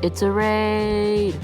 It's a raid!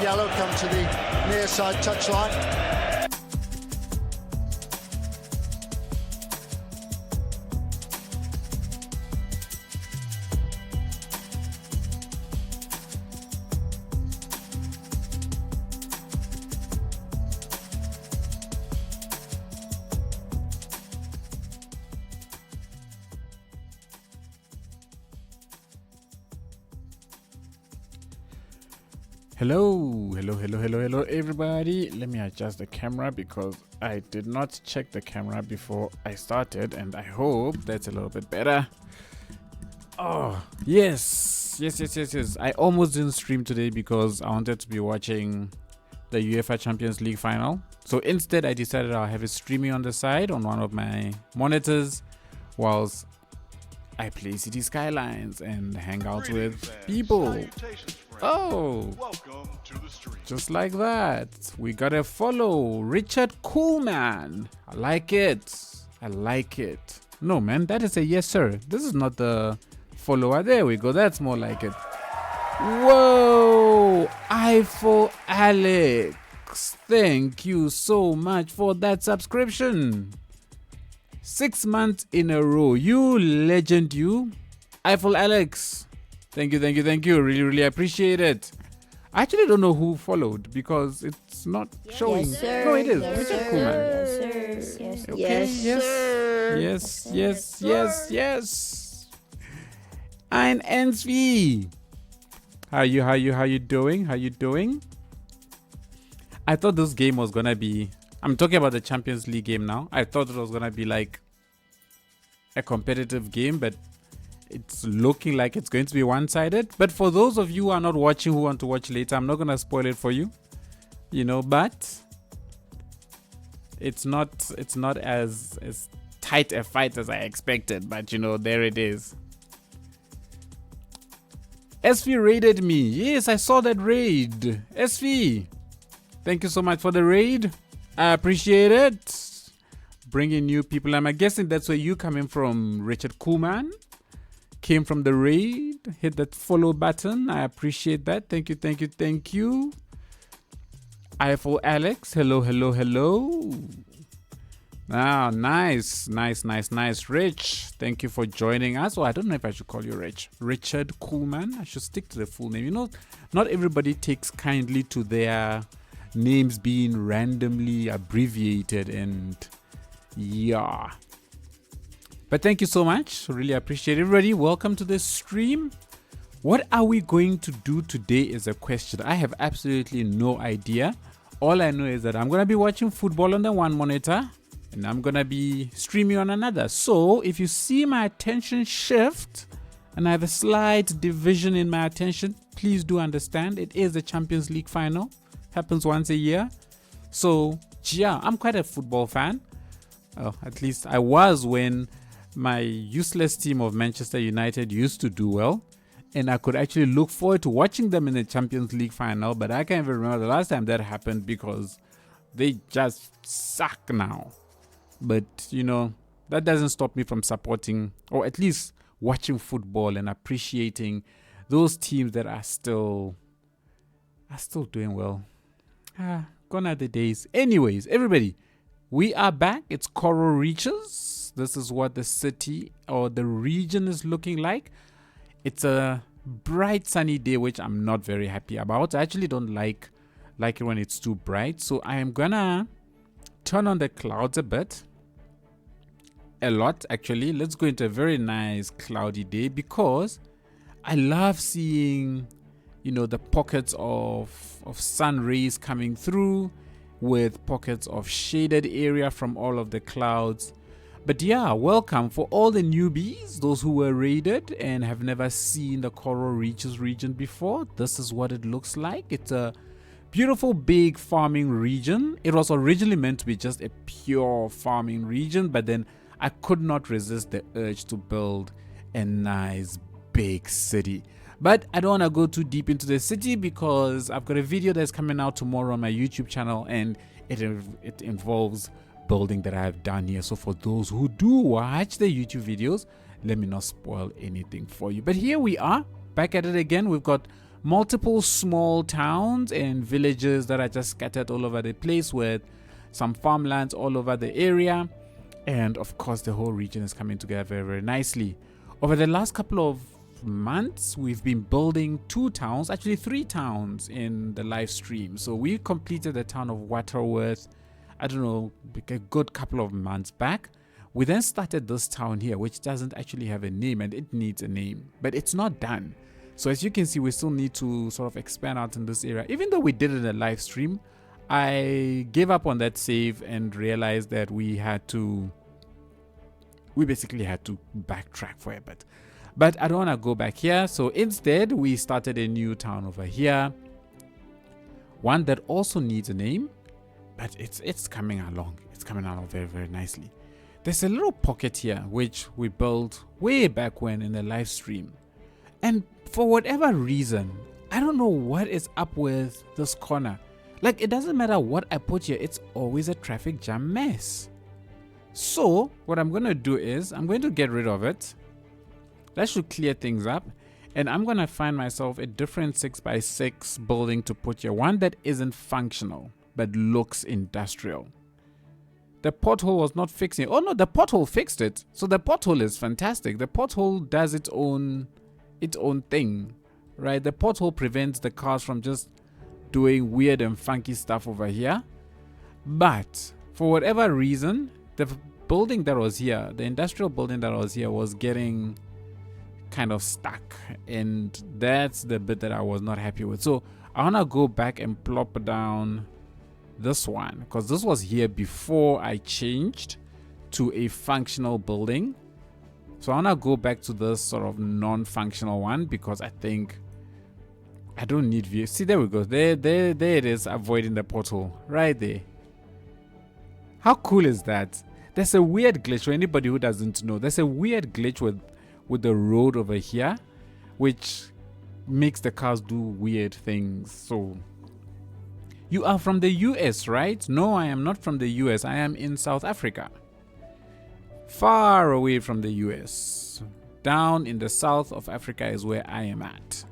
Yellow come to the near side touchline. Hello everybody. Let me adjust the camera because I did not check the camera before I started, and I hope that's a little bit better. Oh yes. I almost didn't stream today because I wanted to be watching the UEFA Champions League final, so instead I decided I'll have it streaming on the side on one of my monitors whilst I play City Skylines and hang out with people. Oh, welcome to the stream. Just like that, we got a follow. Richard Coolman. I like it. No, man, that is a yes, sir. This is not the follower. There we go. That's more like it. Whoa, Eiffel Alex. Thank you so much for that subscription. 6 months in a row. You legend, you. Eiffel Alex. Thank you. Really appreciate it. I actually don't know who followed because it's not showing. Yes, sir. No, it is. Yes, Richard sir. Koolman. Yes, sir. Yes, Okay, yes, yes. sir. Yes, yes, yes, yes. Ein NSV. How you doing? I thought this game was gonna be, I'm talking about the Champions League game now. I thought it was gonna be like a competitive game, but it's looking like it's going to be one-sided. But for those of you who are not watching, who want to watch later, I'm not gonna spoil it for you. But it's not as tight a fight as I expected, but there it is. SV raided me. Yes, I saw that raid. SV, thank you so much for the raid. I appreciate it. Bringing new people. I'm guessing that's where you coming from, Richard Koolman. Came from the raid. Hit that follow button. I appreciate that. Thank you. IFO Alex. Hello. Ah, nice. Rich, thank you for joining us. I don't know if I should call you Rich. Richard Koolman. I should stick to the full name. Not everybody takes kindly to their names being randomly abbreviated, and yeah. But thank you so much. Really appreciate it. Everybody, welcome to this stream. What are we going to do today is a question. I have absolutely no idea. All I know is that I'm going to be watching football on the one monitor, and I'm going to be streaming on another. So if you see my attention shift and I have a slight division in my attention, please do understand it is the Champions League final. Happens once a year. So yeah, I'm quite a football fan. At least I was when my useless team of Manchester United used to do well. And I could actually look forward to watching them in the Champions League final. But I can't even remember the last time that happened because they just suck now. But, that doesn't stop me from supporting, or at least watching football and appreciating those teams that are still doing well. Gone are the days. Anyways, everybody, we are back. It's Coral Reaches. This is what the city or the region is looking like. It's a bright sunny day, which I'm not very happy about. I actually don't like it when it's too bright. So I am gonna turn on the clouds a lot actually. Let's go into a very nice cloudy day because I love seeing the pockets of sun rays coming through with pockets of shaded area from all of the clouds. But yeah, welcome for all the newbies, those who were raided and have never seen the Coral Reaches region before. This is what it looks like. It's a beautiful big farming region. It was originally meant to be just a pure farming region, but then I could not resist the urge to build a nice big city. But I don't want to go too deep into the city because I've got a video that's coming out tomorrow on my YouTube channel, and it involves building that I have done here. So for those who do watch the YouTube videos, let me not spoil anything for you. But here we are back at it again. We've got multiple small towns and villages that are just scattered all over the place with some farmlands all over the area. And of course, the whole region is coming together very, very nicely. Over the last couple of months, we've been building 2 towns, actually 3 towns in the live stream. So we completed the town of Waterworth, I don't know, a good couple of months back. We then started this town here, which doesn't actually have a name, and it needs a name, but it's not done. So as you can see, we still need to sort of expand out in this area. Even though we did it in a live stream, I gave up on that save and realized that we basically had to backtrack for a bit. But I don't want to go back here. So instead, we started a new town over here. One that also needs a name, but it's coming along. It's coming along very, very nicely. There's a little pocket here, which we built way back when in the live stream. And for whatever reason, I don't know what is up with this corner. Like, it doesn't matter what I put here, it's always a traffic jam mess. So what I'm going to do is I'm going to get rid of it. That should clear things up. And I'm going to find myself a different 6x6 building to put here. One that isn't functional, but looks industrial. The pothole was not fixing. Oh no, the pothole fixed it. So the pothole is fantastic. The pothole does its own thing, right? The pothole prevents the cars from just doing weird and funky stuff over here. But for whatever reason, the building that was here, the industrial building that was here, was getting kind of stuck, and that's the bit that I was not happy with. So I want to go back and plop down this one, because this was here before I changed to a functional building. So I want to go back to this sort of non-functional one, because I think I don't need view. See, there we go. There it is, avoiding the portal right there. How cool is that? There's a weird glitch for anybody who doesn't know. There's a weird glitch with the road over here, which makes the cars do weird things. So you are from the US, right? No, I am not from the US. I am in South Africa. Far away from the US. Down in the south of Africa is where I am at.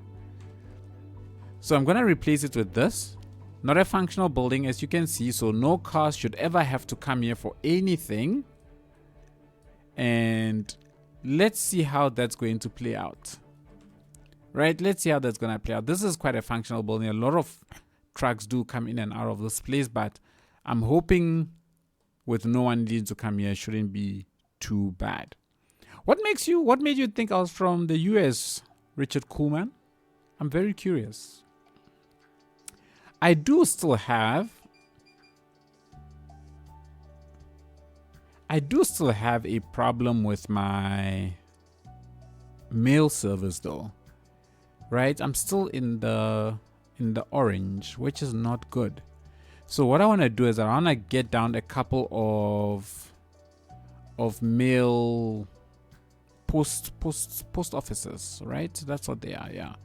So I'm going to replace it with this. Not a functional building, as you can see, so no cars should ever have to come here for anything. And let's see how that's going to play out. Right, let's see how that's going to play out. This is quite a functional building. A lot of trucks do come in and out of this place, but I'm hoping with no one needing to come here, it shouldn't be too bad. What made you think I was from the US, Richard Coolman? I'm very curious. I do still have a problem with my mail service though. Right? I'm still in the orange, which is not good. So what I want to do is I want to get down a couple of mail post offices, right? That's what they are, yeah.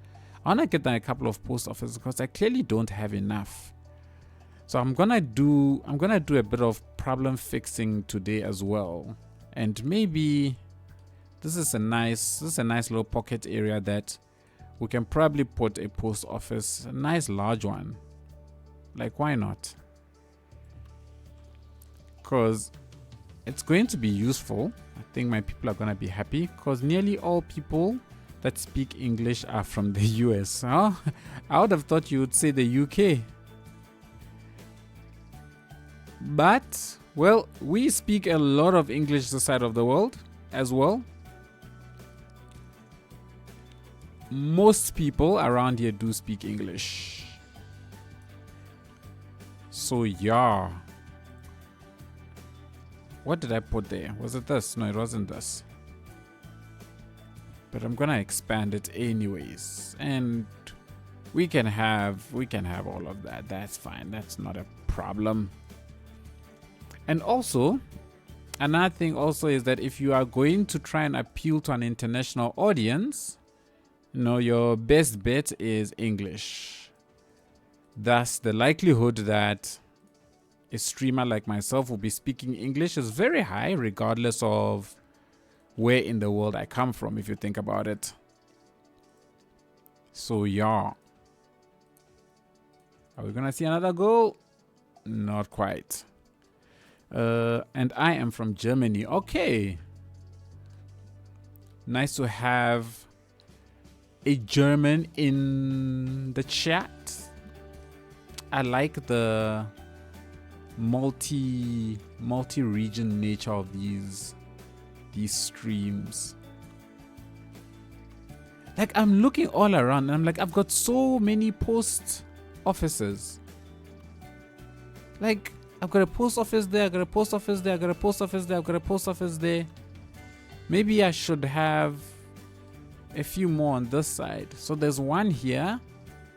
I want to get down a couple of post offices because I clearly don't have enough. So I'm gonna do a bit of problem fixing today as well. And maybe this is a nice little pocket area that we can probably put a post office, a nice large one. Like, why not? Because it's going to be useful. I think my people are gonna be happy because nearly all people that speak English are from the US. Huh? I would have thought you would say the UK. But, well, we speak a lot of English this side of the world as well. Most people around here do speak English. So, yeah. What did I put there? Was it this? No, it wasn't this. But I'm gonna expand it anyways, and we can have all of that. That's fine. That's not a problem. And also, another thing also is that if you are going to try and appeal to an international audience, you know, your best bet is English. Thus, the likelihood that a streamer like myself will be speaking English is very high, regardless of where in the world I come from, if you think about it. So yeah. Are we gonna see another goal? Not quite. And I am from Germany. Okay. Nice to have a German in the chat. I like the multi-region nature of these streams. Like, I'm looking all around and I'm like, I've got so many post offices. Like, I've got a post office there, I've got a post office there, I've got a post office there, I've got a post office there. Maybe I should have a few more on this side. So there's one here.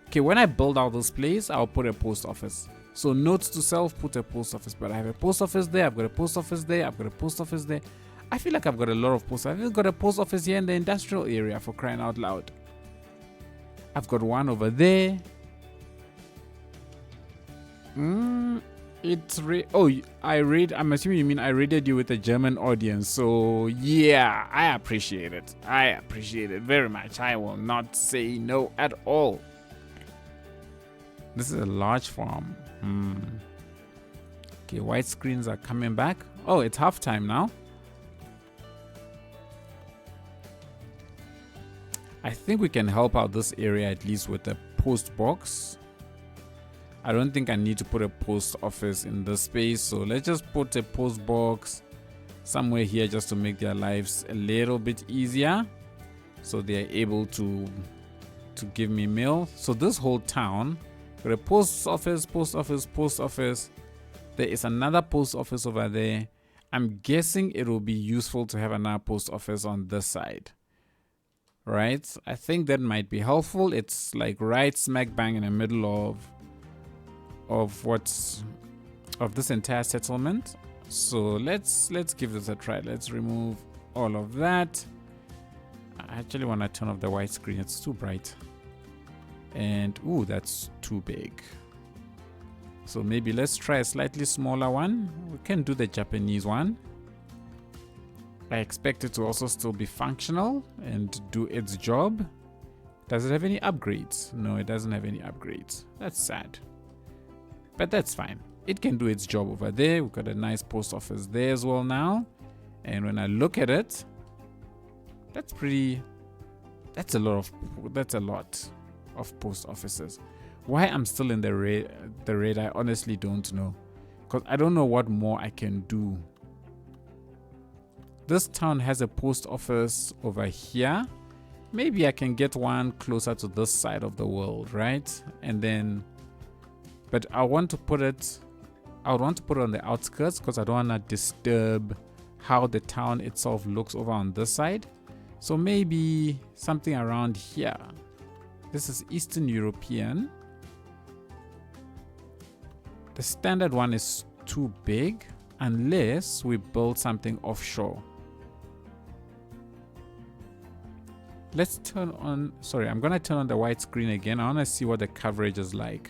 Okay, when I build out this place, I'll put a post office. So notes to self, put a post office. But I have a post office there, I've got a post office there, I've got a post office there. I feel like I've got a lot of posts. I've got a post office here in the industrial area, for crying out loud. I've got one over there. I'm assuming you mean I raided you with a German audience. So yeah, I appreciate it. I appreciate it very much. I will not say no at all. This is a large farm. Okay, white screens are coming back. Oh, it's halftime now. I think we can help out this area at least with the post box. I don't think I need to put a post office in this space, so let's just put a post box somewhere here just to make their lives a little bit easier, so they're able to give me mail. So this whole town got a post office, post office, post office. There is another post office over there. I'm guessing it will be useful to have another post office on this side, right? I think that might be helpful. It's like right smack bang in the middle of this entire settlement. So let's give this a try. Let's remove all of that. I actually want to turn off the white screen. It's too bright. And ooh, that's too big. So maybe let's try a slightly smaller one. We can do the Japanese one. I expect it to also still be functional and do its job. Does it have any upgrades? No, it doesn't have any upgrades. That's sad. But that's fine. It can do its job over there. We've got a nice post office there as well now. And when I look at it, that's a lot of post offices. Why I'm still in the red, I honestly don't know, because I don't know what more I can do. This town has a post office over here. Maybe I can get one closer to this side of the world, right? And then, but I would want to put it on the outskirts because I don't want to disturb how the town itself looks over on this side. So maybe something around here. This is Eastern European. The standard one is too big unless we build something offshore. Let's turn on, sorry, I'm gonna turn on the white screen again. I wanna see what the coverage is like.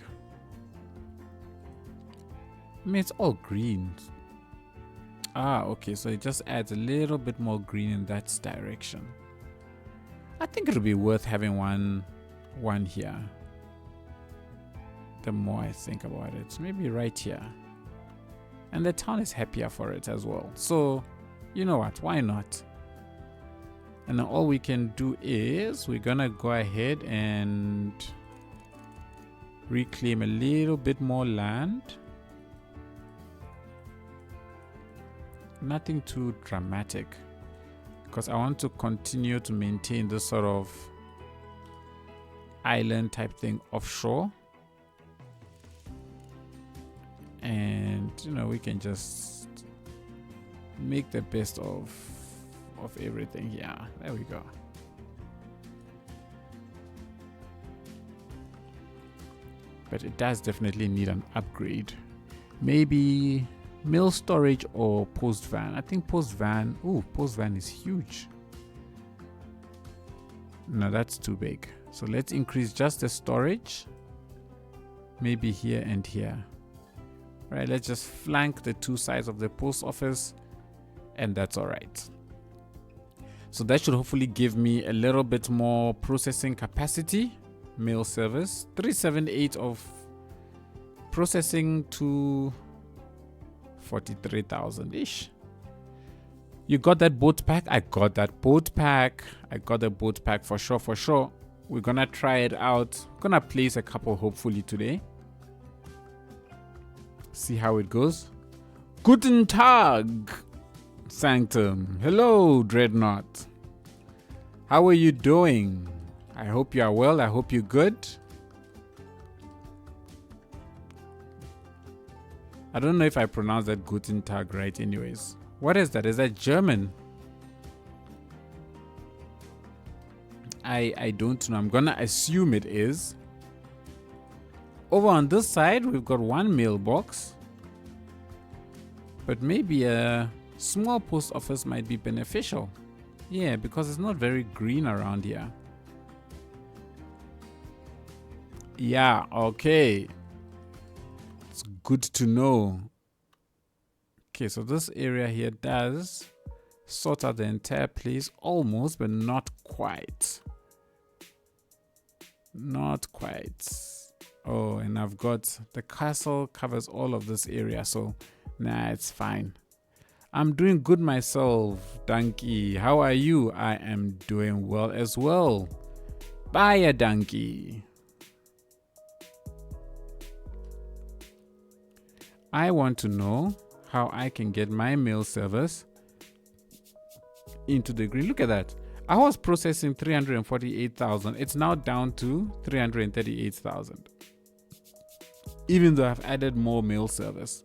I mean, it's all green. Ah, okay, so it just adds a little bit more green in that direction. I think it'll be worth having one here. The more I think about it, maybe right here. And the town is happier for it as well. So, you know what, why not? And now all we can do is we're gonna go ahead and reclaim a little bit more land. Nothing too dramatic, because I want to continue to maintain this sort of island type thing offshore. And you know, we can just make the best of everything here. There we go. But it does definitely need an upgrade. Maybe mail storage or post van. I think post van. Ooh, post van is huge. No, that's too big. So let's increase just the storage. Maybe here and here. Right, let's just flank the two sides of the post office, and that's all right. So that should hopefully give me a little bit more processing capacity. Mail service 378 of processing to 43,000 ish. You got that boat pack? I got that boat pack. I got the boat pack for sure. We're gonna try it out. Gonna place a couple hopefully today. See how it goes. Guten Tag, Sanctum. Hello, Dreadnought. How are you doing? I hope you are well. I hope you're good. I don't know if I pronounced that Guten Tag right anyways. What is that? Is that German? I don't know. I'm gonna assume it is. Over on this side, we've got one mailbox. But maybe a small post office might be beneficial. Yeah, because it's not very green around here. Yeah, okay. It's good to know. Okay, so this area here does sort out the entire place almost, but not quite. Not quite. Oh, and I've got the castle covers all of this area, so nah, it's fine. I'm doing good myself, Donkey. How are you? I am doing well as well. Bye, Donkey. I want to know how I can get my mail service into the green. Look at that. I was processing 348,000. It's now down to 338,000. Even though I've added more mail service.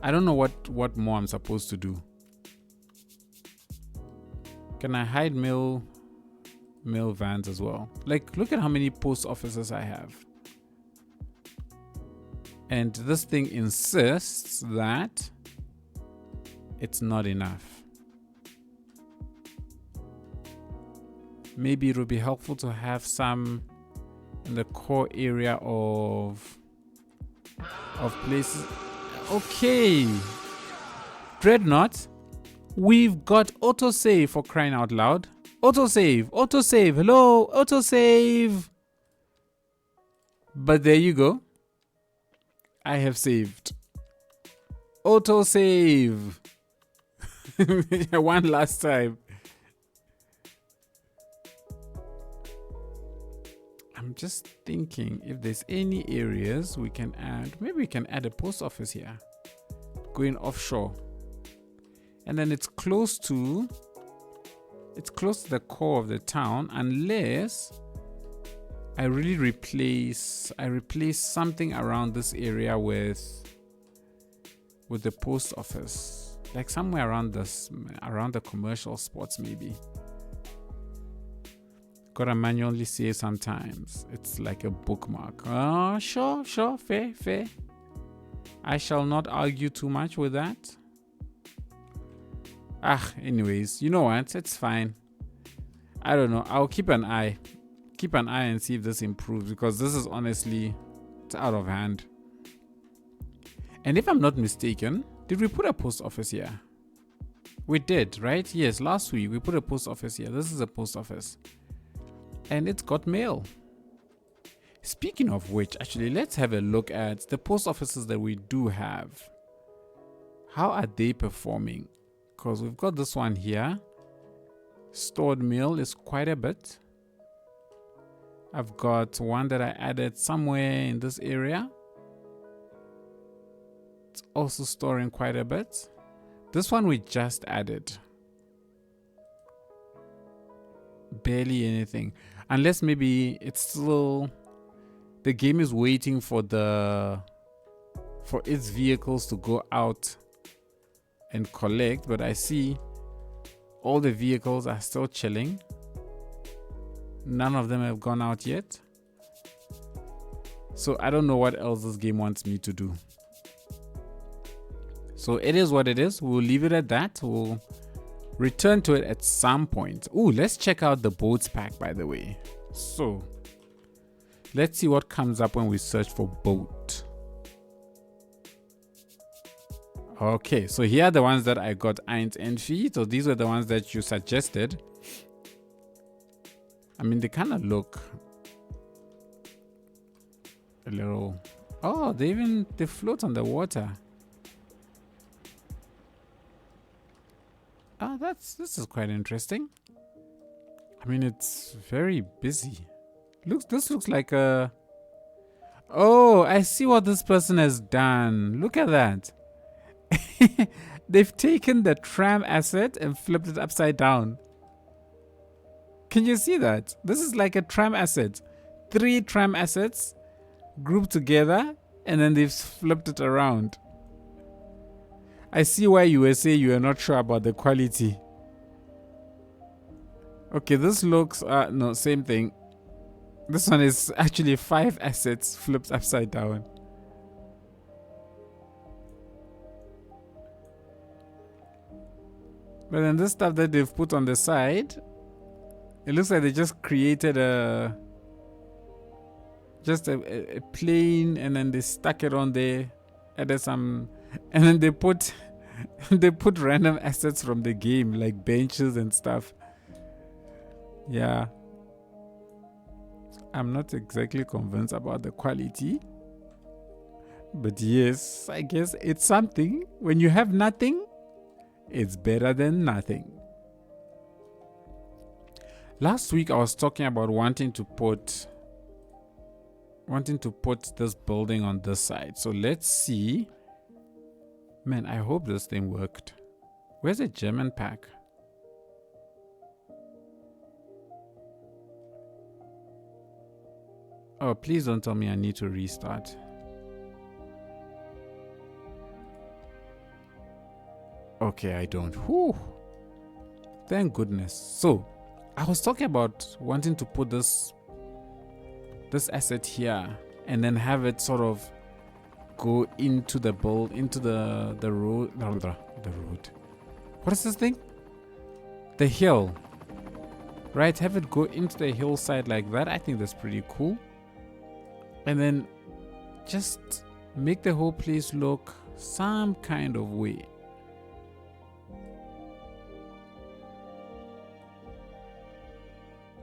I don't know what more I'm supposed to do. Can I hide mail vans as well? Like, look at how many post offices I have. And this thing insists that it's not enough. Maybe it would be helpful to have some in the core area of places. Okay. Dreadnought. We've got autosave, for crying out loud. Autosave, autosave, hello, autosave. But there you go. I have saved. Autosave. One last time. I'm just thinking if there's any areas we can add. Maybe we can add a post office here. Going offshore. And then it's close to the core of the town, unless I really replace something around this area with the post office. Like somewhere around the commercial spots maybe. Gotta manually save sometimes. It's like a bookmark. Oh, sure, fair. I shall not argue too much with that. Anyways, you know what? It's fine. I don't know. I'll keep an eye and see if this improves, because this is honestly, it's out of hand. And if I'm not mistaken, did we put a post office here? We did, right? Yes, last week we put a post office here. This is a post office. And it's got mail. Speaking of which, actually, let's have a look at the post offices that we do have. How are they performing? Because we've got this one here. Stored mail is quite a bit. I've got one that I added somewhere in this area. It's also storing quite a bit. This one we just added. Barely anything. Unless maybe it's still, the game is waiting for its vehicles to go out and collect, but I see all the vehicles are still chilling. None of them have gone out yet. So I don't know what else this game wants me to do. So it is what it is. We'll leave it at that. We'll return to it at some point. Ooh, let's check out the boats pack, by the way. So let's see what comes up when we search for boat. Okay, so here are the ones that I got Eins and Fee. So these were the ones that you suggested. I mean, they kind of look a little... Oh, they float on the water. Oh, this is quite interesting. I mean, it's very busy. This looks like a... Oh, I see what this person has done. Look at that. They've taken the tram asset and flipped it upside down. Can you see that? This is like a tram asset. 3 tram assets grouped together, and then they've flipped it around. I see why you were saying you are not sure about the quality. Okay, this looks... no, same thing. This one is actually 5 assets flipped upside down. But then this stuff that they've put on the side, it looks like they just created a plane, and then they stuck it on there, added some, and then they put random assets from the game, like benches and stuff. Yeah, I'm not exactly convinced about the quality, but yes, I guess it's something. When you have nothing, it's better than nothing. Last week I was talking about wanting to put wanting to put this building on this side. So let's see. Man, I hope this thing worked. Where's the German pack? Oh, please don't tell me I need to restart. Okay, I don't. Whew. Thank goodness. So, I was talking about wanting to put this asset here and then have it sort of go into the road. What is this thing? The hill. Right? Have it go into the hillside like that. I think that's pretty cool. And then just make the whole place look some kind of way.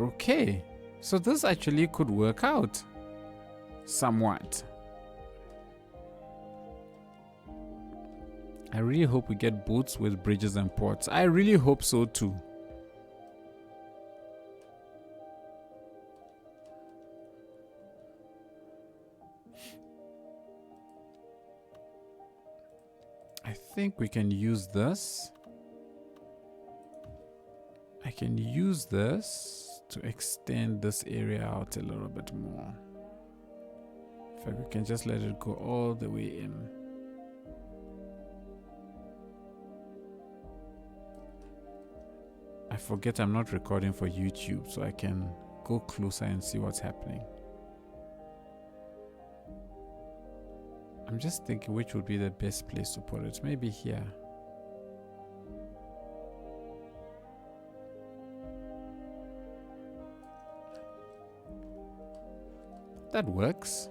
Okay, so this actually could work out somewhat. I really hope we get boats with bridges and ports. I really hope so too. I think we can use this. I can use this to extend this area out a little bit more. In fact, we can just let it go all the way in. I forget I'm not recording for YouTube, so I can go closer and see what's happening. I'm just thinking which would be the best place to put it. Maybe here. That works.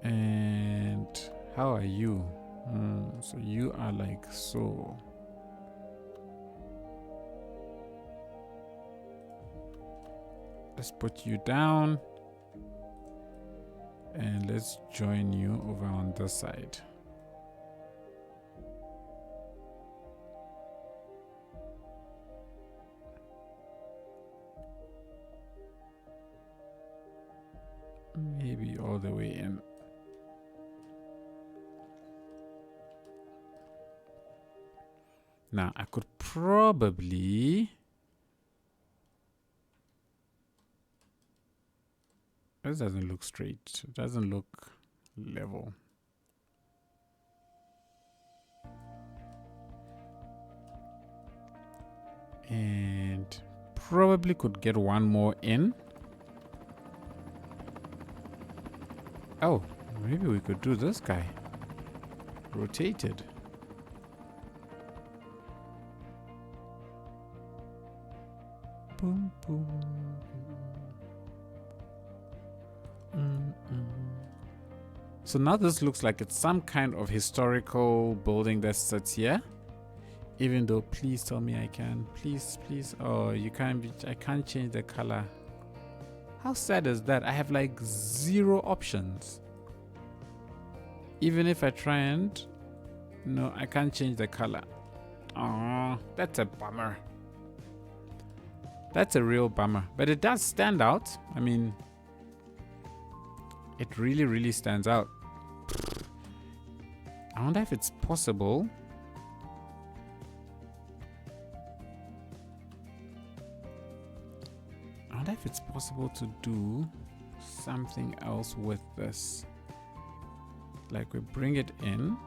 And how are you? So you are like so. Let's put you down. And let's join you over on this side. Maybe all the way in. Now I could probably this doesn't look straight. It doesn't look level. And probably could get one more in. Oh, maybe we could do this guy. Rotated. Boom, boom. So now this looks like it's some kind of historical building that sits here. Even though, please tell me I can. Please, please. Oh, you can't be. I can't change the color. How sad is that? I have like 0 options. Even if I try and... No, I can't change the color. Oh, that's a bummer. That's a real bummer. But it does stand out. I mean... It really, really stands out. I wonder if it's possible. I wonder if it's possible to do something else with this. Like we bring it in.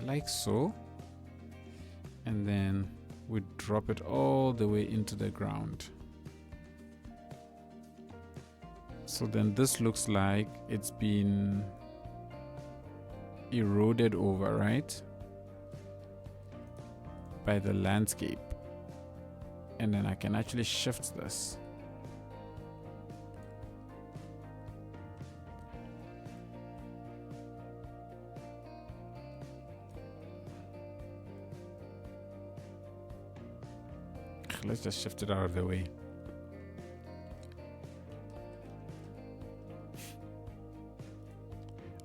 Like so. And then we drop it all the way into the ground. So then this looks like it's been eroded over, right? By the landscape. And then I can actually shift this. Let's just shift it out of the way.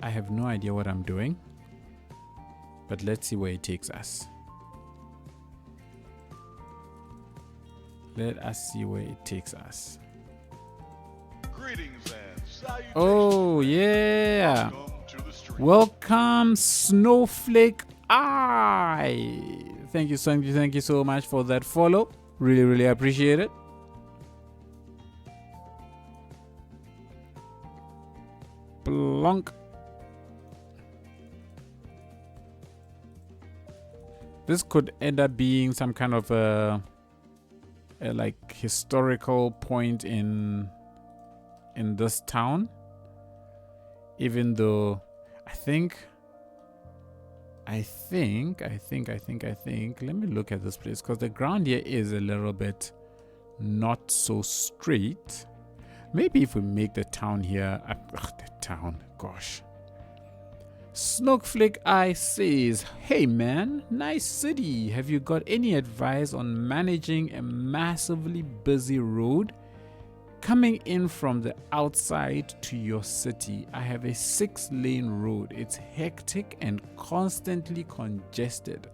I have no idea what I'm doing, but let's see where it takes us. Let us see where it takes us. Greetings and salutations. Oh, yeah. Welcome to the street. Welcome, Snowflake Eye. Thank you so much for that follow. Really appreciate it. Plonk. This could end up being some kind of a like historical point in this town, even though I think let me look at this place, because the ground here is a little bit not so straight. Maybe if we make the town here the town, gosh. Snowflake Eye says, hey man, nice city. Have you got any advice on managing a massively busy road coming in from the outside to your city? I have a 6-lane road. It's hectic and constantly congested.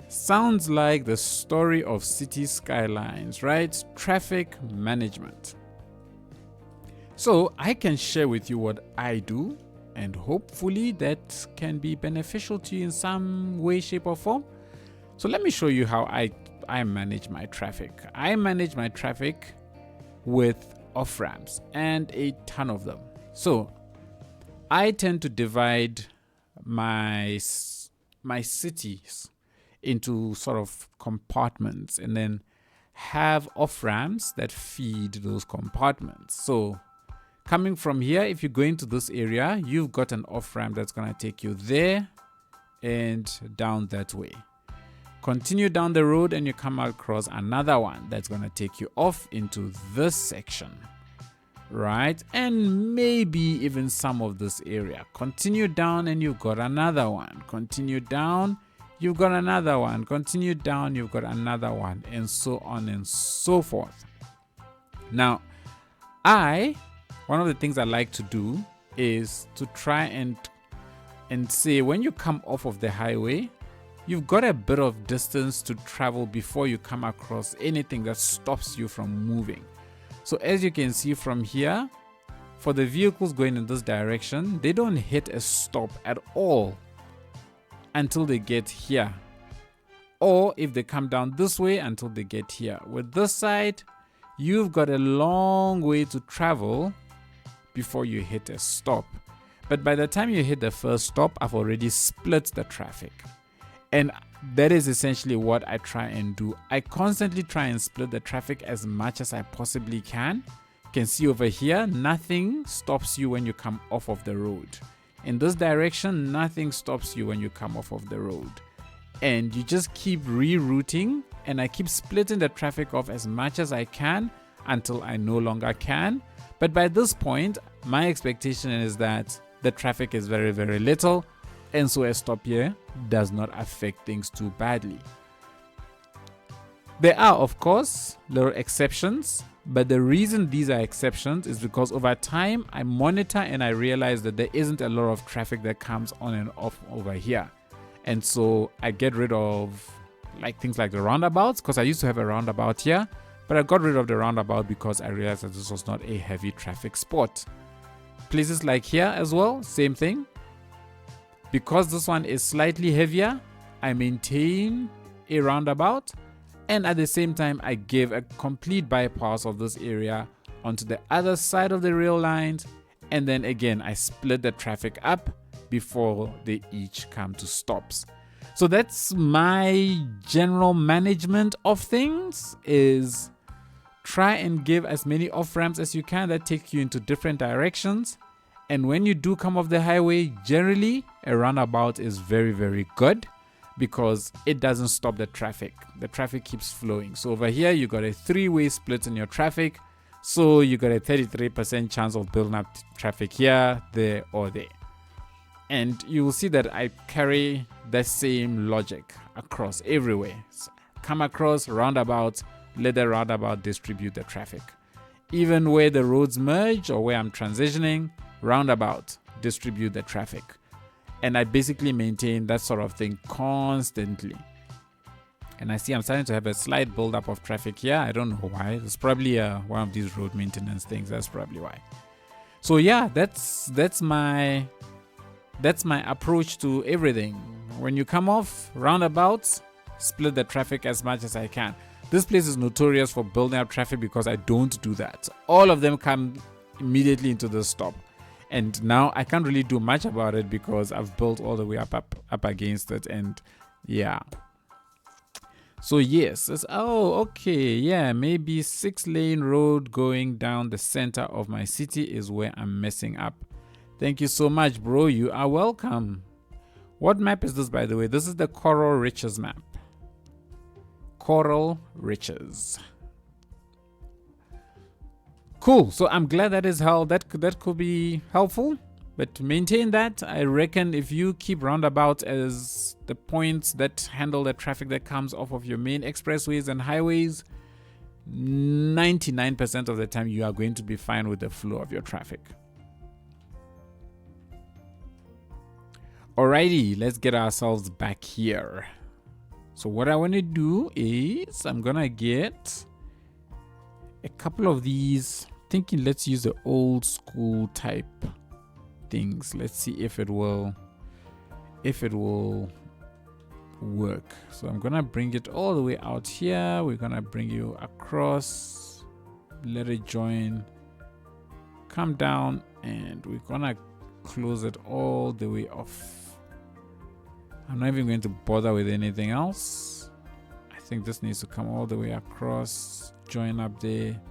Sounds like the story of city skylines, right? Traffic management. So I can share with you what I do, and hopefully that can be beneficial to you in some way, shape, or form. So let me show you how I manage my traffic. I manage my traffic with off-ramps, and a ton of them. So I tend to divide my cities into sort of compartments, and then have off-ramps that feed those compartments. So coming from here, if you go into this area, you've got an off-ramp that's going to take you there and down that way. Continue down the road and you come across another one that's going to take you off into this section, right? And maybe even some of this area. Continue down and you've got another one. Continue down, you've got another one. Continue down, you've got another one, and so on and so forth. Now, one of the things I like to do is to try and say, when you come off of the highway, you've got a bit of distance to travel before you come across anything that stops you from moving. So as you can see from here, for the vehicles going in this direction, they don't hit a stop at all until they get here. Or if they come down this way, until they get here. With this side, you've got a long way to travel before you hit a stop. But by the time you hit the first stop, I've already split the traffic. And that is essentially what I try and do. I constantly try and split the traffic as much as I possibly can. You can see over here, nothing stops you when you come off of the road. In this direction, nothing stops you when you come off of the road. And you just keep rerouting, and I keep splitting the traffic off as much as I can until I no longer can. But by this point, my expectation is that the traffic is very little, and so a stop here does not affect things too badly. There are, of course, little exceptions, but the reason these are exceptions is because over time I monitor and I realize that there isn't a lot of traffic that comes on and off over here. And so I get rid of things like the roundabouts, because I used to have a roundabout here, but I got rid of the roundabout because I realized that this was not a heavy traffic spot. Places like here as well, same thing. Because this one is slightly heavier, I maintain a roundabout, and at the same time I give a complete bypass of this area onto the other side of the rail lines, and then again I split the traffic up before they each come to stops. So that's my general management of things, is try and give as many off-ramps as you can that take you into different directions. And when you do come off the highway, generally a roundabout is very good, because it doesn't stop the traffic. The traffic keeps flowing. So over here you got a 3-way split in your traffic, so you got a 33% chance of building up traffic here, there, or there. And you will see that I carry the same logic across everywhere. So come across roundabout, let the roundabout distribute the traffic. Even where the roads merge or where I'm transitioning, roundabout, distribute the traffic. And I basically maintain that sort of thing constantly. And I see I'm starting to have a slight buildup of traffic here. I don't know why. It's probably one of these road maintenance things. That's probably why. So yeah, that's my approach to everything. When you come off roundabouts, split the traffic as much as I can. This place is notorious for building up traffic because I don't do that. All of them come immediately into the stop. And now I can't really do much about it because I've built all the way up against it. And yeah. So yes, okay, yeah, maybe 6-lane road going down the center of my city is where I'm messing up. Thank you so much, bro. You are welcome. What map is this, by the way? This is the Coral Riches map. Coral Riches. Cool. So I'm glad that is how that could be helpful. But to maintain that, I reckon if you keep roundabouts as the points that handle the traffic that comes off of your main expressways and highways, 99% of the time you are going to be fine with the flow of your traffic. Alrighty, let's get ourselves back here. So what I want to do is I'm gonna get a couple of these. Thinking let's use the old school type things. Let's see if it will work. So I'm gonna bring it all the way out here. We're gonna bring you across, let it join, come down, and we're gonna close it all the way off. I'm not even going to bother with anything else. I think this needs to come all the way across, join up there,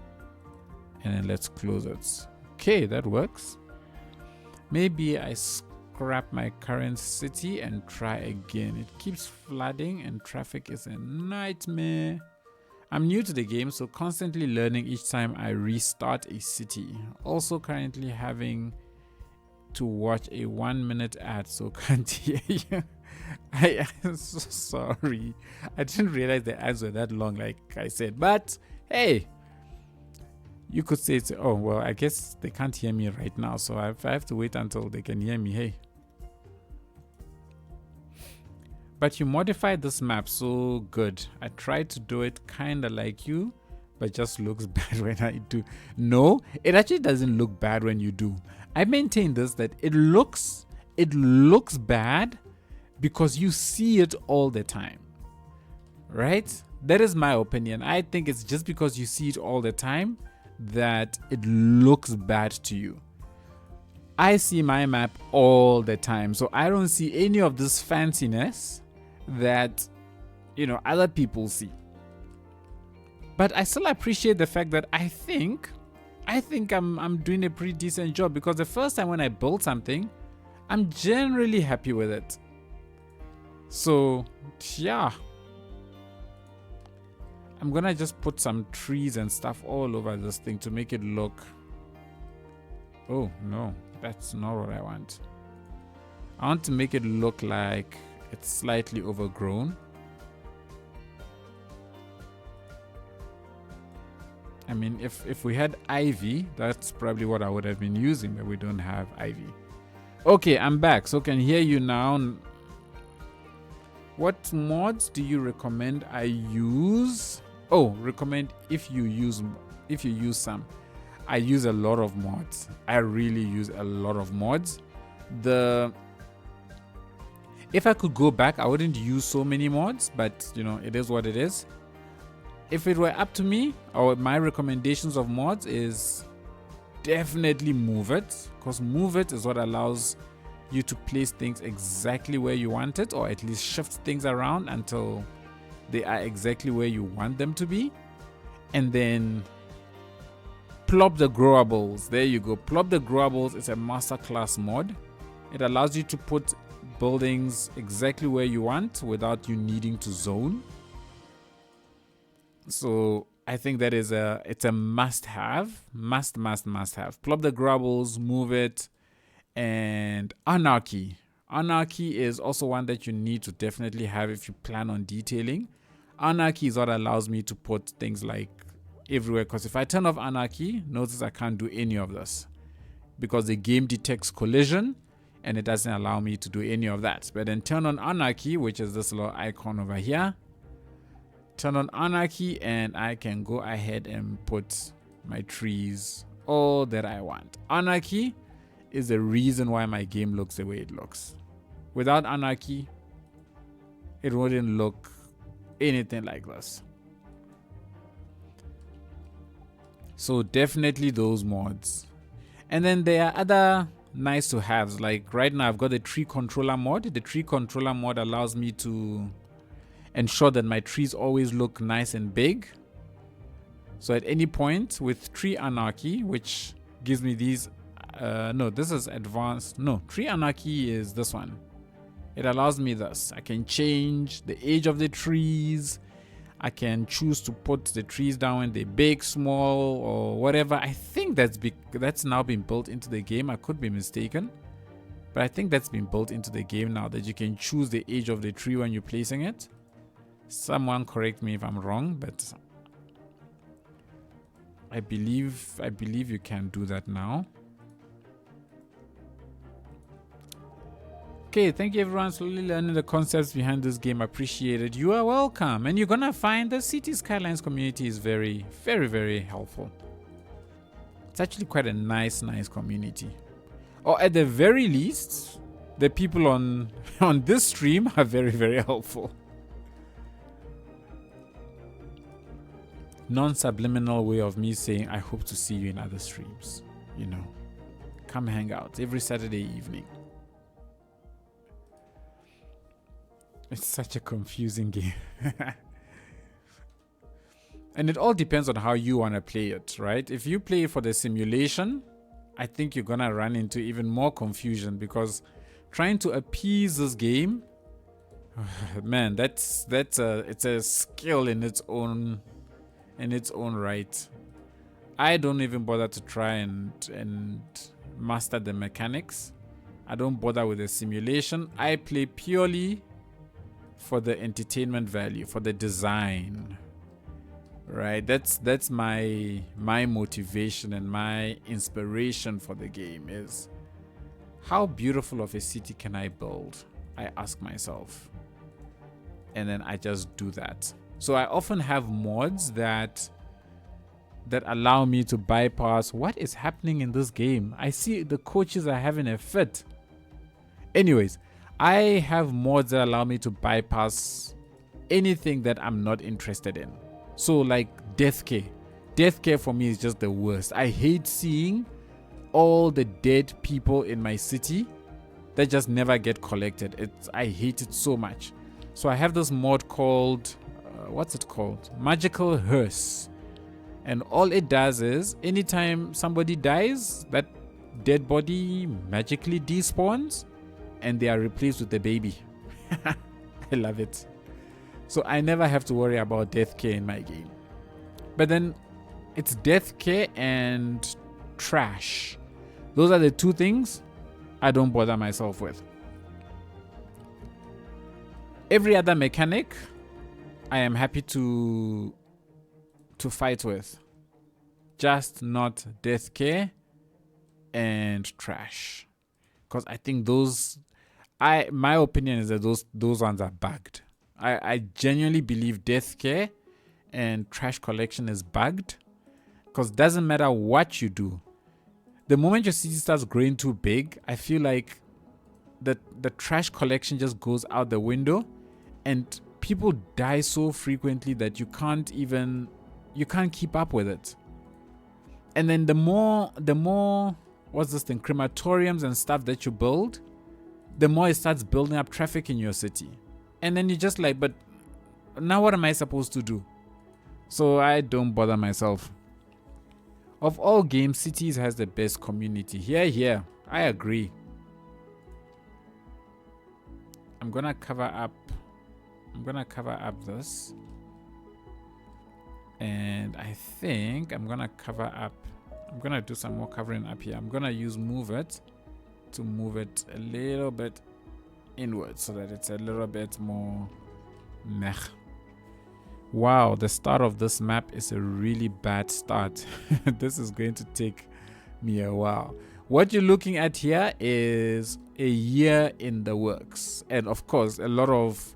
and then let's close it. Okay, that works. Maybe I scrap my current city and try again. It keeps flooding and traffic is a nightmare. I'm new to the game, so constantly learning each time I restart a city. Also currently having to watch a 1-minute ad, so can't hear you. I am so sorry. I didn't realize the ads were that long, like I said. But hey, you could say it's, oh well, I guess they can't hear me right now, so I have to wait until they can hear me. Hey, but you modified this map so good. I tried to do it kind of like you, but just looks bad when I do. No, it actually doesn't look bad when you do. I maintain this, that it looks bad because you see it all the time, right? That is my opinion. I think it's just because you see it all the time that it looks bad to you. I see my map all the time, so I don't see any of this fanciness that, you know, other people see. But I still appreciate the fact that I think I'm doing a pretty decent job, because the first time when I build something, I'm generally happy with it. So yeah, I'm gonna just put some trees and stuff all over this thing to make it look, oh no, that's not what I want. I want to make it look like it's slightly overgrown. I mean, if we had ivy, that's probably what I would have been using, but we don't have ivy. Okay, I'm back, so can hear you now. What mods do you recommend I use? Oh, recommend if you use some. I use a lot of mods. I really use a lot of mods. If I could go back, I wouldn't use so many mods, but you know, it is what it is. If it were up to me, or my recommendations of mods is definitely Move It, because Move It is what allows you to place things exactly where you want it, or at least shift things around until they are exactly where you want them to be. And then Plop the Growables. There you go. Plop the Growables is a masterclass mod. It allows you to put buildings exactly where you want without you needing to zone. So I think that is it's a must-have, must-have. Plop the Growables, Move It, and Anarchy. Anarchy is also one that you need to definitely have if you plan on detailing. Anarchy is what allows me to put things like everywhere, because if I turn off Anarchy, notice I can't do any of this because the game detects collision and it doesn't allow me to do any of that. But then turn on Anarchy, which is this little icon over here. turn on Anarchy, and I can go ahead and put my trees all that I want. Anarchy is the reason why my game looks the way it looks. Without Anarchy, it wouldn't look anything like this. So definitely those mods. And then there are other nice to haves. Like right now I've got the tree controller mod. The tree controller mod allows me to ensure that my trees always look nice and big. So at any point with tree anarchy, which gives me these no, this is advanced. No, tree anarchy is this one. It allows me this. I can change the age of the trees. I can choose to put the trees down when they're big, small, or whatever. I think that's now been built into the game. I could be mistaken, but I think that's been built into the game now, that you can choose the age of the tree when you're placing it. Someone correct me if I'm wrong, but I believe you can do that now. Okay, thank you everyone for slowly learning the concepts behind this game. I appreciate it. You are welcome. And you're gonna find the City Skylines community is very, very, very helpful. It's actually quite a nice community. Or at the very least, the people on this stream are very, very helpful. Non-subliminal way of me saying I hope to see you in other streams. You know, come hang out every Saturday evening. It's such a confusing game. And it all depends on how you want to play it, right? If you play for the simulation, I think you're gonna run into even more confusion, because trying to appease this game, man, it's a skill in its own right. I don't even bother to try and master the mechanics. I don't bother with the simulation. I play purely for the entertainment value, for the design, right? That's my motivation and my inspiration for the game is, how beautiful of a city can I build? I ask myself, and then I just do that. So I often have mods that allow me to bypass what is happening in this game. I see the coaches are having a fit. Anyways, I have mods that allow me to bypass anything that I'm not interested in. So like death care. Death care for me is just the worst. I hate seeing all the dead people in my city that just never get collected. I hate it so much. So I have this mod called, what's it called? Magical Hearse. And all it does is, anytime somebody dies, that dead body magically despawns and they are replaced with a baby. I love it. So I never have to worry about death care in my game. But then it's death care and trash. Those are the two things I don't bother myself with. Every other mechanic I am happy to fight with. Just not death care and trash. Because I think my opinion is that those ones are bugged. I genuinely believe death care and trash collection is bugged, because it doesn't matter what you do. The moment your city starts growing too big, I feel like the trash collection just goes out the window, and people die so frequently that you can't keep up with it. And then the more what's this thing, crematoriums and stuff that you build, the more it starts building up traffic in your city. And then you're just like, but now what am I supposed to do? So I don't bother myself. Of all games, Cities has the best community. Here, I agree. I'm gonna cover up this. And I think I'm gonna do some more covering up here. I'm gonna use Move It to move it a little bit inward so that it's a little bit more meh. Wow, the start of this map is a really bad start. This is going to take me a while. What you're looking at here is a year in the works, and of course a lot of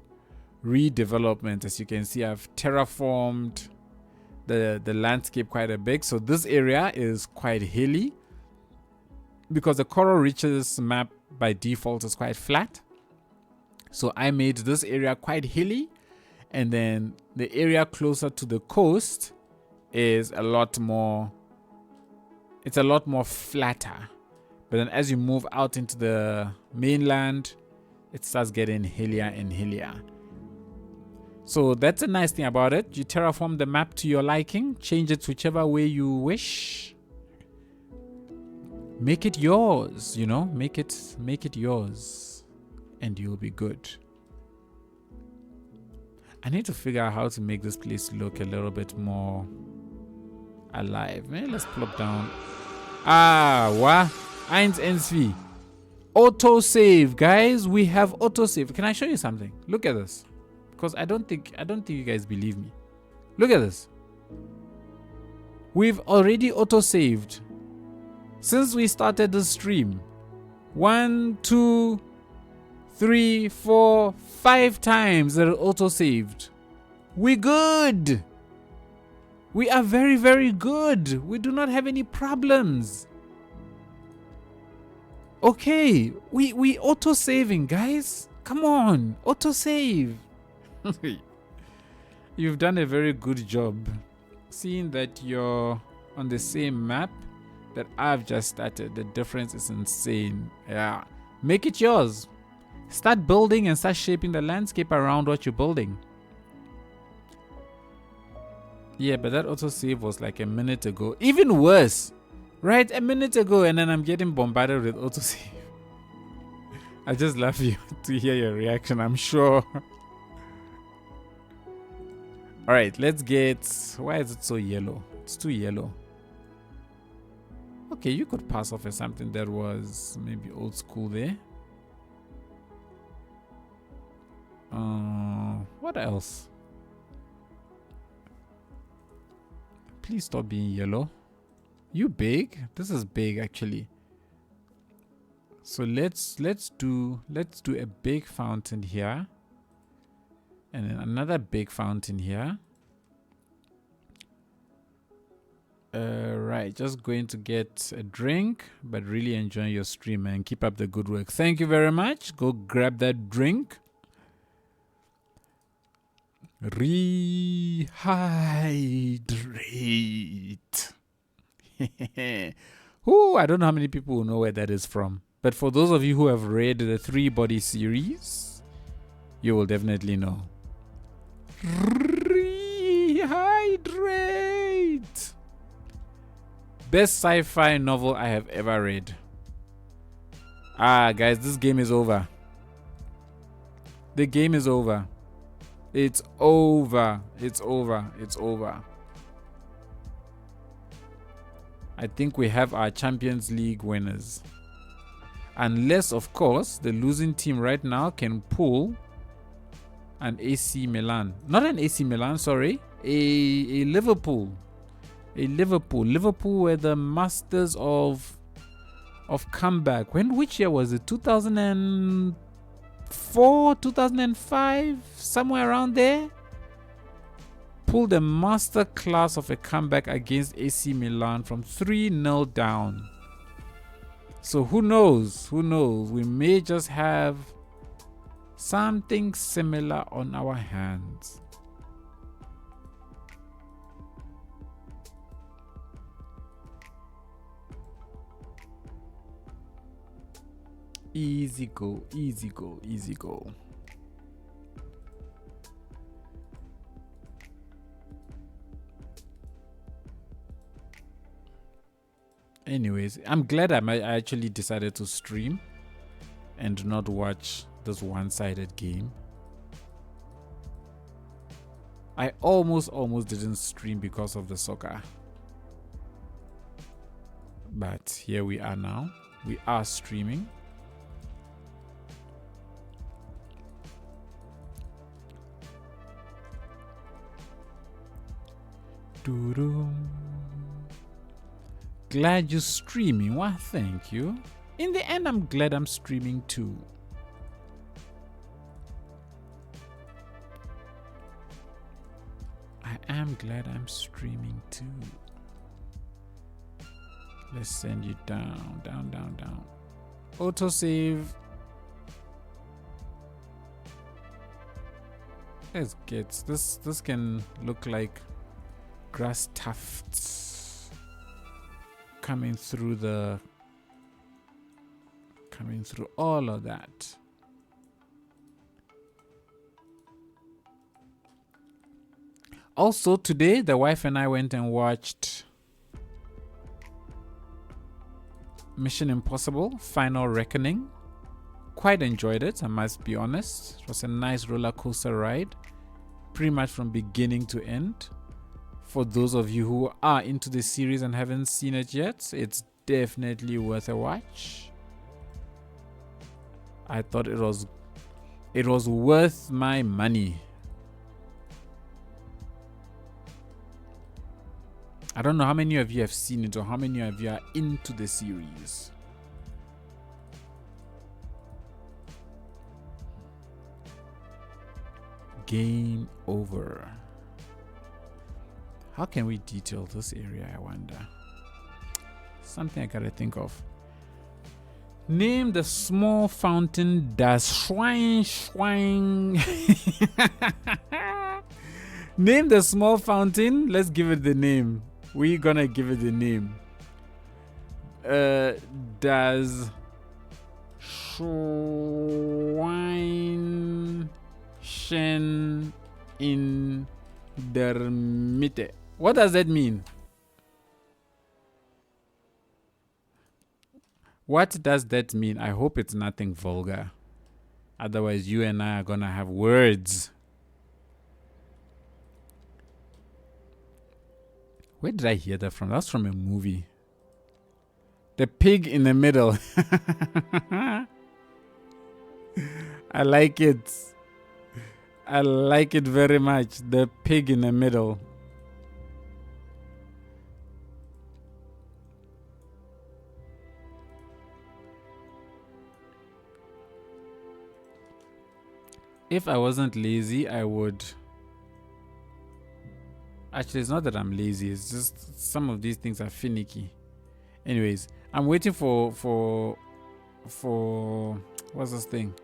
redevelopment. As you can see, I've terraformed the landscape quite a bit. So this area is quite hilly because the Coral Reaches map by default is quite flat. So I made this area quite hilly, and then the area closer to the coast is a lot more flatter. But then as you move out into the mainland, it starts getting hillier and hillier. So that's a nice thing about it. You terraform the map to your liking, change it whichever way you wish. Make it yours, you know, make it yours, and you'll be good. I need to figure out how to make this place look a little bit more alive. Maybe let's plop down. What? 1NV. Auto save, guys. We have auto save. Can I show you something? Look at this. Because I don't think you guys believe me. Look at this. We've already auto saved since we started the stream. 1, 2, 3, 4, 5 times that it auto saved. We good. We are very, very good. We do not have any problems. Okay, we auto saving, guys. Come on, auto save. You've done a very good job. Seeing that you're on the same map that I've just started, the difference is insane. Yeah, make it yours. Start building and start shaping the landscape around what you're building. Yeah, but that autosave was like a minute ago. Even worse, right? A minute ago, and then I'm getting bombarded with autosave. I just love you to hear your reaction, I'm sure. Alright, let's get... Why is it so yellow? It's too yellow. Okay, you could pass off as something that was maybe old school there. What else? Please stop being yellow. You big? This is big actually. So let's do a big fountain here. And then another big fountain here. Right, just going to get a drink, but really enjoying your stream and keep up the good work. Thank you very much. Go grab that drink. Rehydrate. Ooh, I don't know how many people will know where that is from. But for those of you who have read the 3-body series, you will definitely know. Rehydrate. Best sci-fi novel I have ever read. Guys, this game is over. The game is over. It's over. It's over. It's over. I think we have our Champions League winners. Unless, of course, the losing team right now can pull an AC Milan. Not an AC Milan, sorry. A Liverpool. Liverpool were the masters of comeback. Which year was it? 2004, 2005, somewhere around there. Pulled a master class of a comeback against AC Milan from 3-0 down. So who knows? Who knows? We may just have something similar on our hands. Easy go, easy go, easy go. Anyways, I'm glad I actually decided to stream and not watch this one-sided game. I almost didn't stream because of the soccer. But here we are now. We are streaming. Glad you're streaming. Why, thank you. In the end, I'm glad I'm streaming too. am glad I'm streaming too. Let's send you down, down, down, down. Autosave. Let's get this. This can look like grass tufts coming through all of that. Also today, the wife and I went and watched Mission Impossible Final Reckoning. Quite enjoyed it, I must be honest. It was a nice roller coaster ride, pretty much from beginning to end. For those of you who are into the series and haven't seen it yet, it's definitely worth a watch. I thought it was worth my money. I don't know how many of you have seen it or how many of you are into the series. Game over. How can we detail this area, I wonder? Something I gotta think of. Name the small fountain das Schwein. Name the small fountain. Let's give it the name. We're gonna give it the name. Das Schweinchen in der Mitte. What does that mean? What does that mean? I hope it's nothing vulgar. Otherwise, you and I are gonna have words. Where did I hear that from? That's from a movie. The pig in the middle. I like it. I like it very much. The pig in the middle. If I wasn't lazy, I would... Actually, it's not that I'm lazy. It's just some of these things are finicky. Anyways, I'm waiting for what's this thing?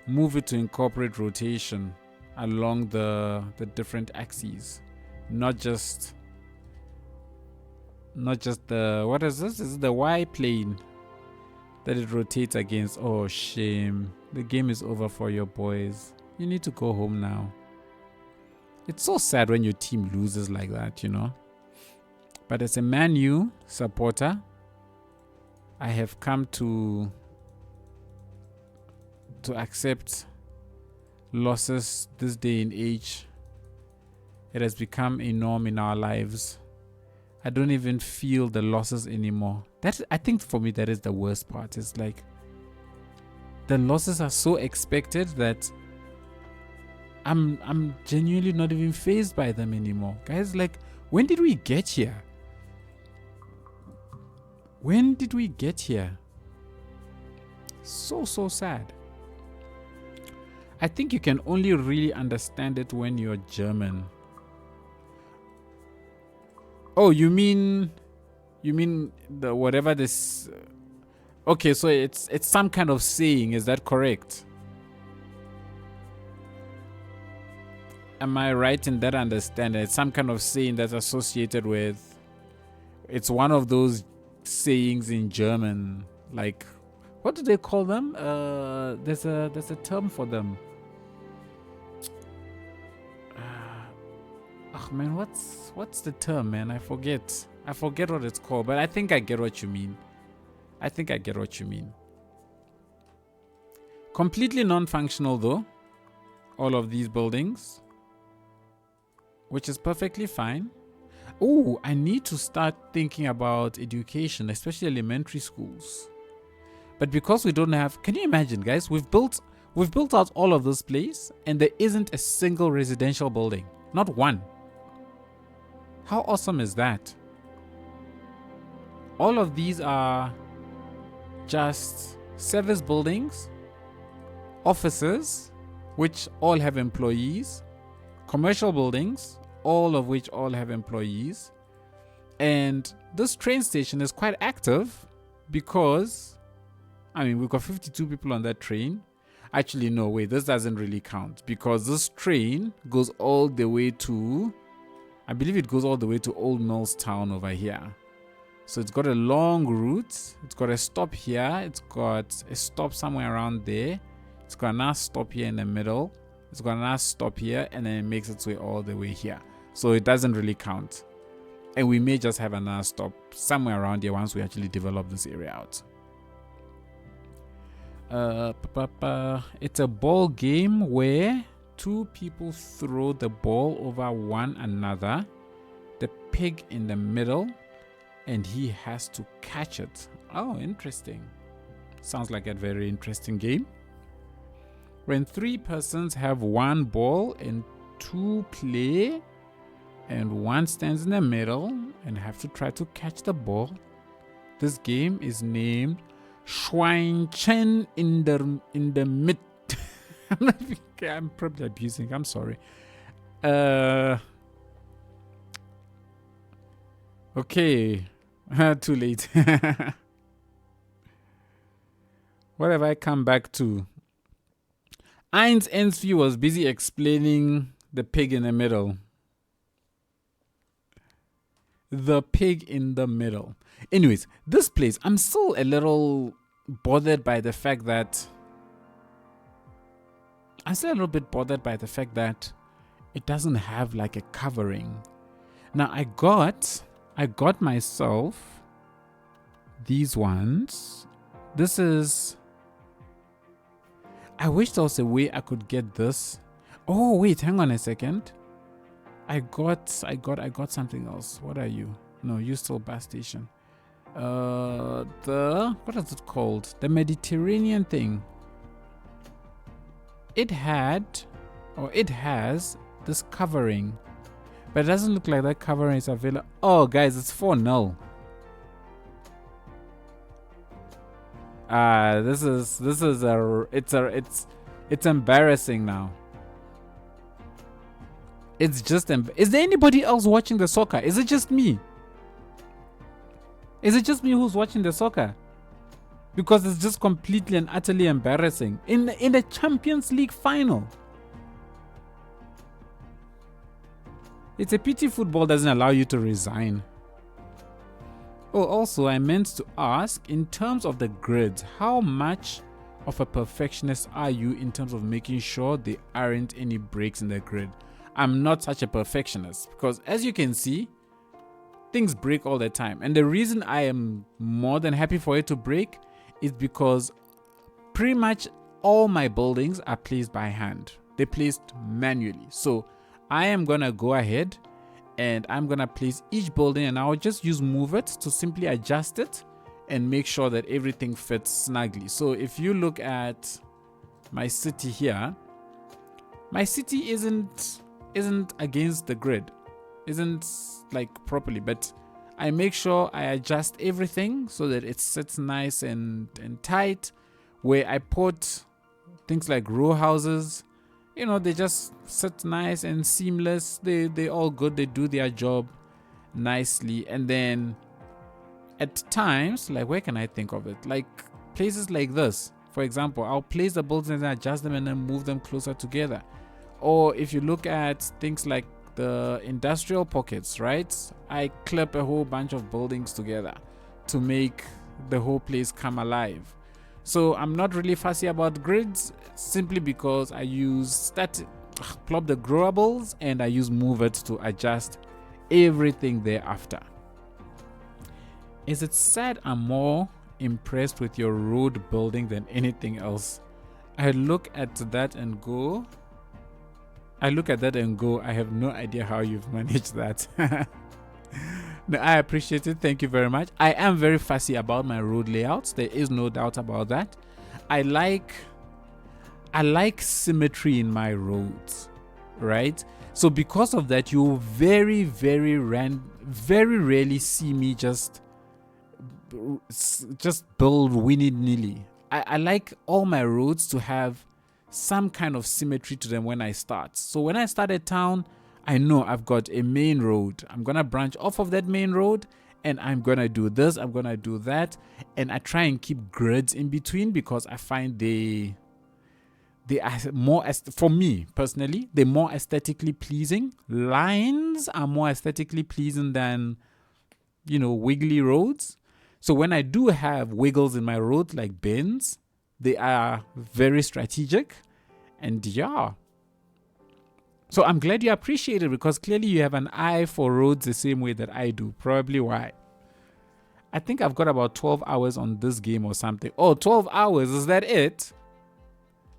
Move it to incorporate rotation along the different axes, not just the, what is this? This is the Y plane that it rotates against. Oh, shame. The game is over for your boys. You need to go home now. It's so sad when your team loses like that, you know. But as a Man U supporter, I have come to accept losses this day and age. It has become a norm in our lives. I don't even feel the losses anymore. I think for me that is the worst part. It's like the losses are so expected that I'm genuinely not even fazed by them anymore. Guys, like, when did we get here? When did we get here? So sad. I think you can only really understand it when you're German. Oh, you mean the whatever this... Okay, so it's some kind of saying, is that correct? Am I right in that understanding? It's some kind of saying that's associated with... It's one of those sayings in German. Like, what do they call them? There's a term for them. Man, what's the term, man? I forget what it's called, but I think I get what you mean. Completely non-functional though, all of these buildings, which is perfectly fine. Oh, I need to start thinking about education, especially elementary schools. But because we don't have, can you imagine, guys? We've built out all of this place and there isn't a single residential building, not one. How awesome is that? All of these are just service buildings, offices, which all have employees, commercial buildings, all of which all have employees. And this train station is quite active because, I mean, we've got 52 people on that train. Actually, no, wait, this doesn't really count because this train goes all the way to, I believe it goes all the way to Old Mills Town over here. So it's got a long route. It's got a stop here. It's got a stop somewhere around there. It's got another stop here in the middle. It's got another stop here, and then it makes its way all the way here. So it doesn't really count. And we may just have another stop somewhere around here once we actually develop this area out. It's a ball game where two people throw the ball over one another. The pig in the middle, and he has to catch it. Oh, interesting. Sounds like a very interesting game. When three persons have one ball and two play, and one stands in the middle and have to try to catch the ball, this game is named Schweinchen in the mid. I'm probably abusing. I'm sorry. Okay. Too late. What have I come back to? Eins Ensvi was busy explaining the pig in the middle. The pig in the middle. Anyways, this place, I'm still a little bothered by the fact that it doesn't have like a covering. Now I got myself these ones. This is, I wish there was a way I could get this. Oh wait, hang on a second. I got something else. What are you? No, you still bus station. What is it called? The Mediterranean thing. It has this covering, but it doesn't look like that covering is available. Oh, guys, it's 4-0. It's embarrassing now. It's just is there anybody else watching the soccer? Is it just me? Is it just me who's watching the soccer? Because it's just completely and utterly embarrassing in the Champions League final. It's a pity football doesn't allow you to resign. Oh, also I meant to ask, in terms of the grids, how much of a perfectionist are you in terms of making sure there aren't any breaks in the grid? I'm not such a perfectionist because, as you can see, things break all the time. And the reason I am more than happy for it to break is because pretty much all my buildings are placed by hand. They're placed manually. So I am going to go ahead and I'm going to place each building, and I'll just use Move It to simply adjust it and make sure that everything fits snugly. So if you look at my city here, my city isn't against the grid, isn't like properly, but I make sure I adjust everything so that it sits nice and tight. Where I put things like row houses, they just sit nice and seamless. They're all good. They do their job nicely. And then at times, like, where can I think of it? Like places like this, for example, I'll place the buildings and adjust them and then move them closer together. Or if you look at things like the industrial pockets, right? I clip a whole bunch of buildings together to make the whole place come alive. So I'm not really fussy about grids, simply because I use Plop the Growables and I use Move It to adjust everything thereafter. Is it sad I'm more impressed with your road building than anything else? I look at that and go, I have no idea how you've managed that. No, I appreciate it. Thank you very much. I am very fussy about my road layouts. There is no doubt about that. I like symmetry in my roads, right? So because of that, you very, very rarely see me just build willy-nilly. I like all my roads to have some kind of symmetry to them when I start. So when I start a town, I know I've got a main road. I'm gonna branch off of that main road, and I'm gonna do this, I'm gonna do that, and I try and keep grids in between because I find they are more, for me personally, they're more aesthetically pleasing. Lines are more aesthetically pleasing than, you know, wiggly roads. So when I do have wiggles in my road, like bends, they are very strategic. And yeah, so I'm glad you appreciate it, because clearly you have an eye for roads the same way that I do. Probably why. I think I've got about 12 hours on this game or something. Oh, 12 hours. Is that it?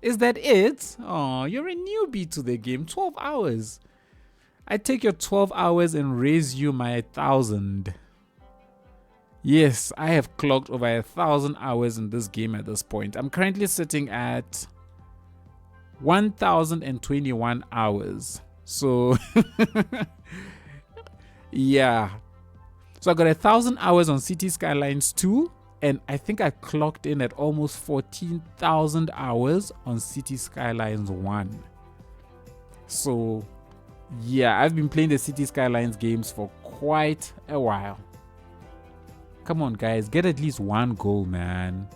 Is that it? Oh, you're a newbie to the game. 12 hours. I take your 12 hours and raise you my 1,000. Yes, I have clocked over 1,000 hours in this game at this point. I'm currently sitting at 1,021 hours. So yeah, so I got 1,000 hours on City Skylines 2, and I think I clocked in at almost 14,000 hours on City Skylines 1. So yeah, I've been playing the City Skylines games for quite a while. Come on guys, get at least one goal, man.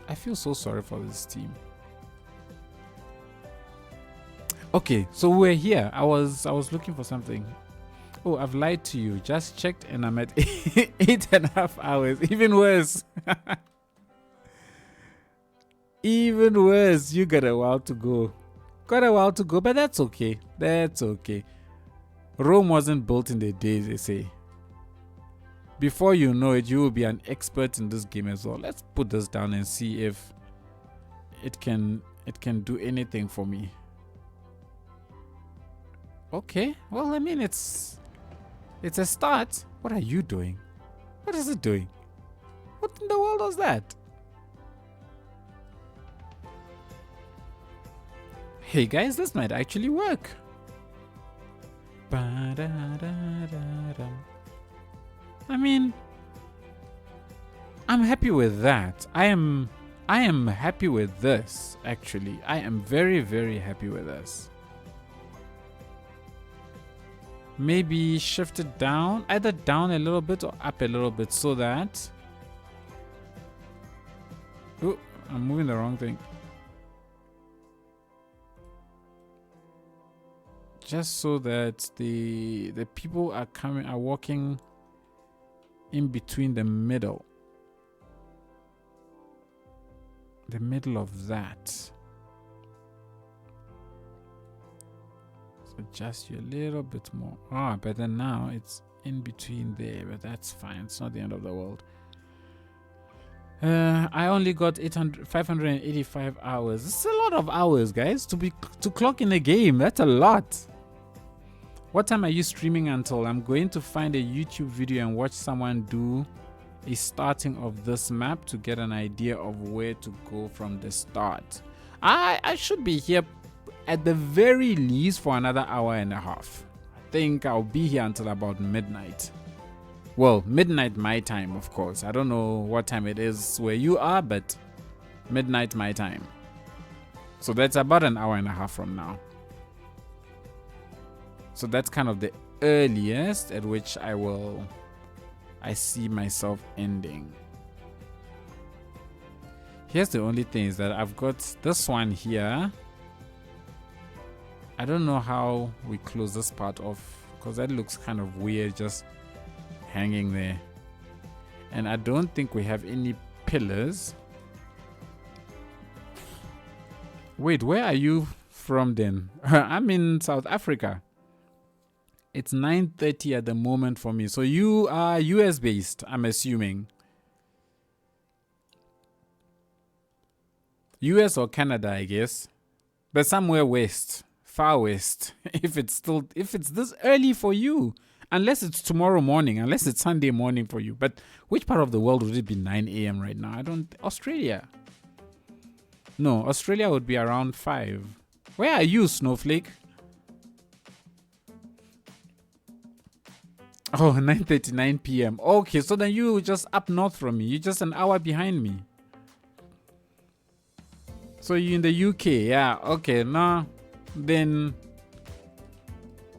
I feel so sorry for this team. Okay, so we're here. I was looking for something. Oh, I've lied to you. Just checked and I'm at 8.5 hours. Even worse. Even worse. You got a while to go. Got a while to go, but that's okay. That's okay. Rome wasn't built in a day, they say. Before you know it, you will be an expert in this game as well. Let's put this down and see if it can do anything for me. Okay, well, I mean, it's a start. What are you doing? What is it doing? What in the world was that? Hey guys, this might actually work. I mean, I'm happy with that. I am happy with this, actually. I am very, very happy with this. Maybe shift it down, either down a little bit or up a little bit, so that... Oh, I'm moving the wrong thing. Just so that the people are walking in between the middle of that. So just you a little bit more. But then now it's in between there, but that's fine. It's not the end of the world. I only got 585 hours. It's a lot of hours, guys, to clock in a game. That's a lot. What time are you streaming until? I'm going to find a YouTube video and watch someone do a starting of this map to get an idea of where to go from the start. I should be here at the very least for another hour and a half. I think I'll be here until about midnight. Well, midnight my time, of course. I don't know what time it is where you are, but midnight my time. So that's about an hour and a half from now. So that's kind of the earliest at which I see myself ending. Here's the only thing is that I've got this one here. I don't know how we close this part off, because that looks kind of weird just hanging there. And I don't think we have any pillars. Wait, where are you from then? I'm in South Africa. It's 9:30 at the moment for me. So you are US based, I'm assuming. US or Canada, I guess. But somewhere west, far west. If it's this early for you. Unless it's tomorrow morning, unless it's Sunday morning for you. But which part of the world would it be 9 a.m. right now? Australia. No, Australia would be around 5. Where are you, Snowflake? Oh, 9:39 p.m. Okay, so then you just up north from me. You're just an hour behind me. So you in the UK? Yeah. Okay. No, then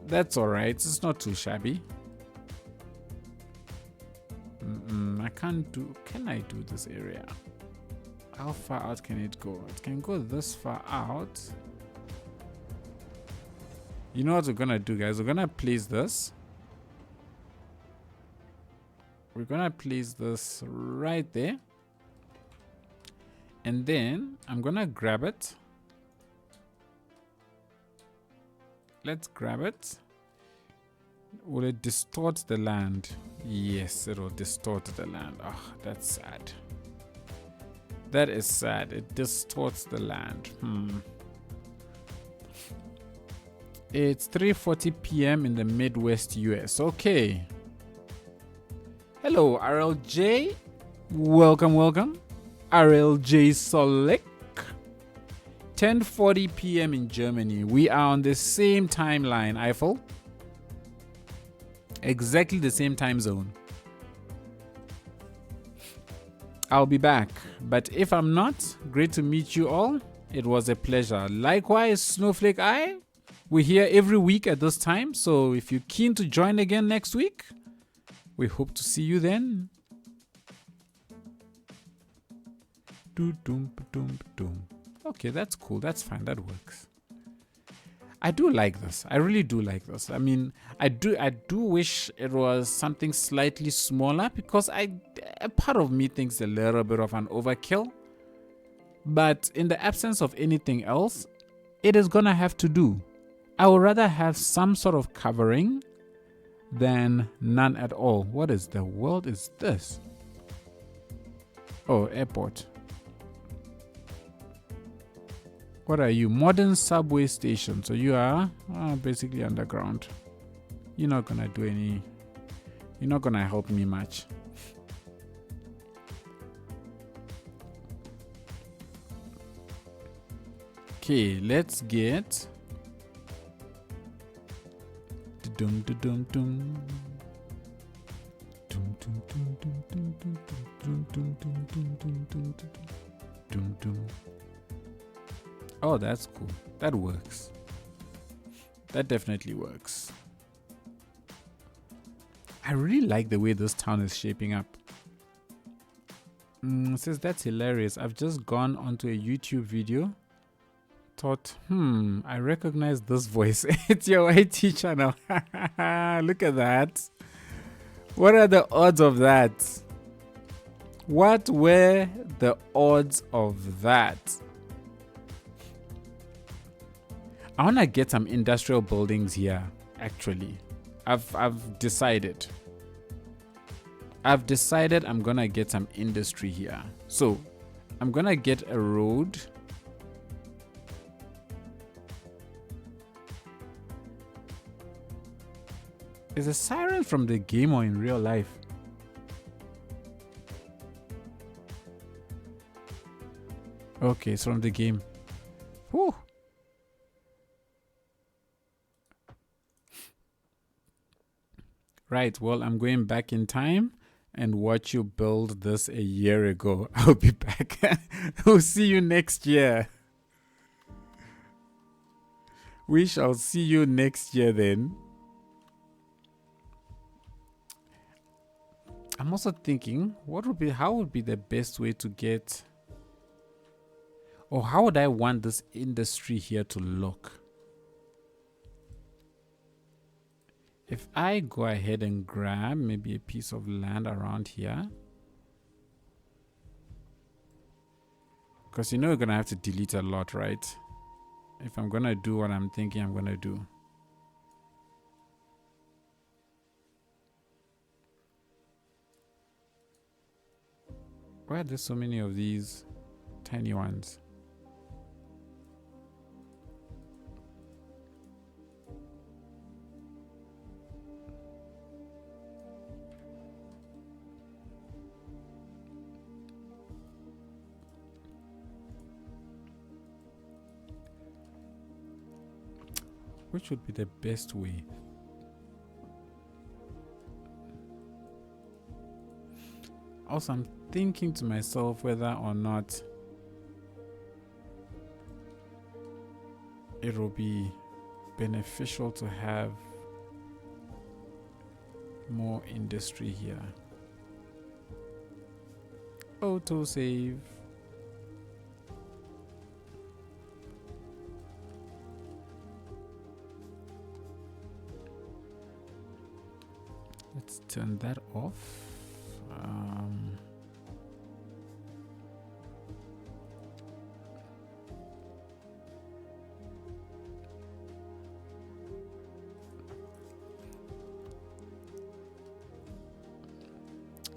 that's all right. It's not too shabby. I can't do. Can I do this area? How far out can it go? It can go this far out. You know what we're gonna do, guys? We're gonna place this. We're gonna place this right there. And then I'm gonna grab it. Let's grab it. Will it distort the land? Yes, it will distort the land. Oh, that's sad. That is sad. It distorts the land. It's 3:40 p.m. in the Midwest US. Okay. Hello, RLJ. Welcome, welcome. RLJ Select. 10:40 p.m. in Germany. We are on the same timeline, Eiffel. Exactly the same time zone. I'll be back, but if I'm not, great to meet you all. It was a pleasure. Likewise, Snowflake Eye. We're here every week at this time, so if you're keen to join again next week, we hope to see you then. Okay, that's cool. That's fine. That works. I do like this. I really do like this. I mean, I do wish it was something slightly smaller, because a part of me thinks a little bit of an overkill. But in the absence of anything else, it is gonna have to do. I would rather have some sort of covering than none at all. What is the world is this? Oh, airport. What are you? Modern subway station. So you are basically underground. You're not gonna do any. You're not gonna help me much. Okay, let's get. Oh, that's cool. That works. That definitely works. I really like the way this town is shaping up. Says that's hilarious. I've just gone onto a YouTube video. Thought, I recognize this voice. It's your IT channel. Look at that. What are the odds of that? What were the odds of that? I want to get some industrial buildings here, actually. I've decided. I'm going to get some industry here. So, I'm going to get a road. Is a siren from the game or in real life? Okay, it's from the game. Whew. Right, well, I'm going back in time and watch you build this a year ago. I'll be back. We'll see you next year. We shall see you next year then. I'm also thinking, how would be the best way to get, or how would I want this industry here to look? If I go ahead and grab maybe a piece of land around here, because you know you're gonna have to delete a lot, right? If I'm gonna do what I'm thinking I'm gonna do. Why are there so many of these tiny ones? Which would be the best way? Also, I'm thinking to myself whether or not it will be beneficial to have more industry here. Auto save. Let's turn that off.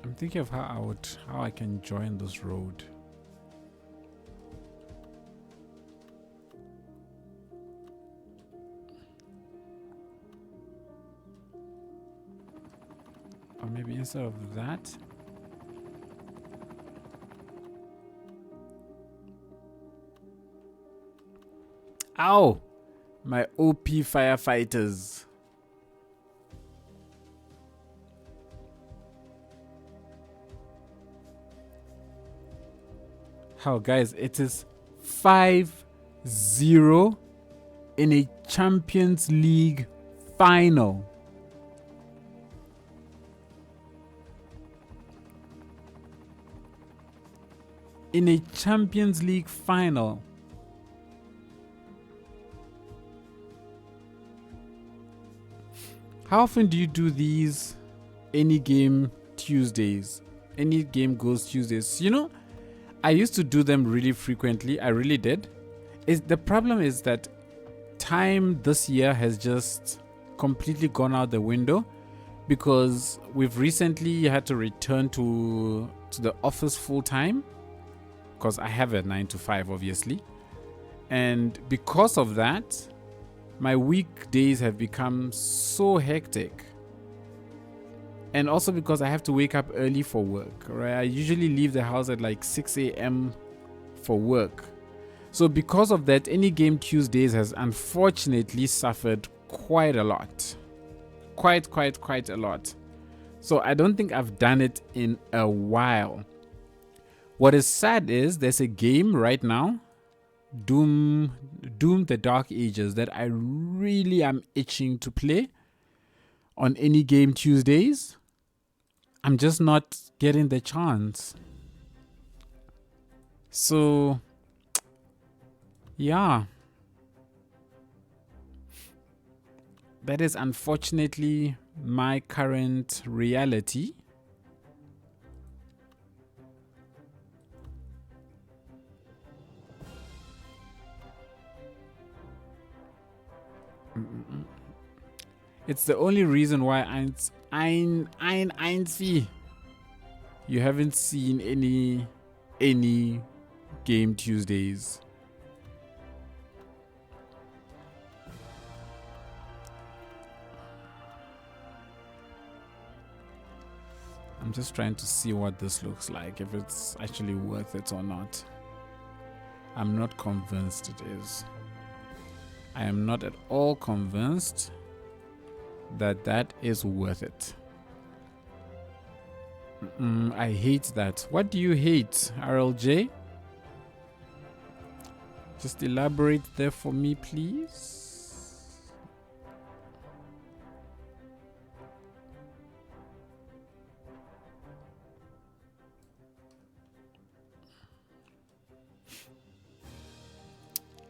I'm thinking of how I can join this road. Or maybe instead of that, ow! My OP firefighters. How, guys? It is 5-0 in a Champions League final. In a Champions League final. How often do you do these any game Tuesdays? Any game goes Tuesdays. You know, I used to do them really frequently. I really did. The problem is that time this year has just completely gone out the window because we've recently had to return to the office full time because I have a 9 to 5 obviously, and because of that my weekdays have become so hectic, and also because I have to wake up early for work, right? I usually leave the house at like 6 a.m. for work. So because of that, Any Game Tuesdays has unfortunately suffered quite a lot. Quite a lot. So I don't think I've done it in a while. What is sad is there's a game right now, Doom the Dark Ages, that I really am itching to play on Any Game Tuesdays. I'm just not getting the chance. So yeah, that is unfortunately my current reality. It's the only reason why you haven't seen any Game Tuesdays. I'm just trying to see what this looks like, if it's actually worth it or not. I'm not convinced it is. I am not at all convinced that is worth it. I hate that. What do you hate, RLJ? Just elaborate there for me, please.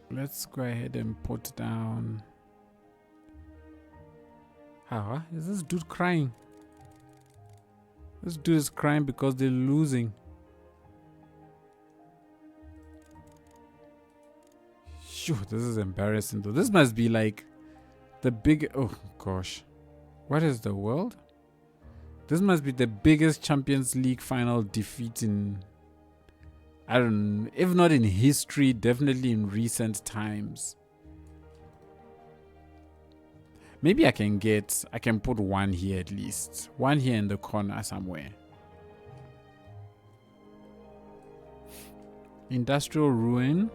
Let's go ahead and put down. How is this dude crying? This dude is crying because they're losing. Phew, this is embarrassing though. This must be like the big. Oh gosh, what is the world? This must be the biggest Champions League final defeat in, I don't know, if not in history, definitely in recent times. Maybe I can put one here at least. One here in the corner somewhere. Industrial ruin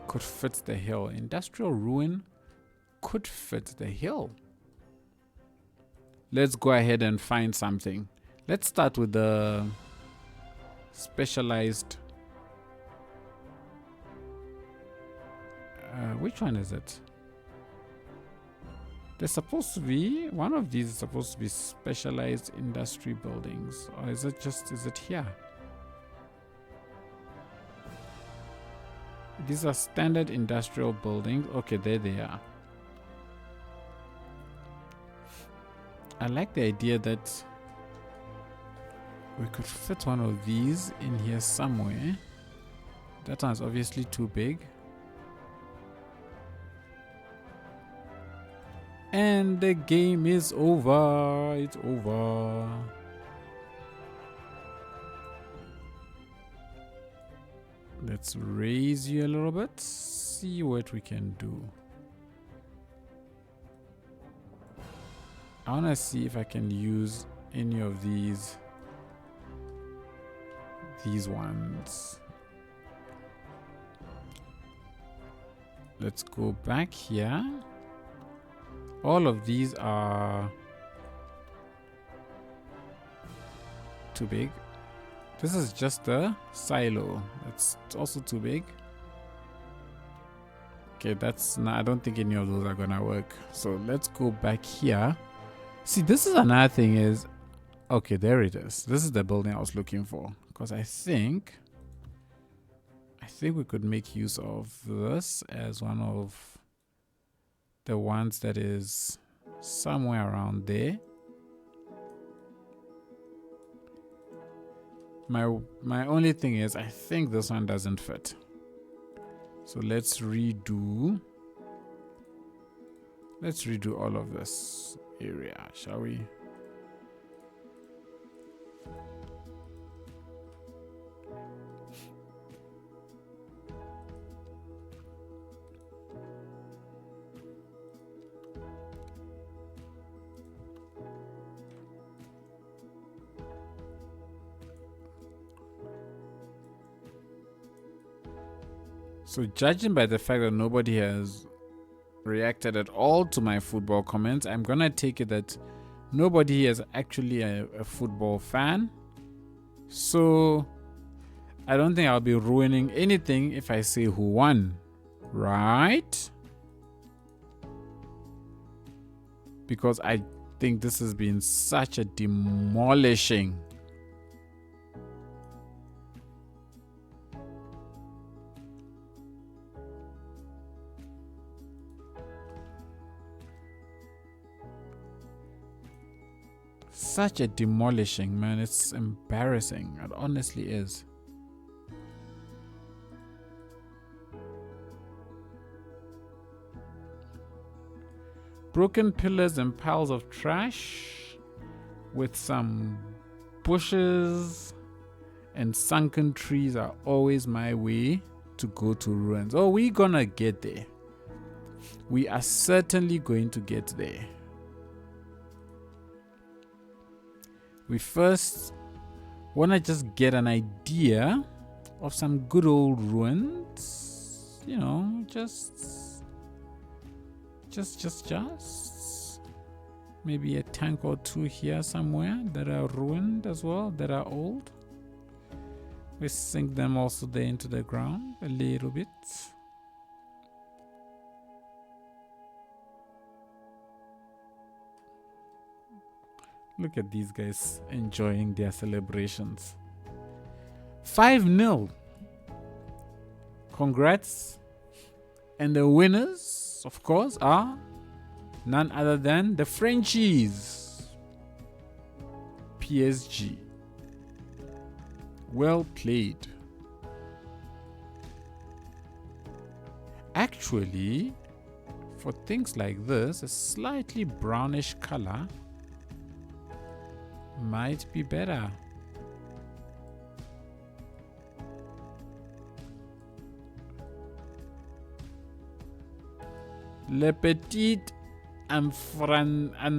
could fit the hill. Industrial ruin could fit the hill. Let's go ahead and find something. Let's start with the specialized Which one is it? There's supposed to be one of these is supposed to be specialized industry buildings, or is it here? These are standard industrial buildings. Okay, there they are. I like the idea that we could fit one of these in here somewhere. That one's obviously too big. And the game is over. It's over. Let's raise you a little bit. See what we can do. I want to see if I can use any of these ones. Let's go back here. All of these are too big. This is just a silo. It's also too big. Okay, that's not, I don't think any of those are gonna work. So let's go back here. See, this is another thing is, okay, there it is. This is the building I was looking for, because I think we could make use of this as one of the ones that is somewhere around there. My only thing is I think this one doesn't fit. So let's redo all of this area, shall we? So judging by the fact that nobody has reacted at all to my football comments, I'm gonna take it that nobody is actually a football fan. So I don't think I'll be ruining anything if I say who won, right? Because I think this has been such a demolishing. Such a demolishing, man. It's embarrassing. It honestly is. Broken pillars and piles of trash with some bushes and sunken trees are always my way to go to ruins. Oh, we're gonna get there. We are certainly going to get there. We first want to just get an idea of some good old ruins. You know, just maybe a tank or two here somewhere that are ruined as well, that are old. We sink them also there into the ground a little bit. Look at these guys enjoying their celebrations. 5-0. Congrats. And the winners, of course, are none other than the Frenchies. PSG. Well played. Actually, for things like this, a slightly brownish color might be better. Le petit en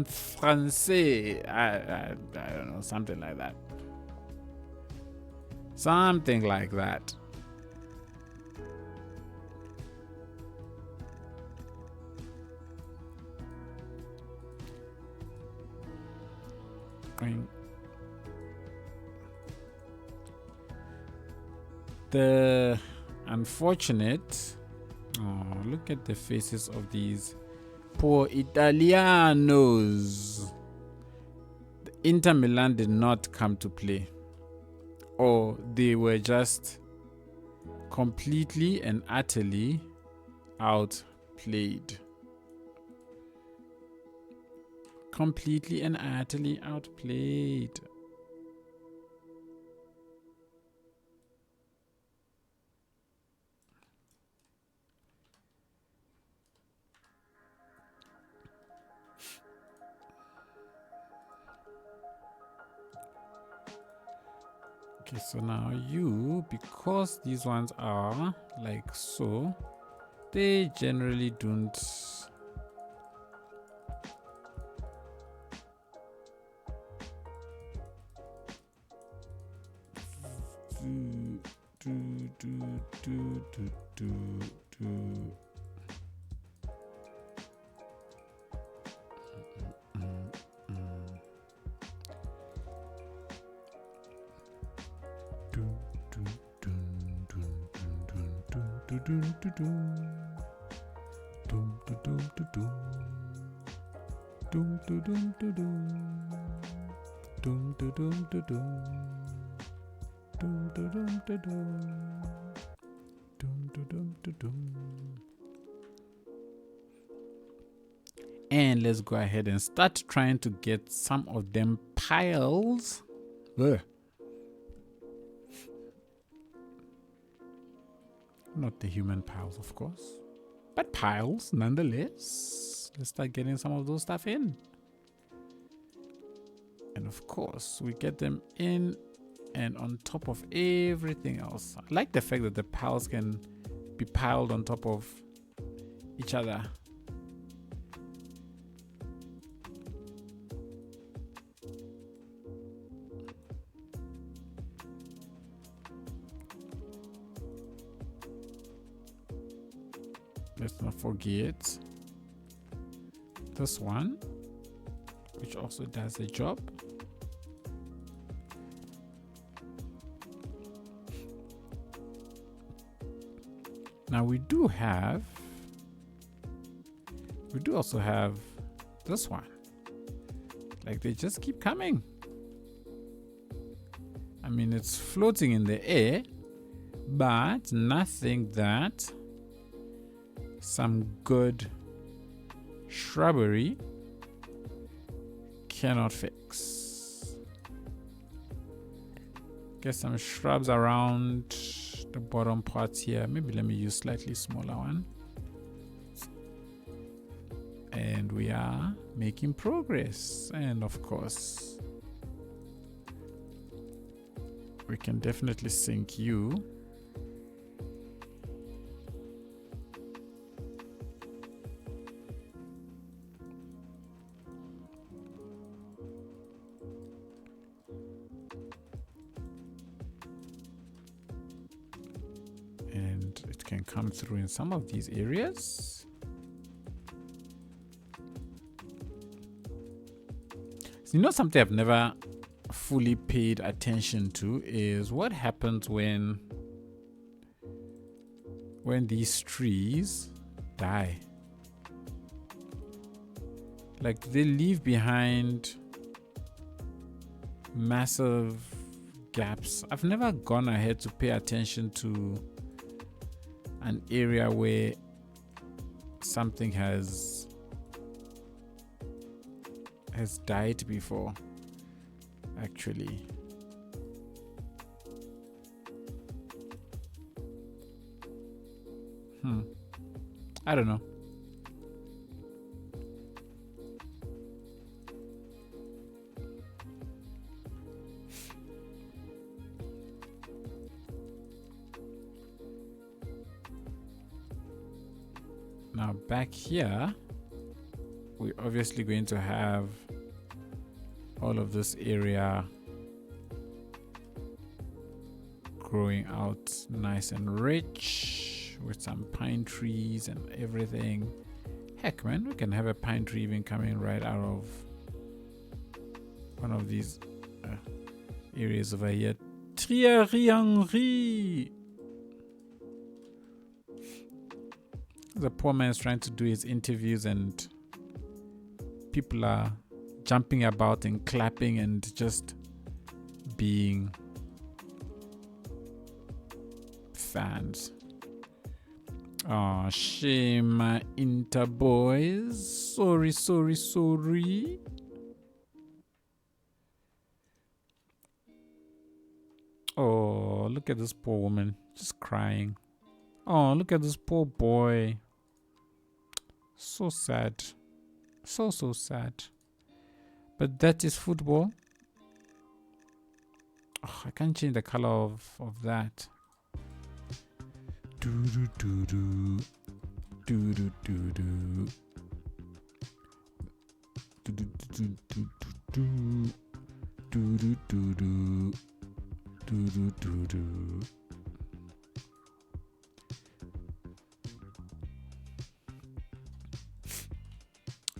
français. I don't know, something like that. Something like that. The unfortunate Oh, look at the faces of these poor Italianos. The Inter Milan did not come to play, or they were just completely and utterly outplayed. Completely and utterly outplayed. Okay, so now you, because these ones are like so, they generally don't do. And let's go ahead and start trying to get some of them piles. Ugh. Not the human piles, of course, but piles nonetheless. Let's start getting some of those stuff in. And of course, we get them in and on top of everything else. I like the fact that the piles can be piled on top of each other. Let's not forget this one, which also does the job. Now we do also have this one. Like, they just keep coming. I mean, it's floating in the air, but nothing that some good shrubbery cannot fix. Get some shrubs around the bottom parts here. Maybe let me use slightly smaller one. And we are making progress. And of course, we can definitely sink you. And it can come through in some of these areas. So, you know, something I've never fully paid attention to is what happens when these trees die. Like, they leave behind massive gaps. I've never gone ahead to pay attention to an area where something has died before, actually. I don't know. Now back here, we're obviously going to have all of this area growing out nice and rich with some pine trees and everything. Heck, man, we can have a pine tree even coming right out of one of these areas over here. Thierry Henry. The poor man is trying to do his interviews and people are jumping about and clapping and just being fans. Oh, shame, Inter boys. Sorry. Oh, look at this poor woman just crying. Oh, look at this poor boy. So sad. So sad. But that is football. Oh, I can't change the color of that. Do.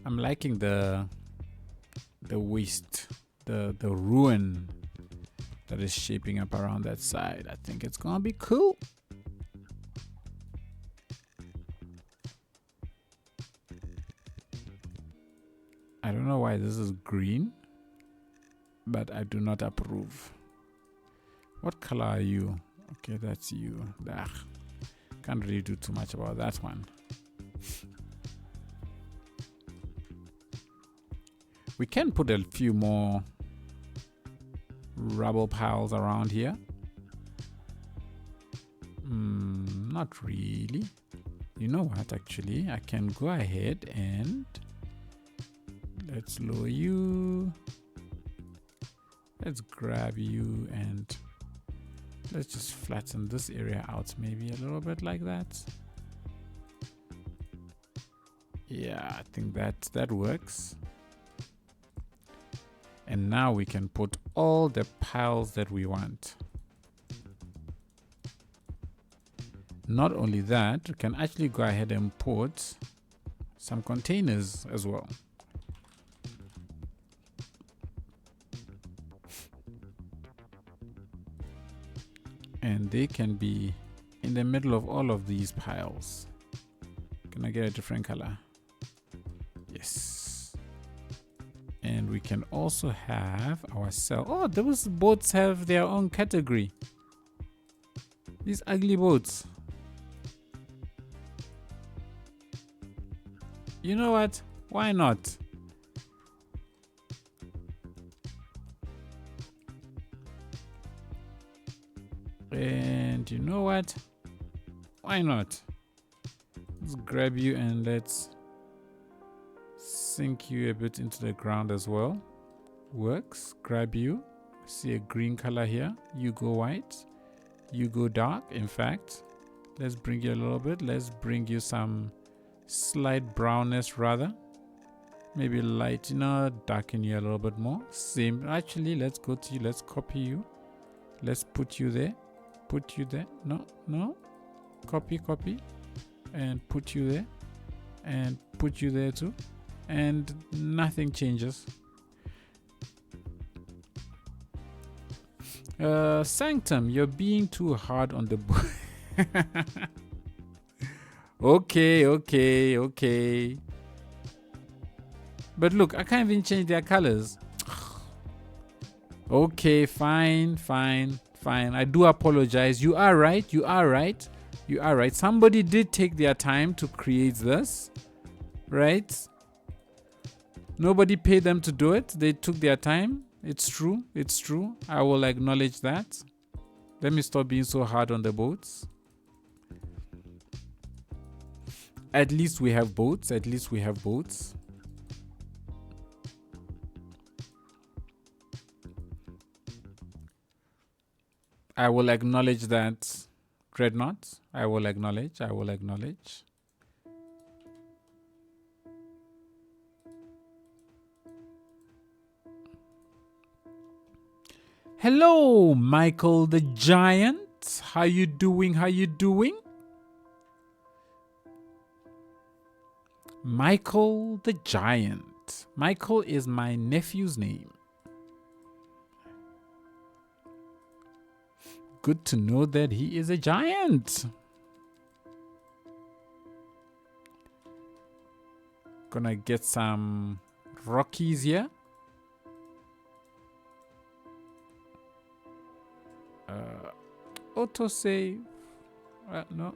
I'm liking the waste, the ruin that is shaping up around that side. I think it's gonna be cool. I don't know why this is green, but I do not approve. What color are you? Okay, that's you. Ugh. Can't really do too much about that one. We can put a few more rubble piles around here. Not really. You know what, actually? I can go ahead and let's lower you. Let's grab you and let's just flatten this area out maybe a little bit like that. Yeah, I think that works. And now we can put all the piles that we want. Not only that, we can actually go ahead and put some containers as well. And they can be in the middle of all of these piles. Can I get a different color? Yes. And we can also have our cell. Oh, those boats have their own category. These ugly boats. You know what? Why not? And you know what? Why not? Let's grab you and let's sink you a bit into the ground as well. Works. Grab you. See a green color here. You go white. You go dark. In fact, let's bring you a little bit. Let's bring you some slight brownness rather. Maybe light, darken you a little bit more. Same. Actually, let's go to you. Let's copy you. Let's put you there. Put you there. No. Copy. And put you there. And put you there too. And nothing changes. Sanctum, you're being too hard on the book. Okay. But look, I can't even change their colors. Okay, fine. I do apologize. You are right. Somebody did take their time to create this, right? Nobody paid them to do it. They took their time. It's true. I will acknowledge that. Let me stop being so hard on the boats. At least we have boats. I will acknowledge that, Dreadnought. I will acknowledge. Hello, Michael the Giant. How you doing? Michael the Giant. Michael is my nephew's name. Good to know that he is a giant. Gonna get some Rockies here. Autosave. No,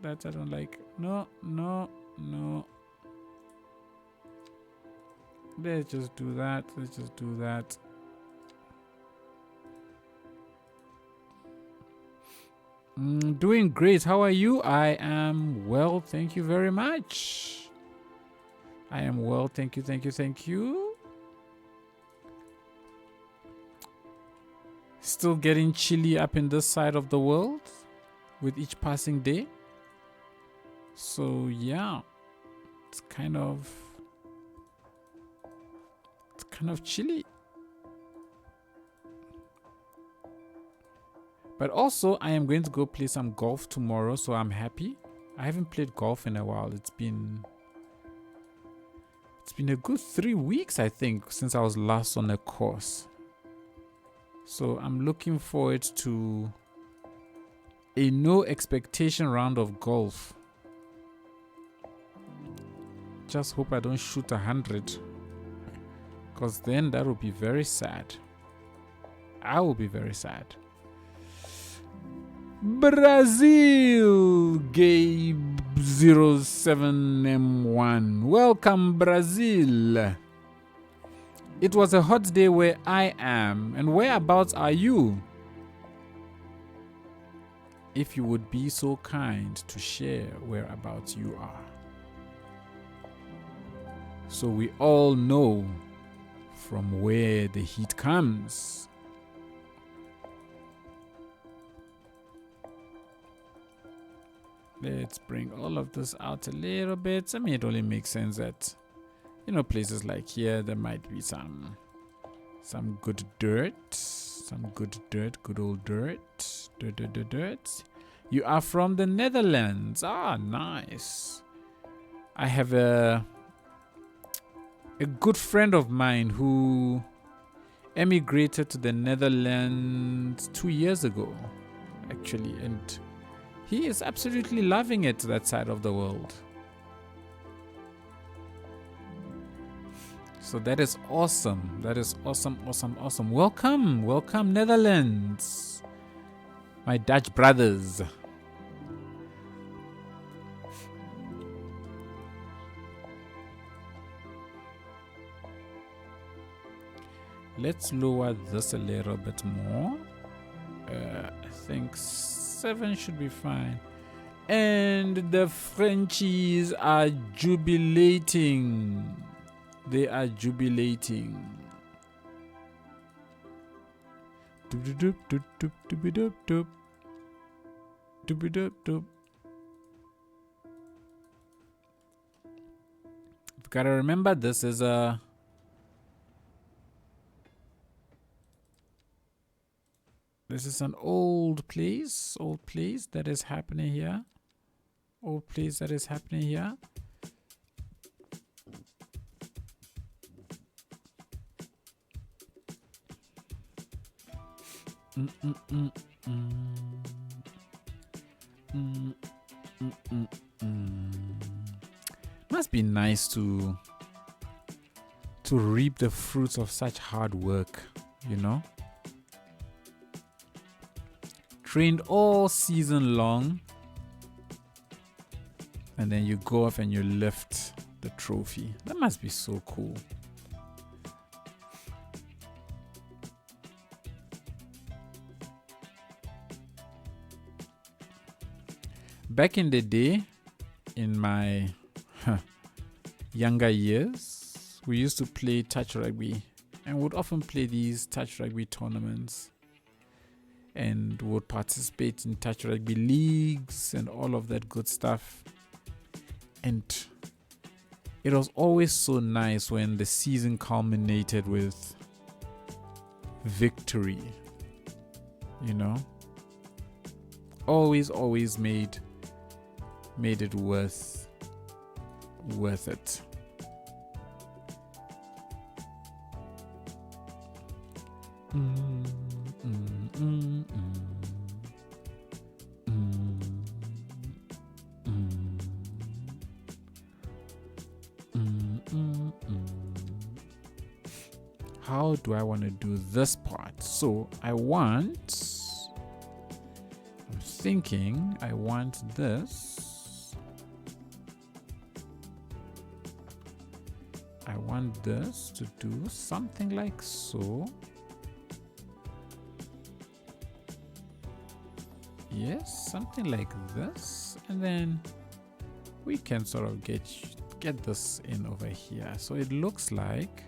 that I don't like. No. Let's just do that. Doing great. How are you? I am well. Thank you very much. I am well. Thank you. Still getting chilly up in this side of the world with each passing day. So yeah, it's kind of chilly. But also, I am going to go play some golf tomorrow, so I'm happy. I haven't played golf in a while. It's been a good 3 weeks, I think, since I was last on a course. So I'm looking forward to a no expectation round of golf. Just hope I don't shoot 100, because then that would be very sad. I will be very sad. Brazil Gabe 07M1. Welcome, Brazil. It was a hot day where I am. And whereabouts are you? If you would be so kind to share whereabouts you are, so we all know from where the heat comes. Let's bring all of this out a little bit. I mean, it only makes sense that, you know, places like here, there might be some good dirt. Good old dirt. Dirt. You are from the Netherlands. Ah, nice. I have a good friend of mine who emigrated to the Netherlands 2 years ago, actually, and he is absolutely loving it, that side of the world. So that is awesome. That is awesome. Welcome, Netherlands. My Dutch brothers. Let's lower this a little bit more. I think 7 should be fine. And the Frenchies are jubilating. They are jubilating. You've got to remember, this is a an old place that is happening here. Must be nice to reap the fruits of such hard work, you know? Trained all season long, and then you go off and you lift the trophy. That must be so cool. Back in the day, in my younger years, we used to play touch rugby, and would often play these touch rugby tournaments, and would participate in touch rugby leagues and all of that good stuff. And it was always so nice when the season culminated with victory, you know? Always made it worth it. how do I want to do this part? So I'm thinking I want this. I want this to do something like so. Yes, something like this, and then we can sort of get this in over here. So it looks like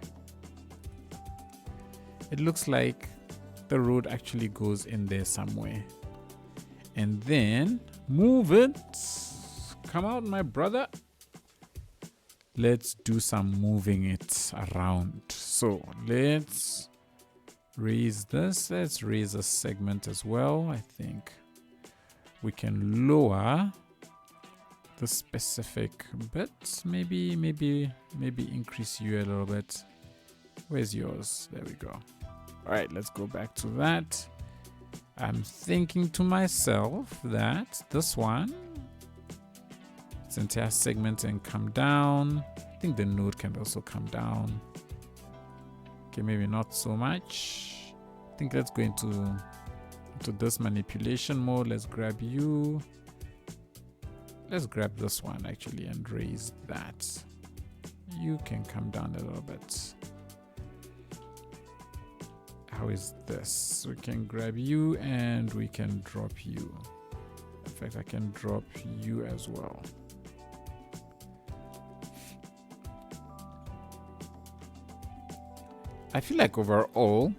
the road actually goes in there somewhere, and then move it. Come out, my brother. Let's do some moving it around. So let's raise this. Let's raise a segment as well. I think we can lower the specific bit. Maybe increase you a little bit. Where's yours? There we go. All right, let's go back to that. I'm thinking to myself that this one, its entire segment, can come down. I think the node can also come down. Okay, maybe not so much. I think let's go into this manipulation mode. Let's grab you. Let's grab this one actually and raise that. You can come down a little bit. How is this? We can grab you and we can drop you. In fact, I can drop you as well. I feel like overall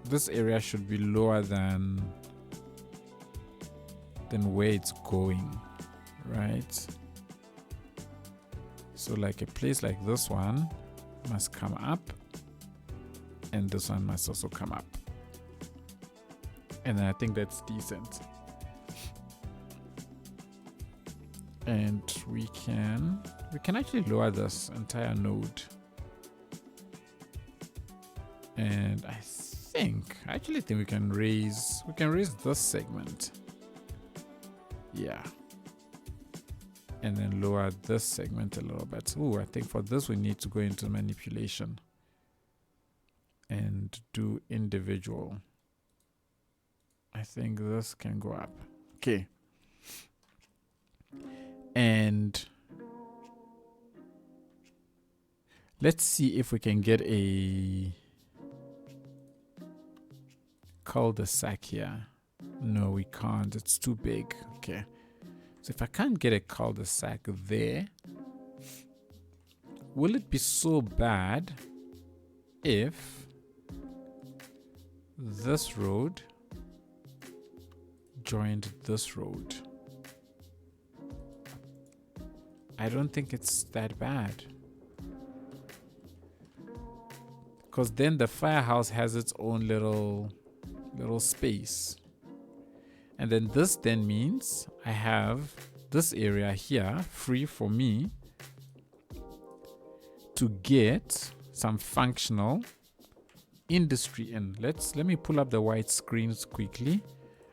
this area should be lower than where it's going, right? So like a place like this one must come up, and this one must also come up, and I think that's decent. And we can actually lower this entire node, and I actually think we can raise this segment, yeah, and then lower this segment a little bit. Oh, I think for this we need to go into manipulation and do individual. I think this can go up. Okay. And let's see if we can get a cul-de-sac here. No, we can't. It's too big. Okay. So if I can't get a cul-de-sac there, will it be so bad if this road joined this road? I don't think it's that bad, because then the firehouse has its own little space, and then this then means I have this area here free for me to get some functional industry in. Let me pull up the white screens quickly.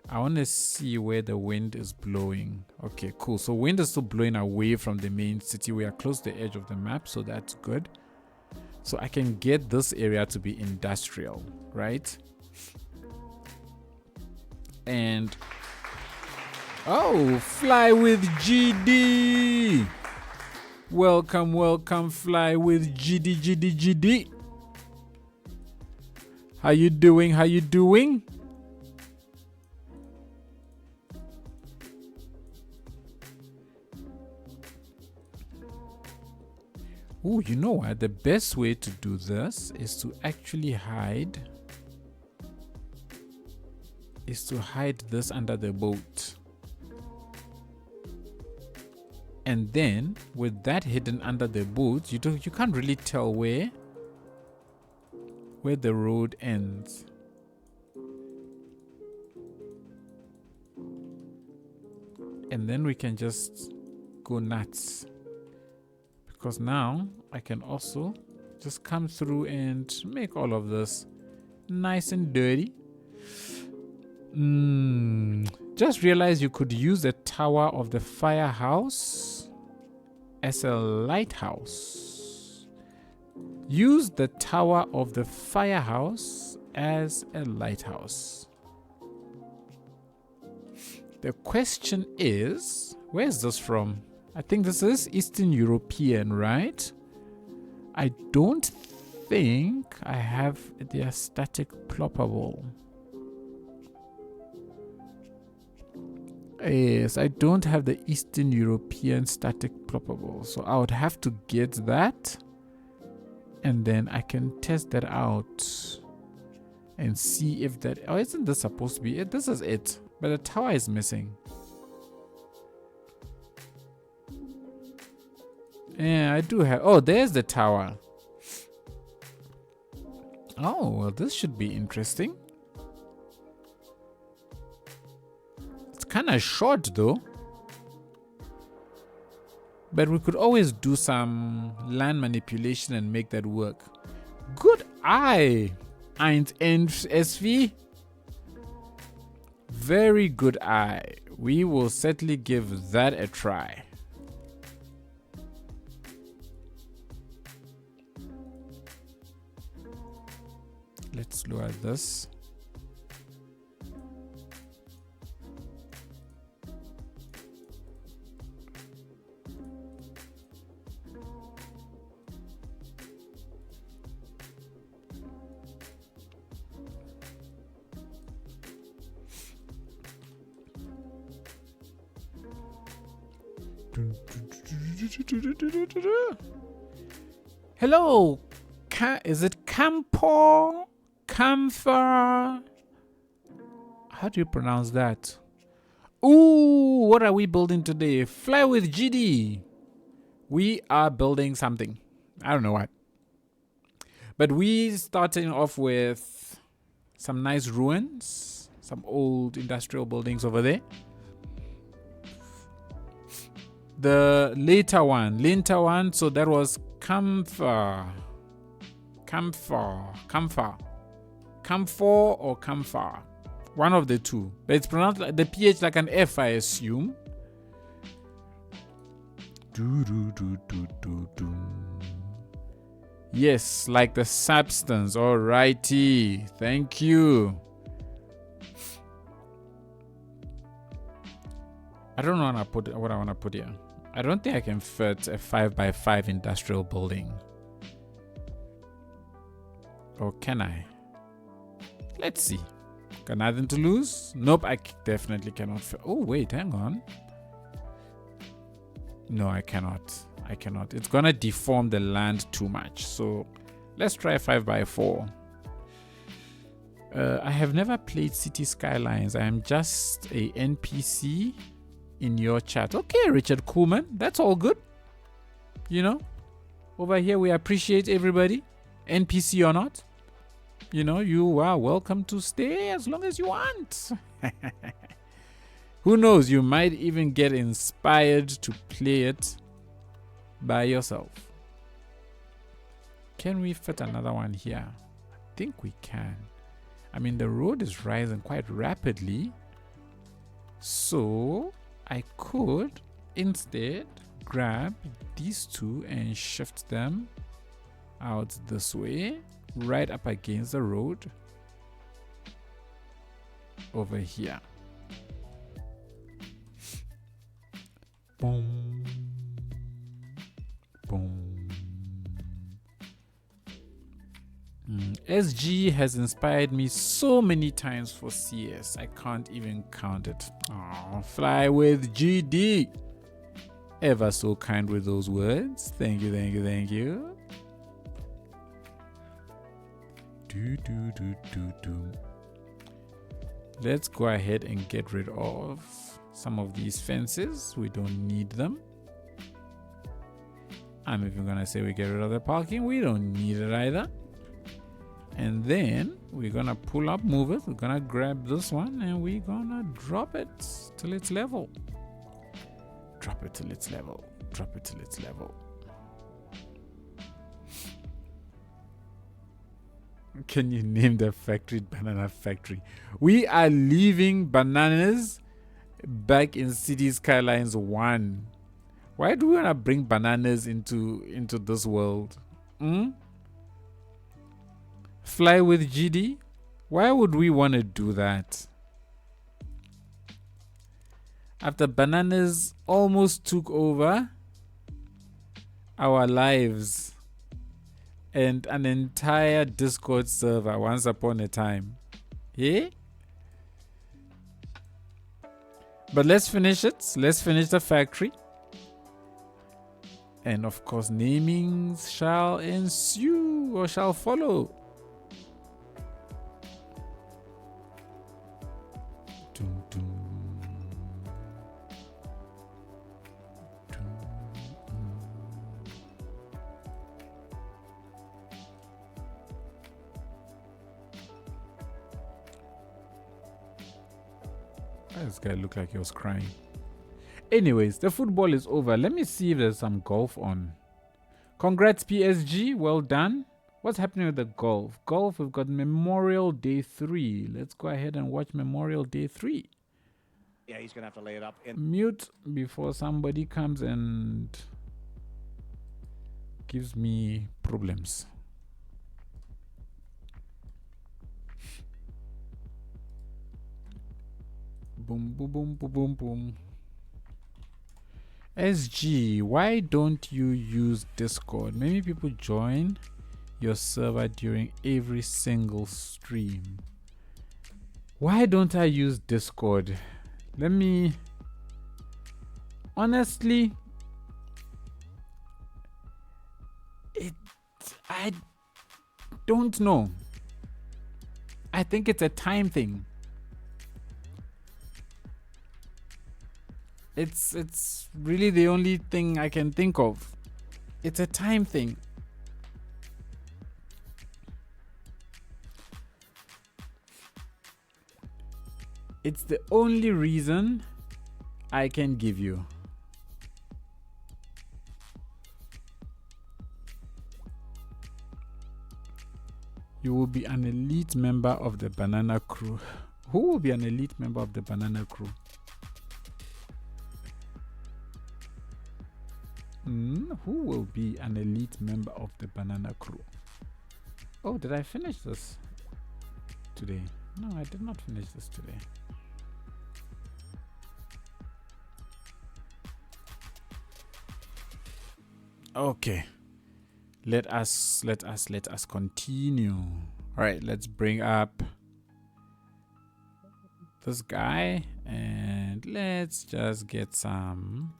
I want to see where the wind is blowing. Okay, cool. So wind is still blowing away from the main city. We are close to the edge of the map, so that's good. So I can get this area to be industrial, right? And oh, fly with GD. Welcome, fly with GD. How you doing? Oh, you know what? The best way to do this is to actually hide this under the boat. And then with that hidden under the boat, you can't really tell where the road ends. And then we can just go nuts, because now I can also just come through and make all of this nice and dirty. Just realize you could use the tower of the firehouse as a lighthouse. Use the tower of the firehouse as a lighthouse. The question is, where is this from? I think this is Eastern European, right? I don't think I have the static ploppable. Yes, I don't have the Eastern European static ploppable. So I would have to get that. And then I can test that out. And see if that... Oh, isn't this supposed to be it? This is it. But the tower is missing. Yeah, I do have... Oh, there's the tower. Oh, well, this should be interesting. It's kind of short, though. But we could always do some land manipulation and make that work. Good eye, Eint and SV. Very good eye. We will certainly give that a try. Let's look at this. Hello, is it Campo? Camphor? How do you pronounce that? Ooh, what are we building today? Fly with GD. We are building something. I don't know what. But we starting off with some nice ruins, some old industrial buildings over there. The later one, so that was Camphor or Camphor. One of the two. But it's pronounced like the PH like an F, I assume. Yes, like the substance. Alrighty. Thank you. I don't know what I want to put here. I don't think I can fit a 5x5 industrial building. Or can I? Let's see. Got nothing to lose? Nope, I definitely cannot fit. Oh, wait, hang on. No, I cannot. I cannot. It's gonna deform the land too much. So let's try 5x4. I have never played City Skylines. I am just a NPC in your chat. Okay, Richard Kuhlman, that's all good. You know, over here we appreciate everybody, NPC or not. You know, you are welcome to stay as long as you want. Who knows, you might even get inspired to play it by yourself. Can we fit another one here? I think we can. I mean, the road is rising quite rapidly. So I could instead grab these two and shift them out this way, right up against the road over here. Boom. Boom. SG has inspired me so many times for CS. I can't even count it. Oh, fly with GD. Ever so kind with those words. Thank you, thank you, thank you. Let's go ahead and get rid of some of these fences. We don't need them. I'm even gonna say we get rid of the parking. We don't need it either. And then we're gonna pull up, move it. We're gonna grab this one and we're gonna drop it till it's level. Drop it till it's level. Drop it till it's level. Can you name the factory Banana Factory? We are leaving bananas back in City Skylines 1. Why do we want to bring bananas into this world? Fly with GD? Why would we want to do that? After bananas almost took over our lives and an entire Discord server once upon a time. Yeah? But let's finish it. Let's finish the factory. And of course, namings shall ensue or shall follow. Dum, dum. This guy looked like he was crying. Anyways, the football is over. Let me see if there's some golf on. Congrats, PSG. Well done. What's happening with the golf? Golf, we've got Memorial Day 3. Let's go ahead and watch Memorial Day 3. Yeah, he's going to have to lay it up. Mute before somebody comes and gives me problems. Boom, boom, boom, boom, boom, boom. SG, why don't you use Discord? Many people join your server during every single stream. Why don't I use Discord? Let me... Honestly, I don't know. I think it's a time thing. It's really the only thing I can think of. It's a time thing. It's the only reason I can give you. You will be an elite member of the banana crew. Who will be an elite member of the banana crew? Who will be an elite member of the banana crew? Oh, did I finish this today? No, I did not finish this today. Okay. Let us continue. All right, let's bring up this guy and let's just get some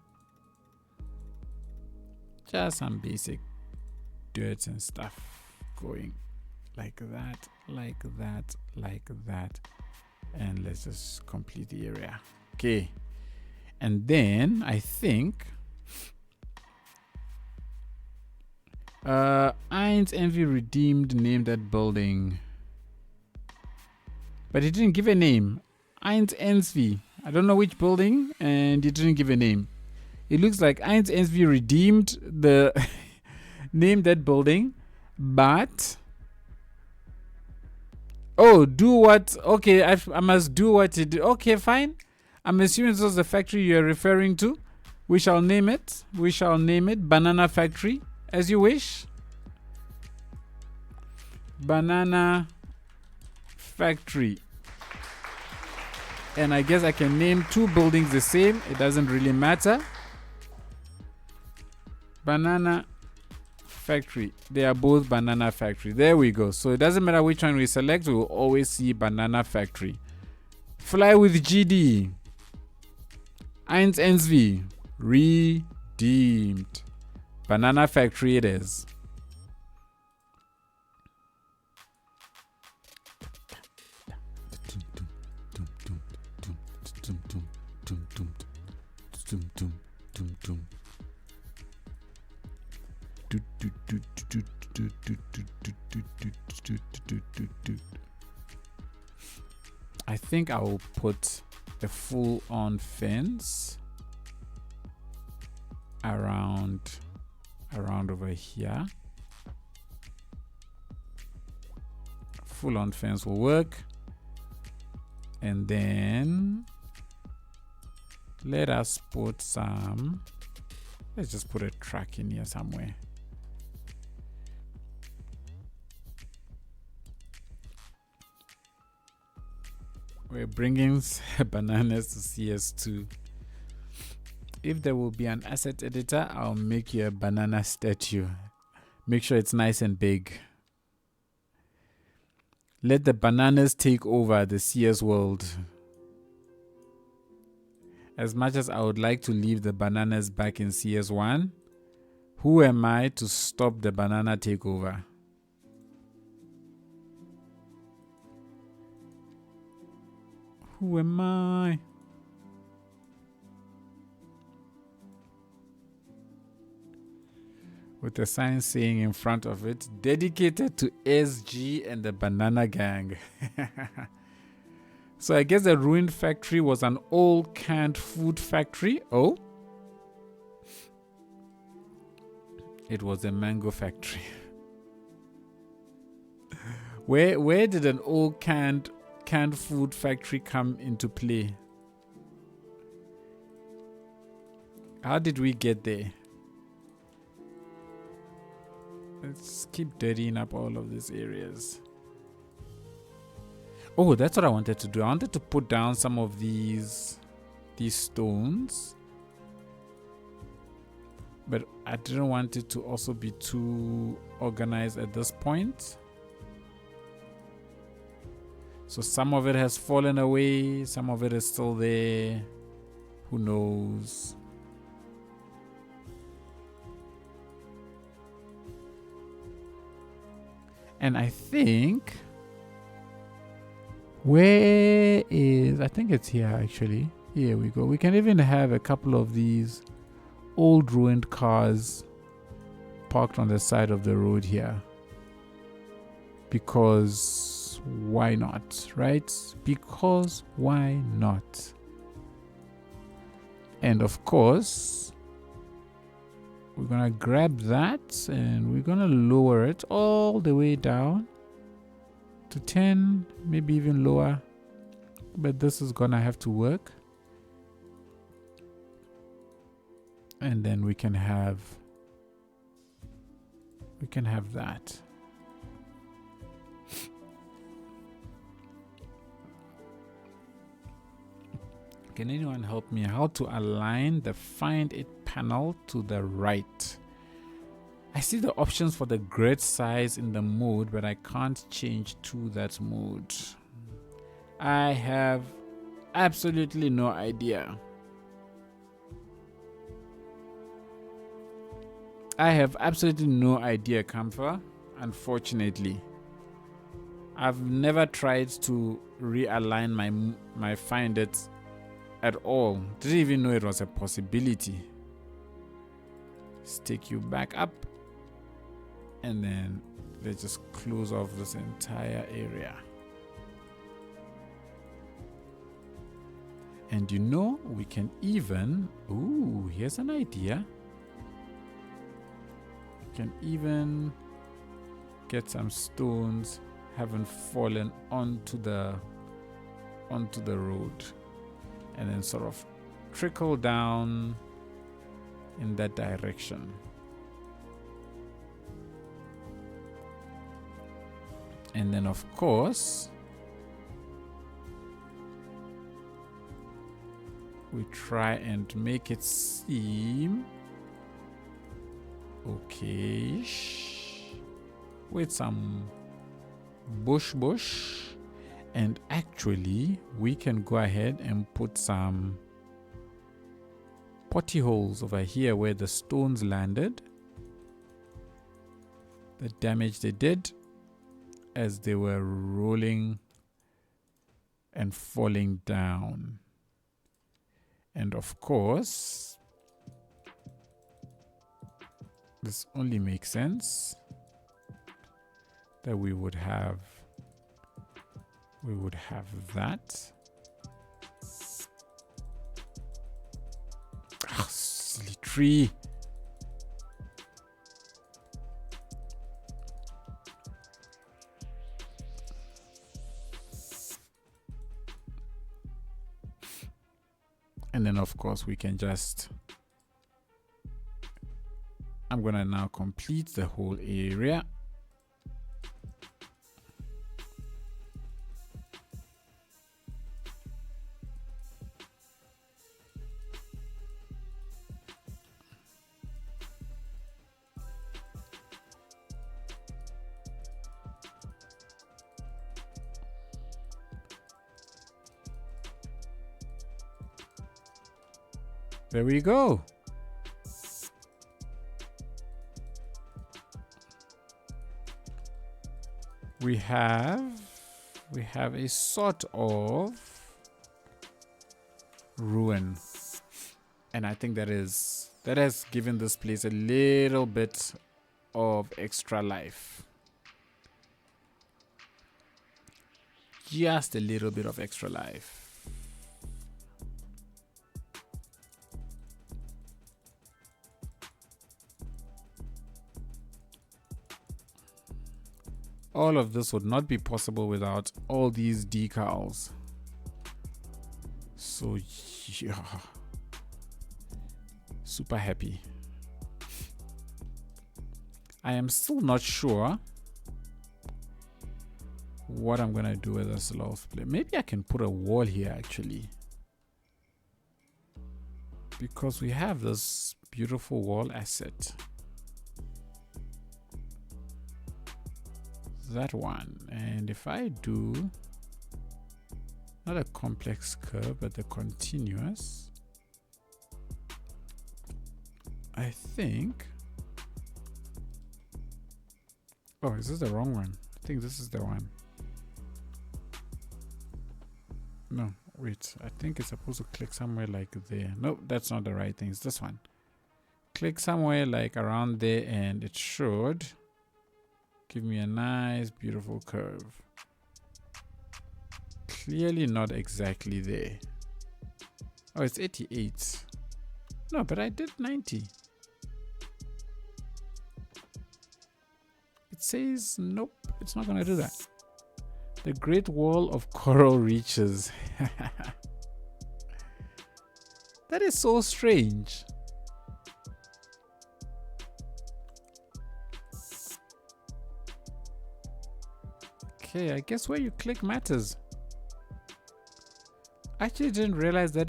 basic dirt and stuff going like that, like that, like that. And let's just complete the area. Okay. And then I think Iron's Envy Redeemed named that building, but he didn't give a name. Iron's Envy, I don't know which building, and he didn't give a name. It looks like Iron's Envy redeemed the name that building, but oh, do what? Okay, I must do what it did. Okay, fine. I'm assuming this was the factory you're referring to. We shall name it. We shall name it Banana Factory, as you wish. Banana Factory. And I guess I can name two buildings the same. It doesn't really matter. Banana Factory. They are both Banana Factory. There we go. So it doesn't matter which one we select. We will always see Banana Factory. Fly with GD. Iron's Envy. Redeemed. Banana Factory it is. I think I will put a full-on fence around over here. Full-on fence will work. And then let us put some, let's just put a track in here somewhere. We're bringing bananas to CS2. If there will be an asset editor, I'll make you a banana statue. Make sure it's nice and big. Let the bananas take over the CS world. As much as I would like to leave the bananas back in CS1, who am I to stop the banana takeover? Who am I? With a sign saying in front of it, dedicated to SG and the Banana Gang. So I guess the ruined factory was an old canned food factory. Oh? It was a mango factory. Where did an old canned food factory come into play? How did we get there? Let's keep dirtying up all of these areas. Oh, that's what I wanted to do. I wanted to put down some of these stones, but I didn't want it to also be too organized at this point. So some of it has fallen away, some of it is still there. Who knows? And I think, I think it's here actually. Here we go. We can even have a couple of these old ruined cars parked on the side of the road here. Because why not, right? Because why not? And of course, we're gonna grab that and we're gonna lower it all the way down to 10, maybe even lower. But this is gonna have to work. And then we can have that. Can anyone help me how to align the Find It panel to the right? I see the options for the grid size in the mode, but I can't change to that mode. I have absolutely no idea. I have absolutely no idea, Kamfa, unfortunately. I've never tried to realign my Find It at all. Didn't even know it was a possibility. Let's take you back up and then let's just close off this entire area. And you know, we can even, ooh, here's an idea. We can even get some stones haven't fallen onto the road, and then sort of trickle down in that direction. And then of course we try and make it seem okay-ish with some bush. And actually, we can go ahead and put some potty holes over here where the stones landed. The damage they did as they were rolling and falling down. And of course, this only makes sense that we would have that. Ah, silly tree. And then of course we can just, I'm gonna now complete the whole area. There we go. We have a sort of ruin, and I think that has given this place a little bit of extra life. Just a little bit of extra life. All of this would not be possible without all these decals. So yeah, super happy. I am still not sure what I'm gonna do with this loft plate. Maybe I can put a wall here actually, because we have this beautiful wall asset. That one, and if I do not a complex curve but the continuous, I think, oh, is this the wrong one? I think this is the one. No, wait, I think it's supposed to click somewhere like there. Nope, that's not the right thing. It's this one. Click somewhere like around there and it should give me a nice beautiful curve. Clearly not exactly there. Oh, it's 88. No, but I did 90. It says nope, it's not gonna do that. The Great Wall of Coral reaches. That is so strange. Okay, I guess where you click matters. I actually didn't realize that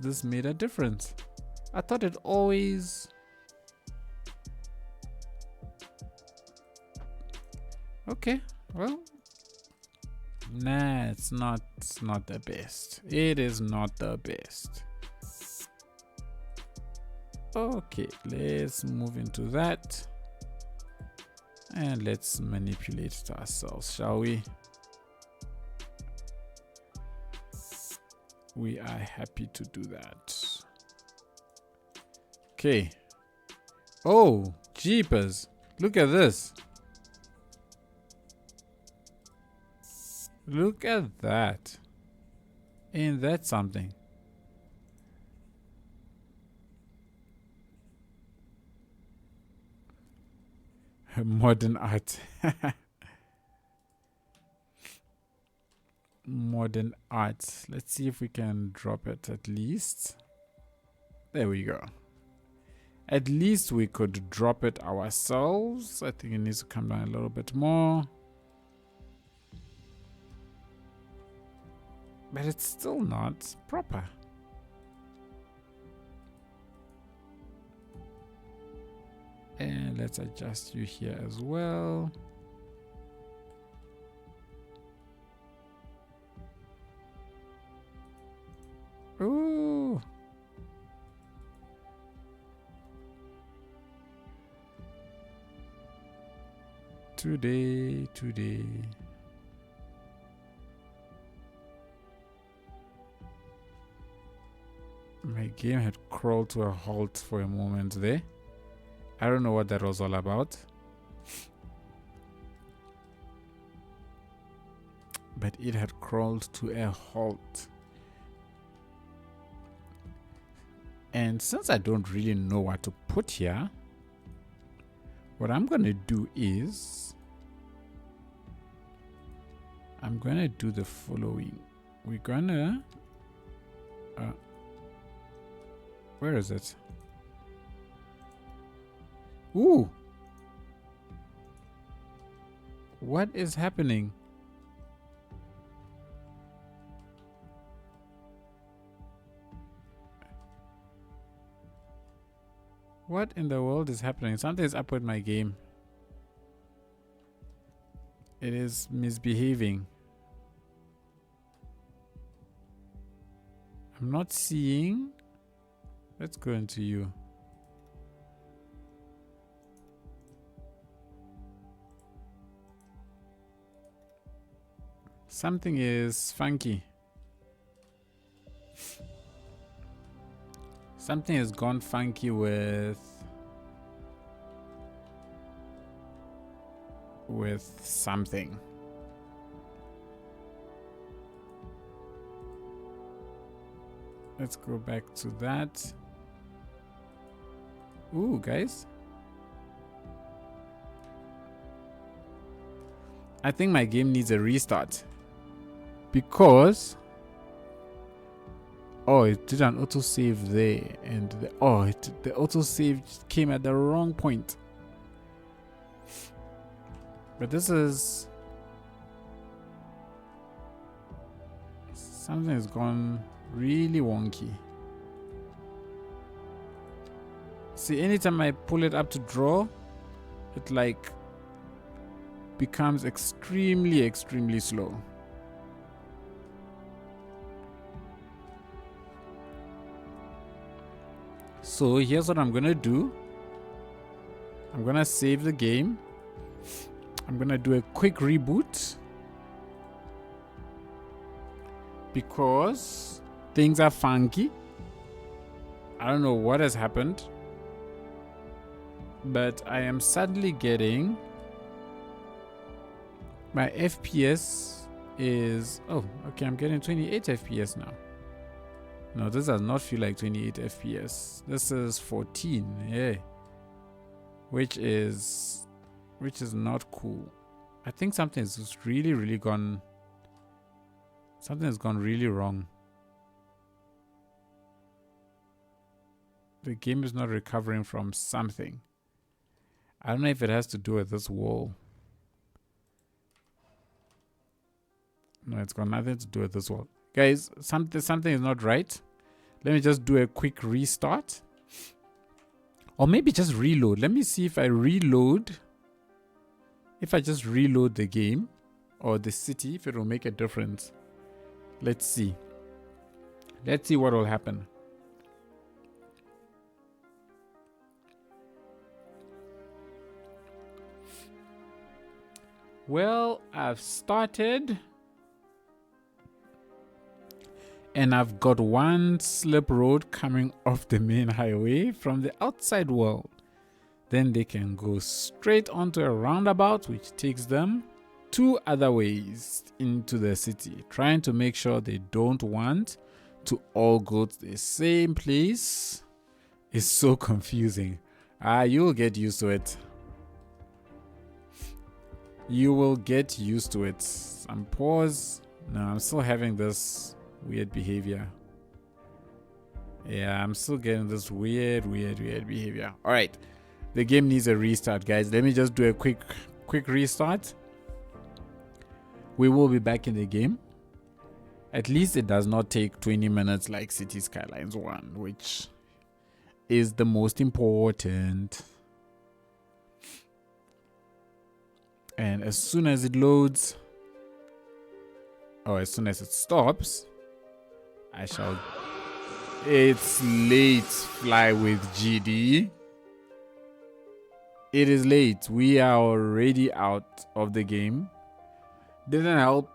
this made a difference. I thought it always... Okay, well, nah, it's not the best. It is not the best. Okay, let's move into that. And let's manipulate it ourselves, shall we? We are happy to do that. Okay. Oh, jeepers. Look at this. Look at that. Ain't that something? Modern art. Modern art. Let's see if we can drop it at least. There we go. At least we could drop it ourselves. I think it needs to come down a little bit more. But it's still not proper. And let's adjust you here as well. Ooh. Today. My game had crawled to a halt for a moment there. I don't know what that was all about. But it had crawled to a halt. And since I don't really know what to put here, what I'm going to do is I'm going to do the following. We're going to... where is it? Ooh! What is happening? What in the world is happening? Something is up with my game. It is misbehaving. I'm not seeing Let's go into you. Something is funky. Something has gone funky with something. Let's go back to that. Ooh, guys. I think my game needs a restart. Because it did an autosave there, and the autosave came at the wrong point. But this is something has gone really wonky. See, anytime I pull it up to draw, it like becomes extremely slow. So here's what I'm gonna do. I'm gonna save the game. I'm gonna do a quick reboot because things are funky. I don't know what has happened, but I am suddenly getting my FPS is I'm getting 28 FPS now. No, this does not feel like 28 FPS. This is 14, yeah. Which is not cool. I think something has just really gone. Something has gone really wrong. The game is not recovering from something. I don't know if it has to do with this wall. No, it's got nothing to do with this wall. Guys, something is not right. Let me just do a quick restart. Or maybe just reload. Let me see if I reload. If I just reload the game or the city, if it will make a difference. Let's see. Let's see what will happen. Well, I've started. And I've got one slip road coming off the main highway from the outside world. Then they can go straight onto a roundabout which takes them 2 other ways into the city, trying to make sure they don't want to all go to the same place. It's so confusing. You'll get used to it. You will get used to it. Some pause. No, I'm still having this weird behavior. Yeah, I'm still getting this weird behavior. All right, the game needs a restart, guys. Let me just do a quick restart. We will be back in the game. At least it does not take 20 minutes like City Skylines 1, which is the most important. And as soon as it loads, as soon as it stops, I shall. It's late, fly with GD. It is late. We are already out of the game. Didn't help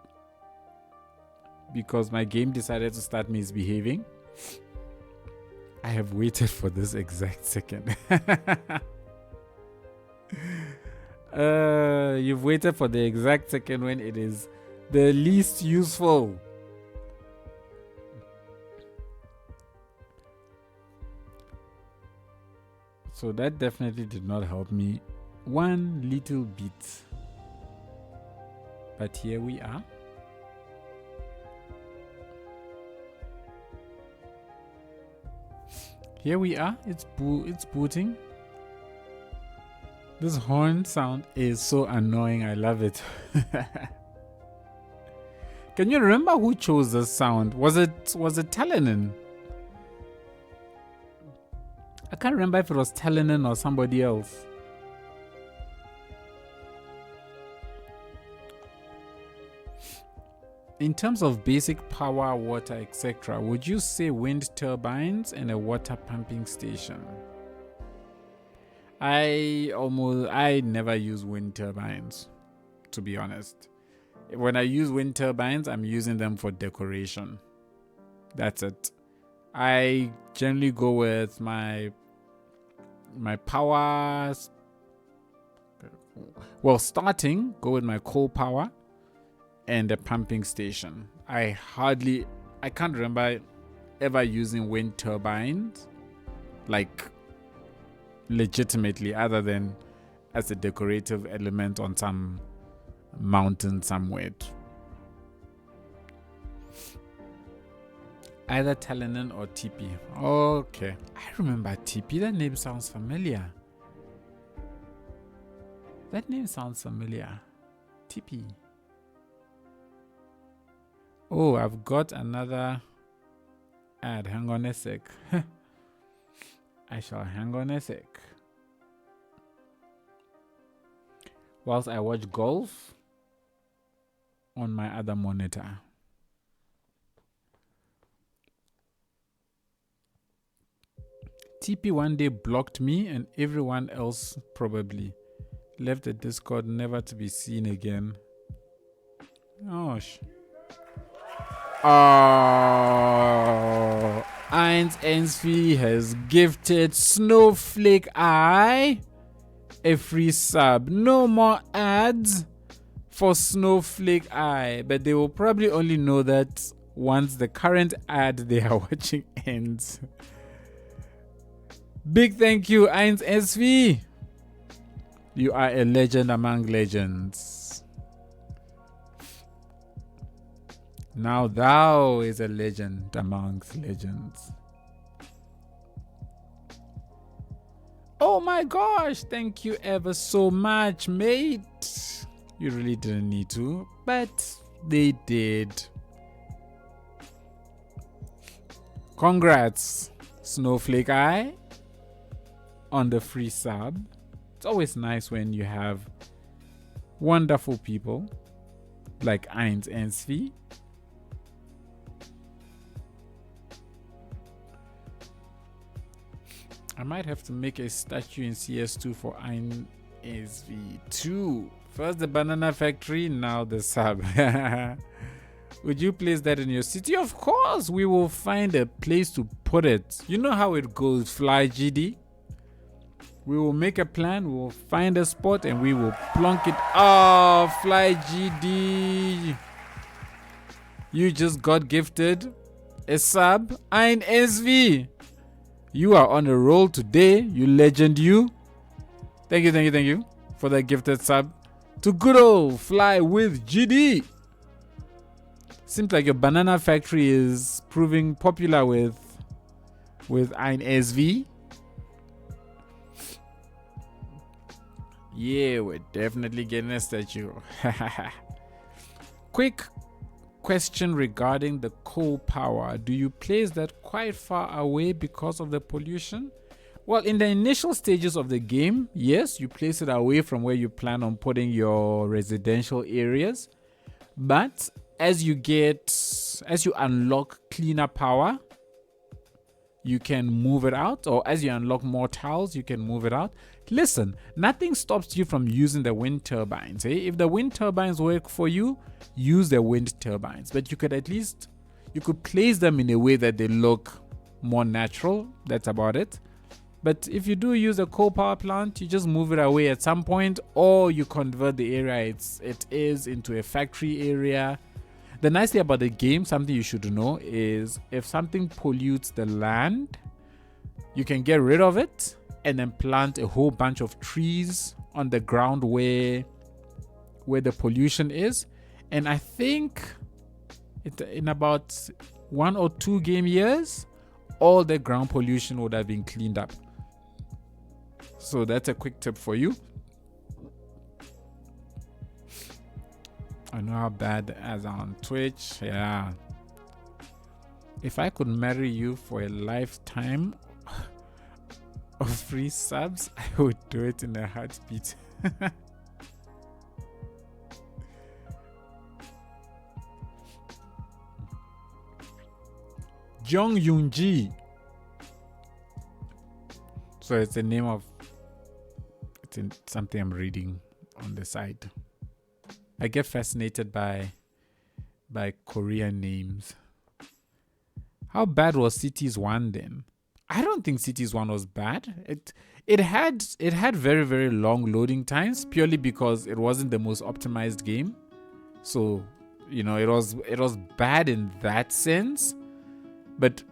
because my game decided to start misbehaving. I have waited for this exact second. You've waited for the exact second when it is the least useful. So that definitely did not help me one little bit. But here we are. Here we are. It's booting. This horn sound is so annoying. I love it. Can you remember who chose this sound? Was it Telenin? I can't remember if it was Telenin or somebody else. In terms of basic power, water, etc., would you say wind turbines and a water pumping station? I never use wind turbines, to be honest. When I use wind turbines, I'm using them for decoration. That's it. I generally go with my powers. Well, starting, go with my coal power and a pumping station. I can't remember ever using wind turbines, like legitimately, other than as a decorative element on some mountain somewhere. Either Talonen or TP. Okay. I remember TP. That name sounds familiar. TP. Oh, I've got another ad. Hang on a sec. I shall hang on a sec. Whilst I watch golf on my other monitor. TP one day blocked me and everyone else probably left the Discord never to be seen again. Gosh. Oh, Eins Ensvi has gifted Snowflake Eye a free sub. No more ads for Snowflake Eye, but they will probably only know that once the current ad they are watching ends. Big thank you, Eins SV. You are a legend among legends. Now thou is a legend amongst legends. Oh my gosh, thank you ever so much, mate. You really didn't need to, but they did. Congrats, Snowflake Eye, on the free sub. It's always nice when you have wonderful people like Eins Ensvi. I might have to make a statue in CS2 for Eins Ensvi too. First the banana factory, now the sub. Would you place that in your city? Of course, we will find a place to put it. You know how it goes, Fly GD. We will make a plan, we will find a spot, and we will plonk it. Oh, Fly GD. You just got gifted a sub. Ein SV. You are on a roll today, you legend, you. Thank you for that gifted sub to good old Fly with GD. Seems like your banana factory is proving popular with Ein SV. Yeah, we're definitely getting a statue. Quick question regarding the coal power. Do you place that quite far away because of the pollution? Well, in the initial stages of the game, yes, you place it away from where you plan on putting your residential areas. But as you unlock cleaner power, you can move it out, or as you unlock more tiles, you can move it out. Listen, nothing stops you from using the wind turbines. If the wind turbines work for you, use the wind turbines. But you could place them in a way that they look more natural. That's about it. But if you do use a coal power plant, you just move it away at some point, or you convert the area it is into a factory area. The nice thing about the game, something you should know, is if something pollutes the land, you can get rid of it and then plant a whole bunch of trees on the ground where the pollution is. And I think in about 1 or 2 game years, all the ground pollution would have been cleaned up. So that's a quick tip for you. I know how bad the ads are on Twitch. Yeah. If I could marry you for a lifetime of free subs, I would do it in a heartbeat. Jung Yoon Ji. So it's the name of, it's in something I'm reading on the side. I get fascinated by Korean names. How bad was Cities 1 then? I don't think Cities 1 was bad. It had very, very long loading times purely because it wasn't the most optimized game. So, you know, it was bad in that sense. But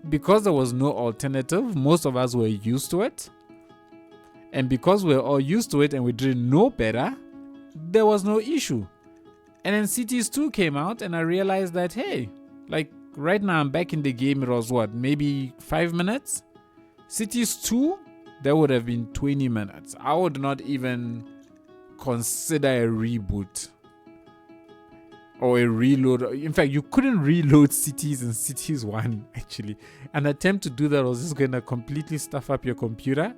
because there was no alternative, most of us were used to it. And because we're all used to it and we didn't know better, there was no issue. And then Cities 2 came out and I realized that, hey, like right now I'm back in the game. It was what, maybe 5 minutes? Cities 2, that would have been 20 minutes. I would not even consider a reboot or a reload. In fact, you couldn't reload cities in Cities 1 actually. An attempt to do that was just going to completely stuff up your computer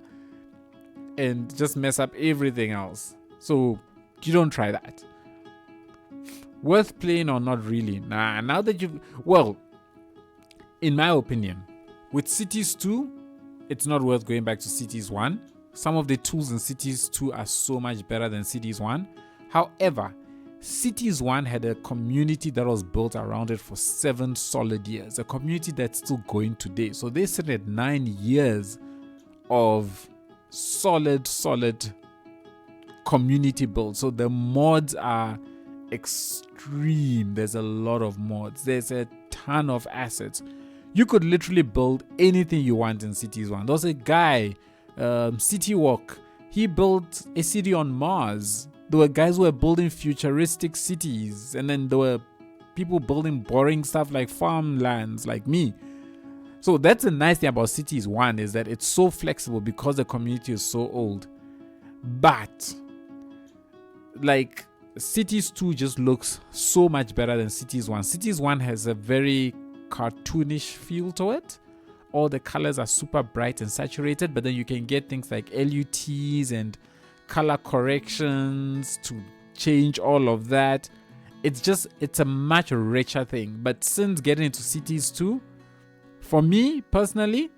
and just mess up everything else. So you don't try that. Worth playing or not really? Nah, now that well, in my opinion, with Cities 2, it's not worth going back to Cities 1. Some of the tools in Cities 2 are so much better than Cities 1. However, Cities 1 had a community that was built around it for 7 solid years. A community that's still going today. So they sit at 9 years of solid community build. So the mods are extreme. There's a lot of mods. There's a ton of assets. You could literally build anything you want in Cities 1. There was a guy, City Walk. He built a city on Mars. There were guys who were building futuristic cities. And then there were people building boring stuff like farmlands like me. So that's the nice thing about Cities 1 is that it's so flexible because the community is so old. But like Cities 2 just looks so much better than Cities 1. Cities 1 has a very cartoonish feel to it. All the colors are super bright and saturated, but then you can get things like LUTs and color corrections to change all of that. It's a much richer thing. But since getting into Cities 2, for me personally,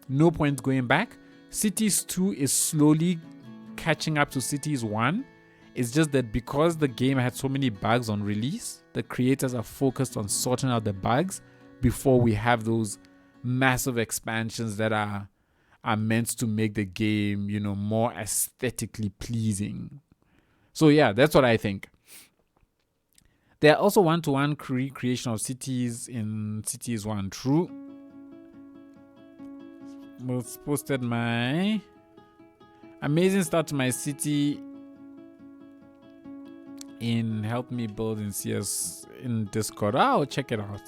no point going back. Cities 2 is slowly catching up to Cities 1. It's just that because the game had so many bugs on release, the creators are focused on sorting out the bugs before we have those massive expansions that are meant to make the game, you know, more aesthetically pleasing. So yeah, that's what I think. There are also one-to-one creation of cities in Cities 1. True. Most posted my amazing start to my city in help me build in CS in Discord. I'll check it out.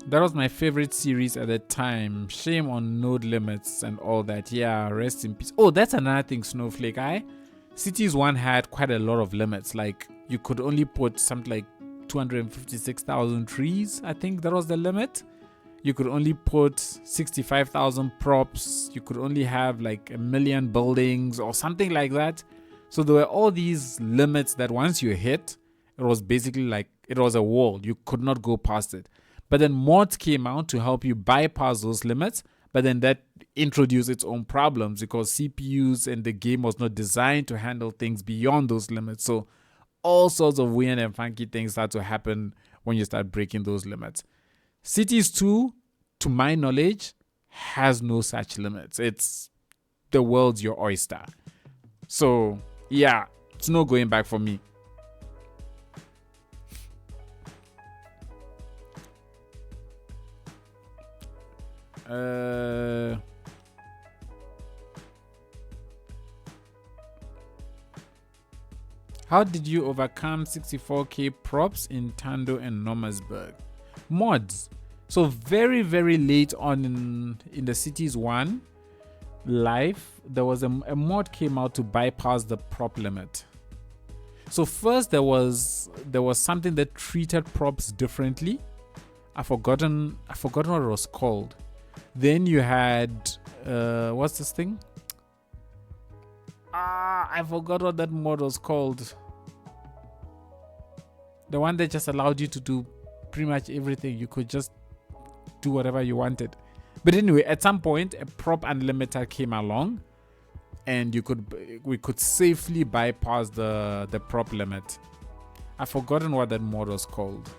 That was my favorite series at the time. Shame on node limits and all that. Yeah, rest in peace. Oh, that's another thing, Snowflake. Cities 1 had quite a lot of limits. Like you could only put something like 256,000 trees. I think that was the limit. You could only put 65,000 props. You could only have like 1 million buildings or something like that. So there were all these limits that once you hit, it was basically like it was a wall. You could not go past it. But then mods came out to help you bypass those limits. But then that introduced its own problems because CPUs and the game was not designed to handle things beyond those limits. So all sorts of weird and funky things start to happen when you start breaking those limits. Cities 2, to my knowledge, has no such limits. It's the world's your oyster. So yeah, it's no going back for me. How did you overcome 64k props in Tando and Nomersburg? Mods. So very, very late on in the Cities 1 life, there was a mod came out to bypass the prop limit. So first there was something that treated props differently. I've forgotten what it was called. Then you had what's this thing? I forgot what that mod was called. The one that just allowed you to do pretty much everything. You could just do whatever you wanted. But anyway, at some point, a prop unlimiter came along, and we could safely bypass the prop limit. I've forgotten what that mod was called.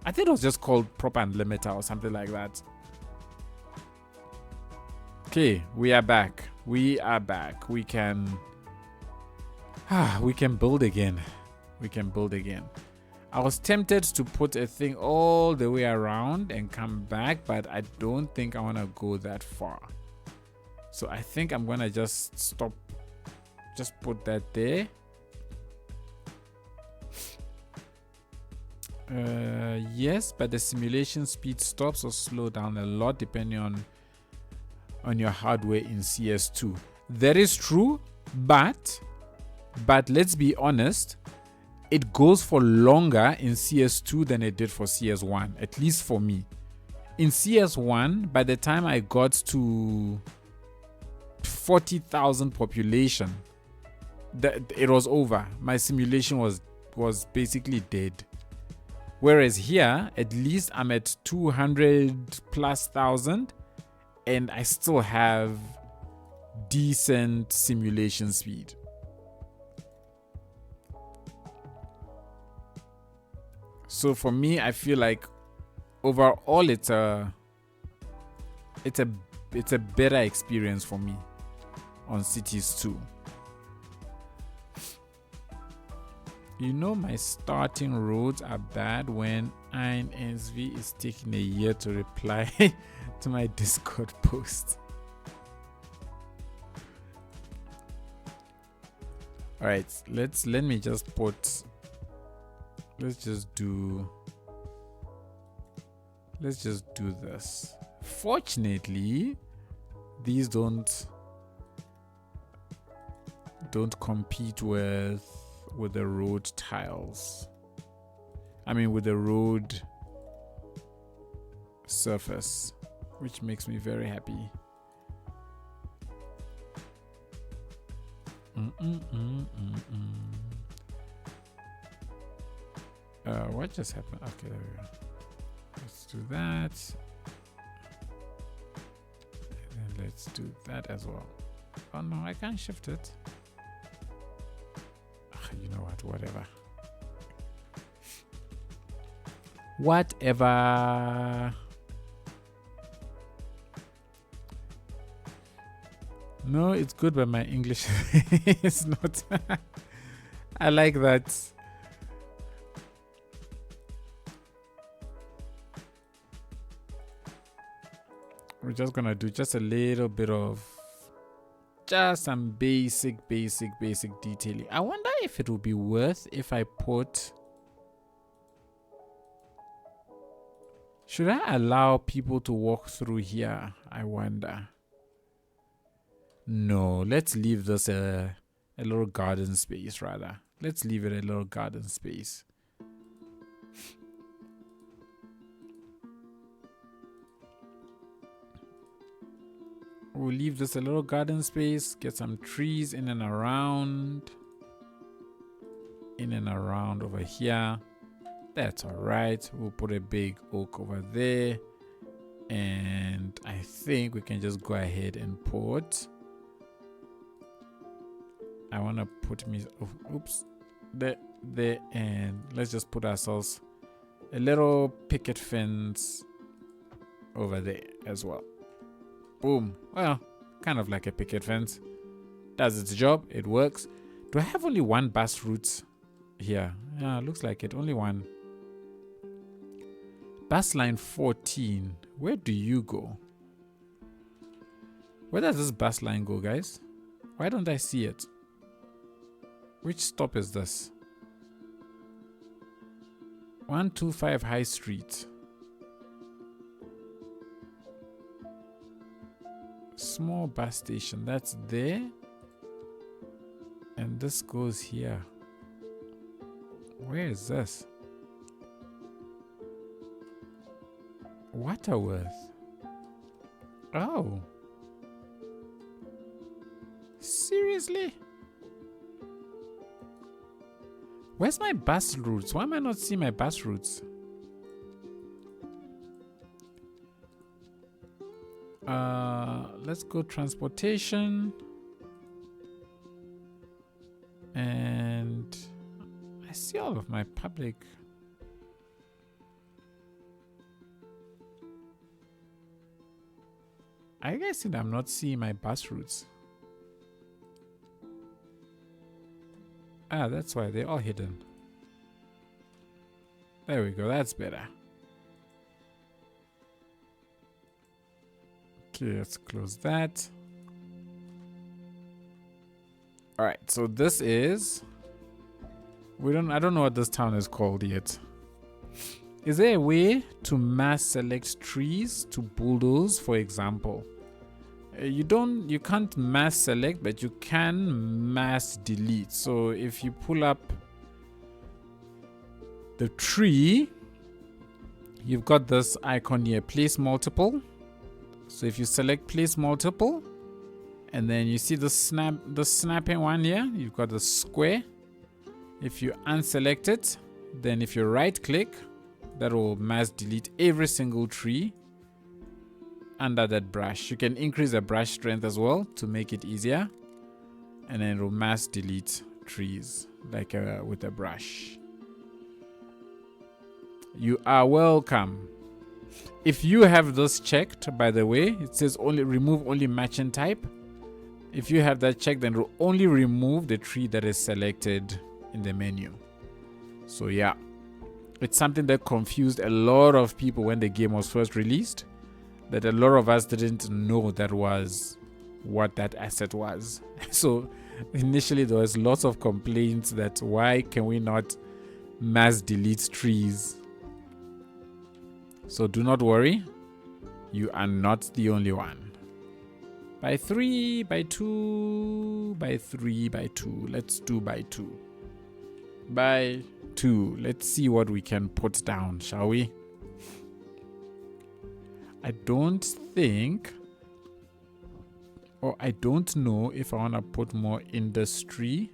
I think it was just called prop unlimiter or something like that. Okay, we are back. We are back. We can build again. We can build again. I was tempted to put a thing all the way around and come back, but I don't think I want to go that far. So I think I'm going to just stop. Just put that there. Yes, but the simulation speed stops or slow down a lot depending on your hardware in CS2. That is true, but let's be honest, it goes for longer in CS2 than it did for CS1, at least for me. In CS1, by the time I got to 40,000 population, it was over. My simulation was basically dead. Whereas here, at least I'm at 200,000+, and I still have decent simulation speed. So for me, I feel like overall it's a better experience for me on Cities 2. You know, my starting roads are bad when INSV is taking a year to reply to my Discord post. All right, let's just do this. Fortunately, these don't compete with the road tiles. I mean, with the road surface, which makes me very happy. What just happened? Okay, there we go. Let's do that. And then let's do that as well. Oh no, I can't shift it. You know what? Whatever. No, it's good, but my English is not. I like that. We're just gonna do just a little bit of just some basic detailing. I wonder if it would be worth if I put... Should I allow people to walk through here? I wonder. No, let's leave this a little garden space rather. Let's leave it a little garden space. We'll leave this a little garden space, get some trees in and around over here. That's all right. We'll put a big oak over there, and I think we can just go ahead and put... I want to put me... oops. There, and let's just put ourselves a little picket fence over there as well. Boom. Well, kind of like a picket fence. Does its job. It works. Do I have only one bus route here? Yeah, looks like it. Only one. Bus line 14. Where do you go? Where does this bus line go, guys? Why don't I see it? Which stop is this? 125 High Street. Small bus station, that's there, and this goes here. Where is this? Waterworth. Oh, seriously? Where's my bus routes? Why am I not seeing my bus routes? Let's go transportation. And I see all of my public. I guess I'm not seeing my bus routes. Ah, that's why they're all hidden. There we go, that's better. Okay, let's close that. Alright, so this is... I don't know what this town is called yet. Is there a way to mass select trees to bulldoze, for example? You can't mass select, but you can mass delete. So if you pull up the tree, you've got this icon here, place multiple. So if you select place multiple, and then you see the snapping one here, you've got the square. If you unselect it, then if you right click, that will mass delete every single tree under that brush. You can increase the brush strength as well to make it easier, and then it will mass delete trees like with a brush. You are welcome. If you have this checked, by the way, it says remove only matching type. If you have that checked, then it will only remove the tree that is selected in the menu. So yeah, it's something that confused a lot of people when the game was first released, that a lot of us didn't know that was what that asset was. So initially there was lots of complaints that why can we not mass delete trees? So do not worry, you are not the only one. By 3, by 2, by 3, by 2. Let's do by 2. By 2. Let's see what we can put down, shall we? I don't think, or I don't know if I want to put more industry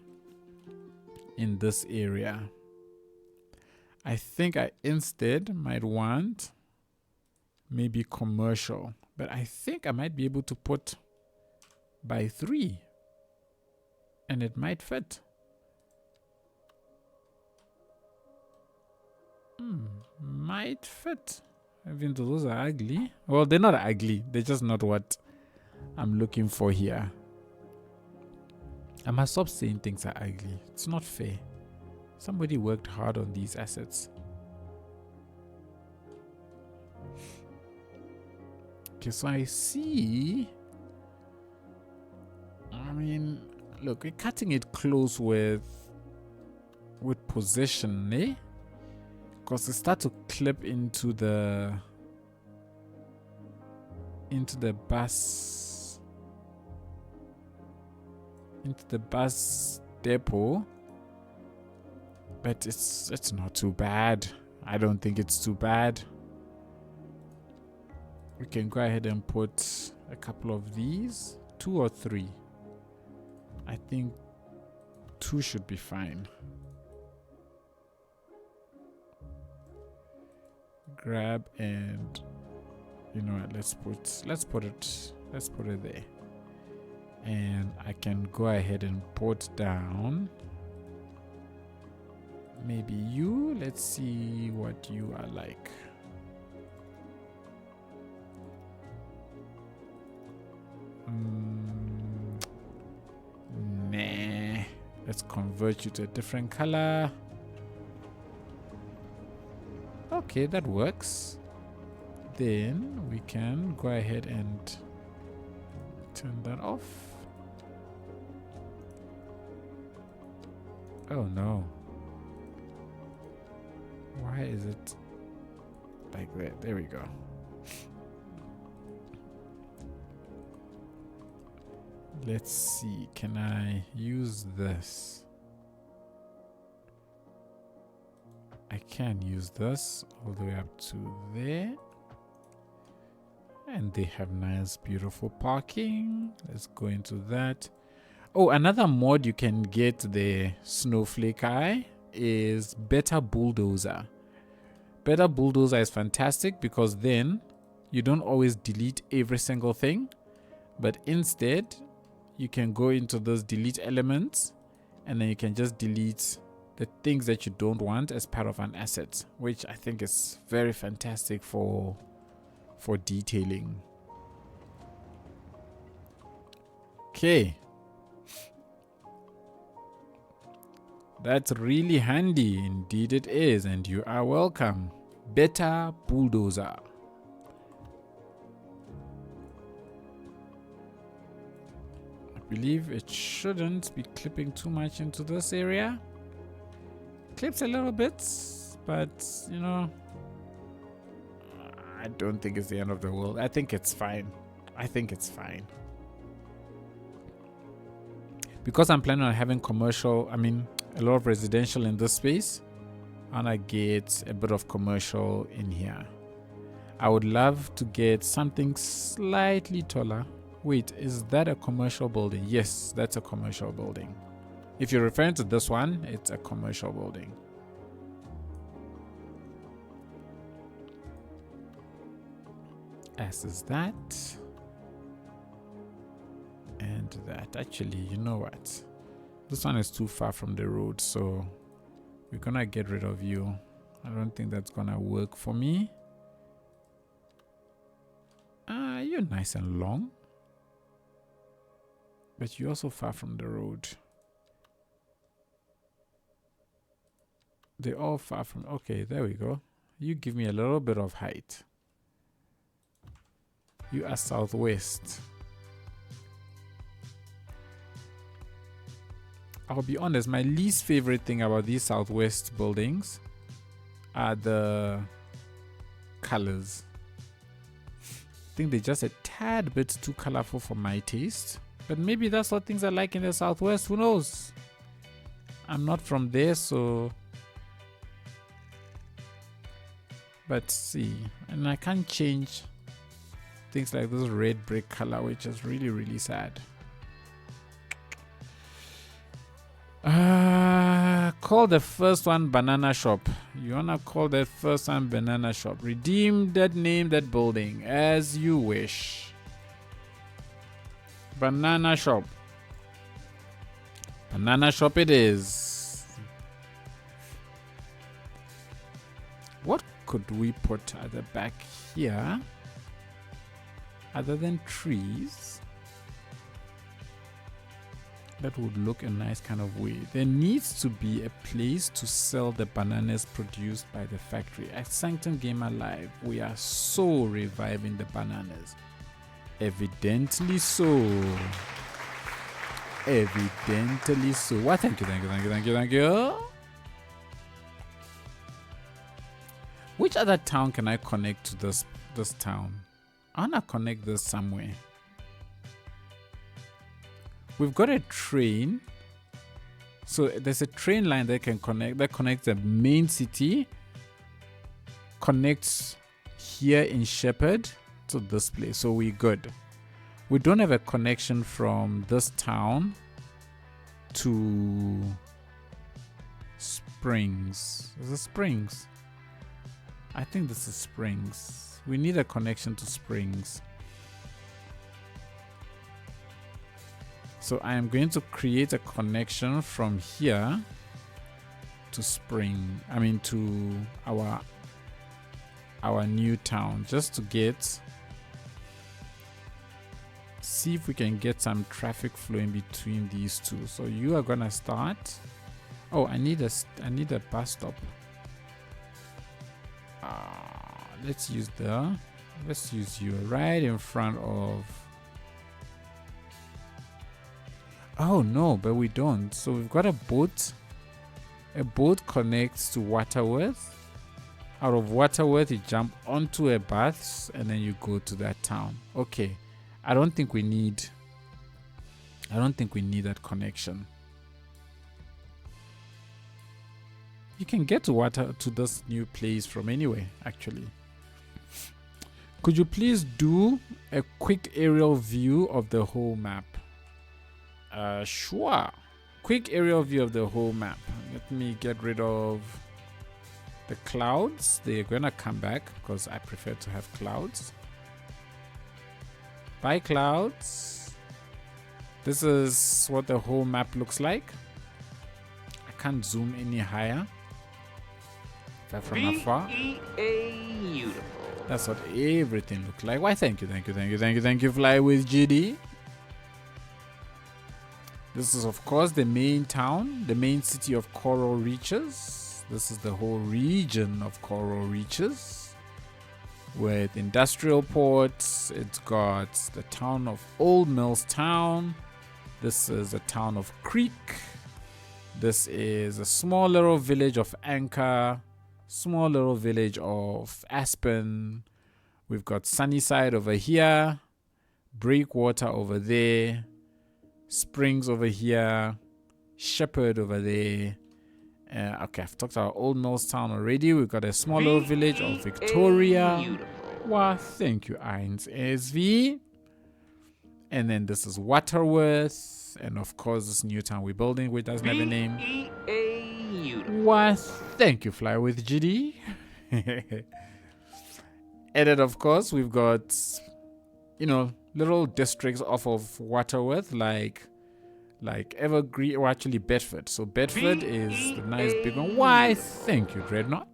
in this area. I think I instead might want maybe commercial, but I think I might be able to put by 3 and it might fit. Might fit. Even though those are ugly. Well, they're not ugly. They're just not what I'm looking for here. I must stop saying things are ugly. It's not fair. Somebody worked hard on these assets. Okay, so I see. I mean, look, we're cutting it close with position, eh? Because it starts to clip into the bus depot, but it's not too bad. I don't think it's too bad. We can go ahead and put a couple of these, 2 or 3. I think 2 should be fine. Grab and you know what, let's put it there. And I can go ahead and put down maybe you. Let's see what you are like. Nah, let's convert you to a different color. Okay, that works. Then we can go ahead and turn that off. Oh no. Why is it like that? There we go. Let's see, can I use this? I can use this all the way up to there. And they have nice, beautiful parking. Let's go into that. Oh, another mod you can get the snowflake eye is Better Bulldozer. Better Bulldozer is fantastic because then you don't always delete every single thing, but instead you can go into those delete elements and then you can just delete the things that you don't want as part of an asset, which I think is very fantastic for detailing. Okay, that's really handy. Indeed it is, and you are welcome. Better bulldozer. I believe it shouldn't be clipping too much into this area. Clips a little bit, but you know, I don't think it's the end of the world. I think it's fine. I think it's fine. Because I'm planning on having commercial, I mean, a lot of residential in this space, and I get a bit of commercial in here. I would love to get something slightly taller. Wait, is that a commercial building? Yes, that's a commercial building. If you're referring to this one, it's a commercial building. As is that. And that. Actually, you know what? This one is too far from the road, so we're gonna get rid of you. I don't think that's gonna work for me. You're nice and long, but you're also far from the road. They're all far from. Okay, there we go. You give me a little bit of height. You are southwest. I'll be honest, my least favorite thing about these southwest buildings are the colors. I think they're just a tad bit too colorful for my taste, but maybe that's what things are like in the southwest. Who knows? I'm not from there, so. But see, and I can't change things like this red brick color, which is really, really sad. Call the first one Banana Shop. You wanna call that first one Banana Shop? Redeem that name, that building, as you wish. Banana Shop. Banana Shop it is. What could we put at the back here other than trees that would look a nice kind of way? There needs to be a place to sell the bananas produced by the factory. At Sanctum Gamer Live, we are so reviving the bananas. Evidently so. Evidently so. What? Thank you, thank you, thank you, thank you, thank you. Which other town can I connect to this town? I wanna connect this somewhere. We've got a train, so there's a train line that can connect, that connects the main city, connects here in Shepherd to this place, so we're good. We don't have a connection from this town to Springs. Is it Springs? I think this is Springs. We need a connection to Springs. So I am going to create a connection from here to to our new town, just to see if we can get some traffic flowing between these two. So you are gonna start. Oh, I need a bus stop. Let's use you right in front of. Oh no, but we don't. So we've got a boat. A boat connects to Waterworth. Out of Waterworth, you jump onto a bus and then you go to that town. Okay. I don't think we need that connection. You can get to this new place from anywhere, actually. Could you please do a quick aerial view of the whole map? Sure. Quick aerial view of the whole map. Let me get rid of the clouds. They're gonna come back because I prefer to have clouds. By clouds. This is what the whole map looks like. I can't zoom any higher. From afar. Beautiful. That's what everything looks like. Why, thank you, Fly with GD. This is, of course, the main town, the main city of Coral Reaches. This is the whole region of Coral Reaches with industrial ports. It's got the town of Old Mills Town. This is the town of Creek. This is a small little village of Anchor. Small little village of Aspen. We've got Sunnyside over here. Breakwater over there. Springs over here. Shepherd over there. Okay, I've talked about Old Mills Town already. We've got a small little village of Victoria. Wow, thank you, Eins SV. And then this is Waterworth. And of course, this new town we're building, which doesn't have a name. Wow, thank you, Fly with GD. And then, of course, we've got, you know, little districts off of Waterworth, like Evergreen, or actually Bedford. So Bedford is the nice big one. Why, thank you, Dreadnought.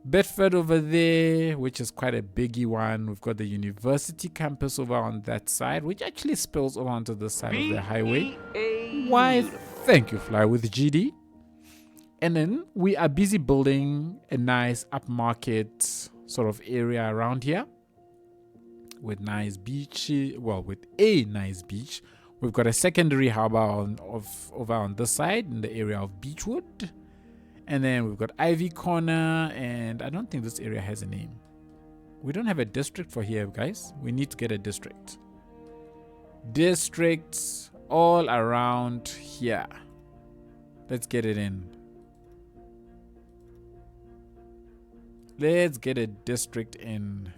Bedford over there, which is quite a biggie one. We've got the university campus over on that side, which actually spills over onto the side of the highway. Why, thank you, Fly with GD. And then we are busy building a nice upmarket sort of area around here with nice beach. Well, with a nice beach. We've got a secondary harbor over on this side in the area of Beechwood. And then we've got Ivy Corner, and I don't think this area has a name. We don't have a district for here, guys. We need to get a district. Districts all around here. Let's get it in. Let's get a district in.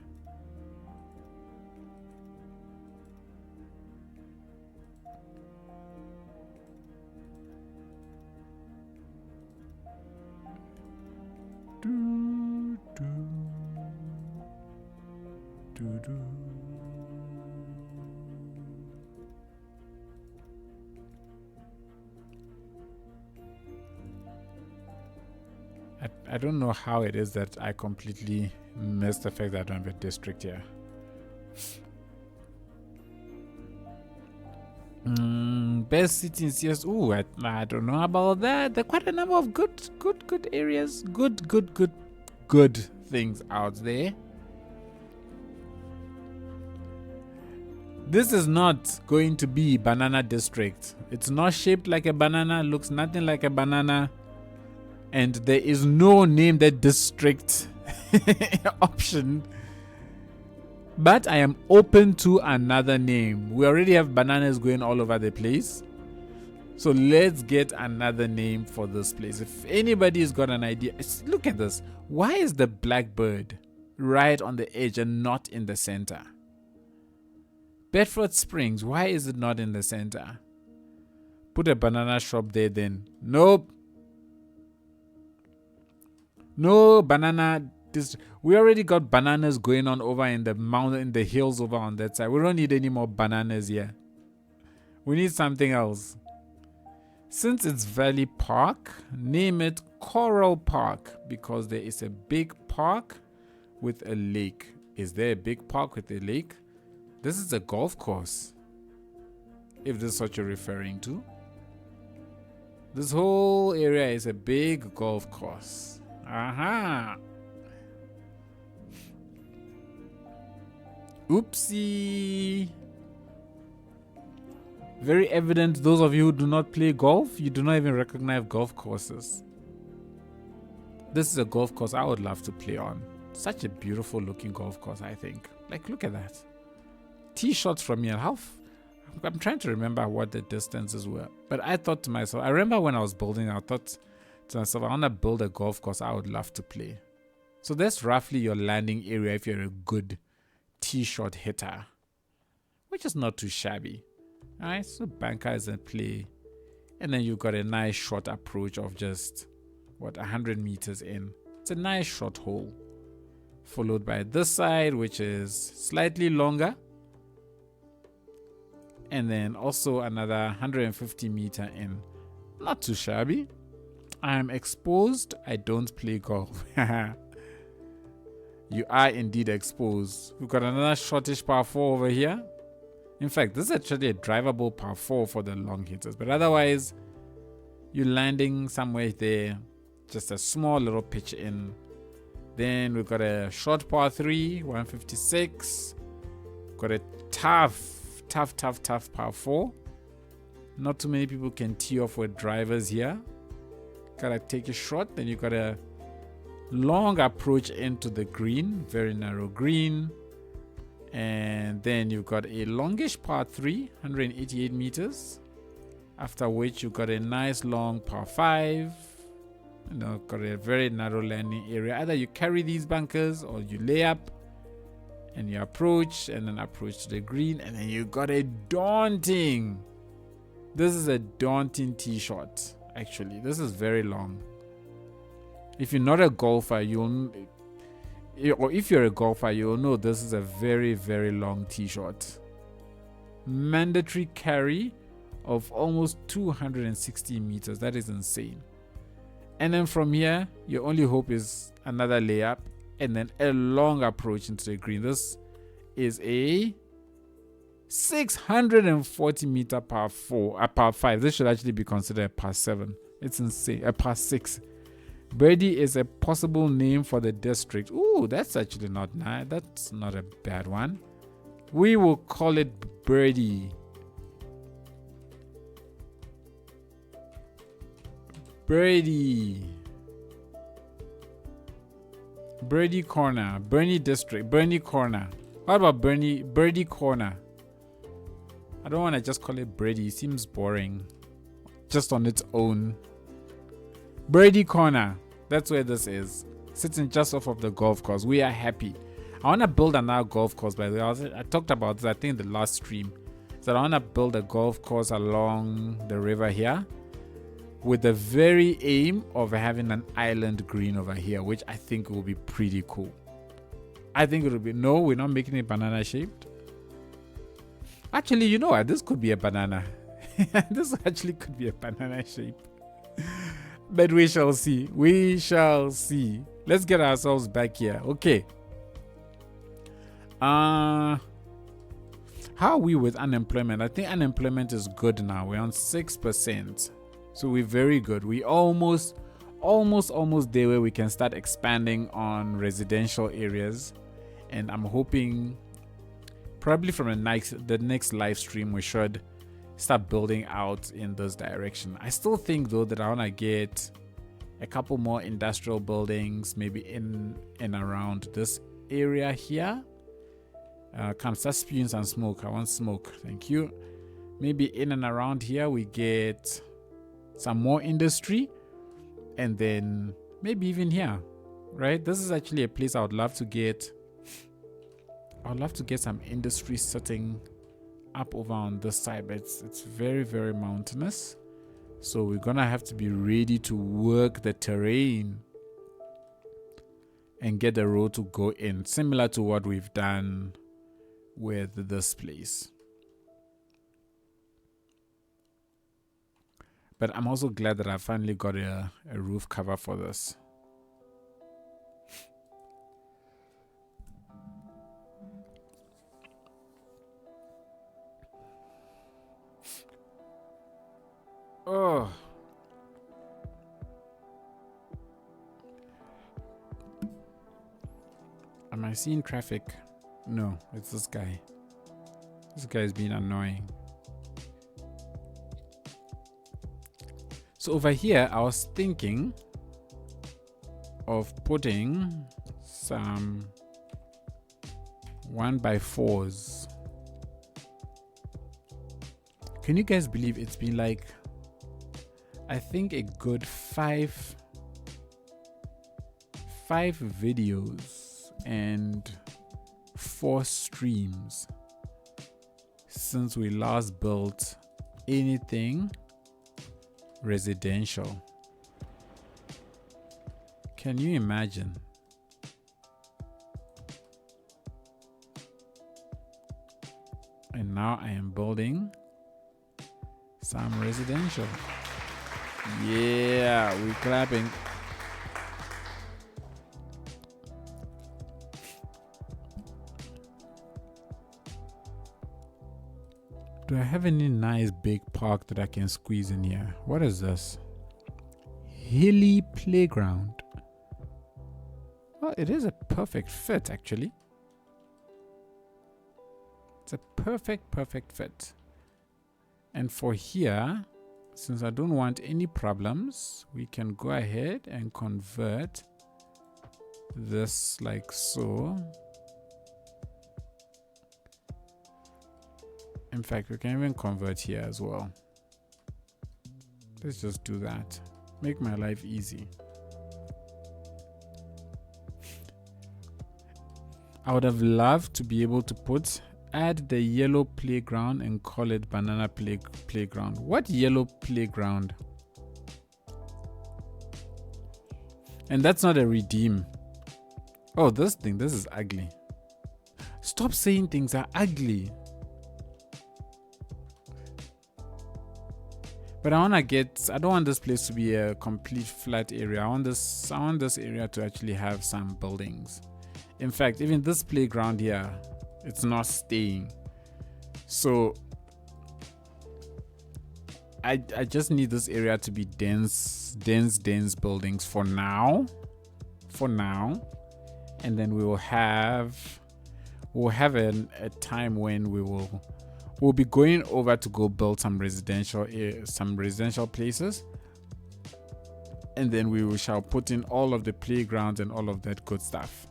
I don't know how it is that I completely missed the fact that I don't have a district here. Best city in CS. Ooh, I don't know about that. There are quite a number of good areas. Good things out there. This is not going to be banana district. It's not shaped like a banana, looks nothing like a banana. And there is no name that district option. But I am open to another name. We already have bananas going all over the place. So let's get another name for this place. If anybody's got an idea, look at this. Why is the blackbird right on the edge and not in the center? Bedford Springs, why is it not in the center? Put a banana shop there then. Nope. No banana. We already got bananas going on over in the mountain, in the hills over on that side. We don't need any more bananas here. We need something else. Since it's Valley Park, name it Coral Park, because there is a big park with a lake. Is there a big park with a lake? This is a golf course, if this is what you're referring to. This whole area is a big golf course. Aha! Oopsie! Very evident, those of you who do not play golf, you do not even recognize golf courses. This is a golf course I would love to play on. Such a beautiful looking golf course, I think. Like, look at that. Tee shots from here. I'm trying to remember what the distances were. But I thought to myself, I remember when I was building, I thought to myself, I want to build a golf course I would love to play. So that's roughly your landing area if you're a good tee shot hitter, which is not too shabby. Alright, so banker is in play. And then you've got a nice short approach of just, 100 meters in. It's a nice short hole. Followed by this side, which is slightly longer. and then also another 150 meter in. Not too shabby. I'm exposed. I don't play golf. You are indeed exposed. We've got another shortish par 4 over here. In fact, this is actually a drivable par 4 for the long hitters, but otherwise you're landing somewhere there, just a small little pitch in. Then we've got a short par 3, 156. Got a tough par 4. Not too many people can tee off with drivers here. Gotta take a shot. Then you got a long approach into the green, very narrow green. And then you've got a longish par 3, 188 meters. After which you got a nice long par 5. You know, got a very narrow landing area. Either you carry these bunkers or you lay up and you approach and then approach to the green, and then you got a daunting. This is a daunting tee shot. Actually, this is very long. If you're not a golfer, or if you're a golfer, you'll know this is a very, very long tee shot. Mandatory carry of almost 260 meters. That is insane. And then from here, your only hope is another layup and then a long approach into the green. This is a 640 meter par 5. This should actually be considered a par 7. It's insane. A par 6. Birdie is a possible name for the district. Ooh, that's actually not nice. That's not a bad one. We will call it Birdie. Birdie Corner, Bernie District, Bernie Corner. What about Birdie Corner? I don't want to just call it Birdie. It seems boring just on its own. Birdie Corner. That's where this is. Sitting just off of the golf course. We are happy. I want to build another golf course, by the way. I talked about this, I think, in the last stream. So I want to build a golf course along the river here, with the very aim of having an island green over here, which I think will be pretty cool. I think it will be... No, we're not making it banana shaped. Actually, you know what? This could be a banana. This actually could be a banana shape. But we shall see. We shall see. Let's get ourselves back here. Okay. How are we with unemployment? I think unemployment is good now. We're on 6%. So we're very good. We almost there where we can start expanding on residential areas. And I'm hoping probably from the next live stream we should start building out in this direction. I still think though that I want to get a couple more industrial buildings, maybe in and around this area here. Come start spewing some smoke. I want smoke. Thank you. Maybe in and around here we get some more industry, and then maybe even here, right? This is actually a place I would love to get. I'd love to get some industry setting up over on this side, but it's very, very mountainous. So we're gonna have to be ready to work the terrain and get the road to go in, similar to what we've done with this place. But I'm also glad that I finally got a roof cover for this. Oh. Am I seeing traffic? No, it's this guy. This guy is being annoying. So over here, I was thinking of putting some 1x4s. Can you guys believe it's been like, I think a good five videos and 4 streams since we last built anything residential. Can you imagine? And now I am building some residential. Yeah, we're clapping. Do I have any nice big park that I can squeeze in here? What is this? Hilly playground. Well, it is a perfect fit actually. It's a perfect fit. And for here, since I don't want any problems, we can go ahead and convert this like so. In fact, we can even convert here as well. Let's just do that. Make my life easy. I would have loved to be able to add the yellow playground and call it banana playground. What yellow playground? And that's not a redeem. Oh, this is ugly. Stop saying things are ugly. But I don't want this place to be a complete flat area. I want this area to actually have some buildings. In fact, even this playground here, it's not staying. So I just need this area to be dense buildings for now. And then we'll have a time when we'll be going over to go build some residential places, and then we shall put in all of the playgrounds and all of that good stuff.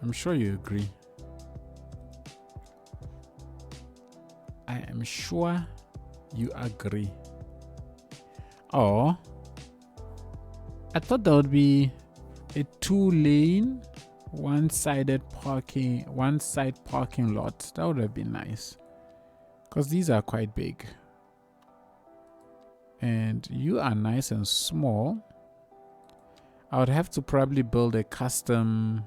I'm sure you agree. I am sure you agree. Oh, I thought that would be a 2-lane, one-side parking lot. That would have been nice, because these are quite big. And you are nice and small. I would have to probably build a custom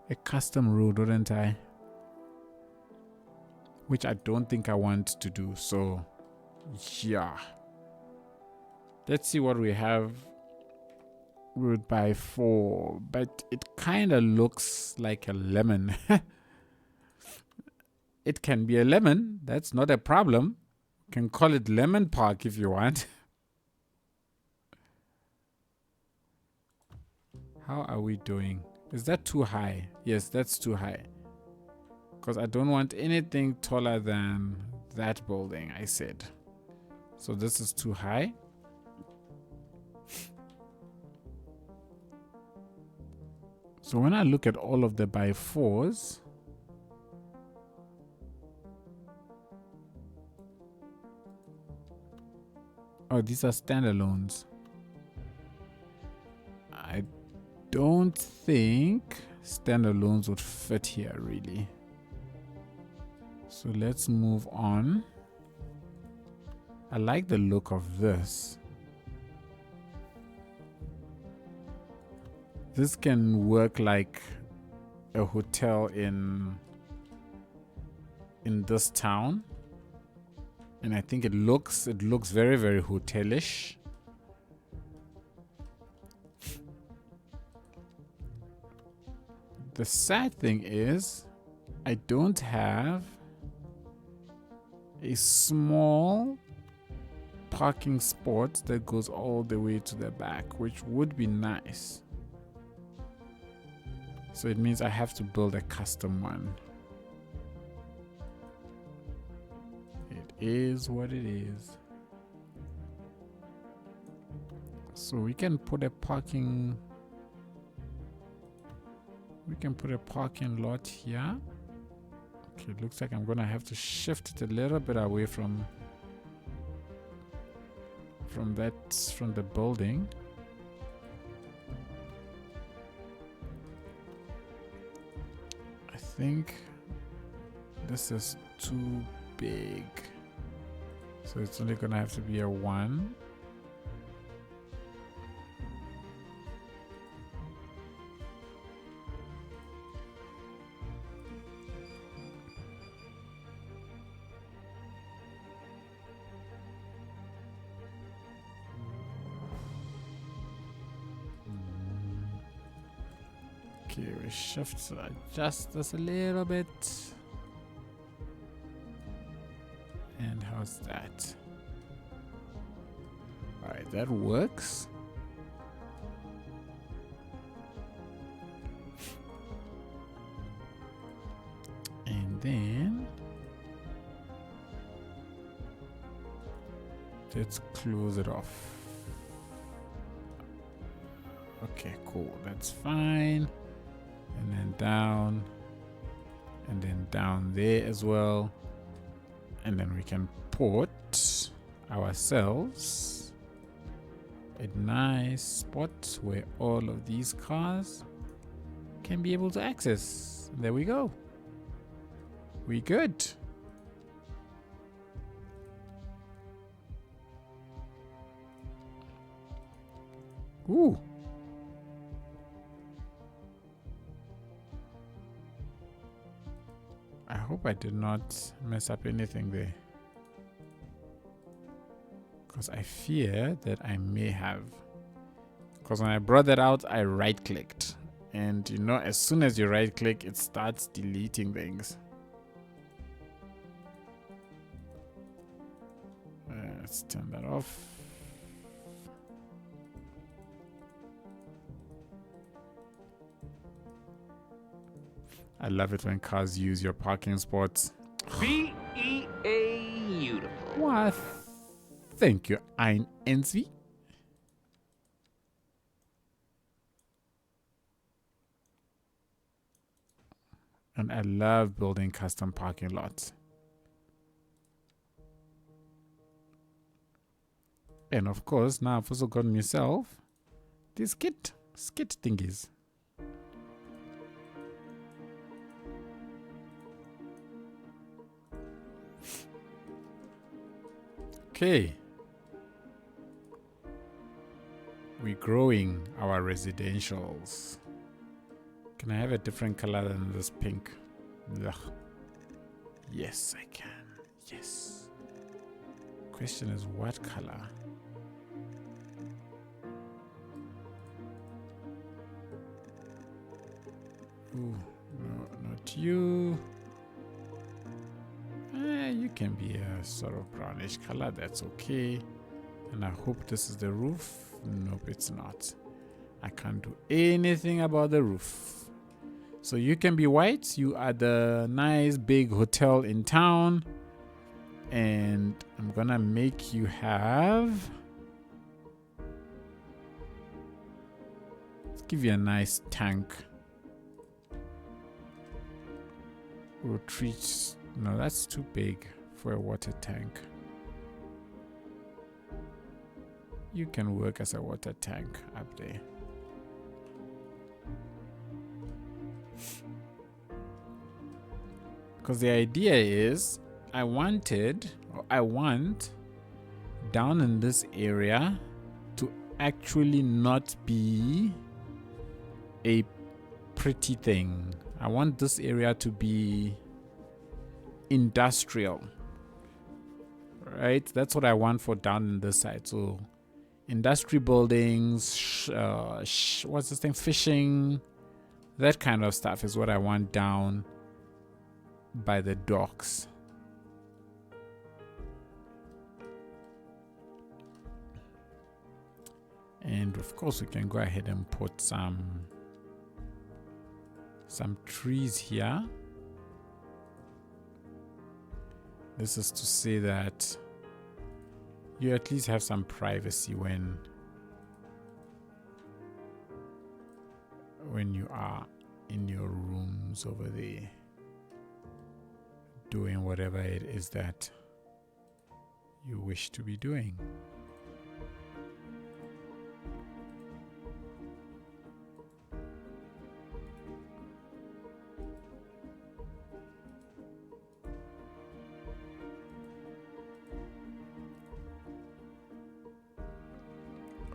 road, wouldn't I? Which I don't think I want to do. So, yeah. Let's see what we have. Road by 4, but it kind of looks like a lemon. It can be a lemon. That's not a problem. You can call it Lemon Park if you want. How are we doing? Is that too high? Yes, that's too high. Because I don't want anything taller than that building, I said. So this is too high. So when I look at all of the by 4s, oh, these are standalones. I don't think standalones would fit here really. So let's move on. I like the look of this. This can work like a hotel in this town. And I think it looks very, very hotelish. The sad thing is I don't have a small parking spot that goes all the way to the back, which would be nice. So it means I have to build a custom one. It is what it is. So we can put a parking lot here. Okay, it looks like I'm gonna have to shift it a little bit away from the building. I think this is too big. So it's only gonna have to be a 1. Okay, we shift to adjust this a little bit. And how's that? Alright, that works. And then let's close it off. Okay, cool. That's fine. And then down. And then down there as well. And then we can put ourselves a nice spot where all of these cars can be able to access. There we go. We good. Ooh. I hope I did not mess up anything there, because I fear that I may have. Because when I brought that out, I right clicked, and you know, as soon as you right click, it starts deleting things. Let's turn that off. I love it when cars use your parking spots. Beautiful. Why, thank you, Ein Envy. And I love building custom parking lots. And of course, now I've also got myself these skit thingies. Okay. We're growing our residentials. Can I have a different color than this pink? Ugh. Yes, I can. Yes. Question is what color? Ooh, no, not you. You can be a sort of brownish color. That's okay. And I hope this is the roof. Nope, it's not. I can't do anything about the roof. So you can be white. You are the nice big hotel in town. And I'm gonna make you have... Let's give you a nice tank. Retreat. No, that's too big for a water tank. You can work as a water tank up there. Because the idea is I want down in this area to actually not be a pretty thing. I want this area to be industrial, right? That's what I want for down in this side. So industry buildings, what's this thing, fishing, that kind of stuff is what I want down by the docks. And of course we can go ahead and put some trees here. This is to say that you at least have some privacy when you are in your rooms over there doing whatever it is that you wish to be doing.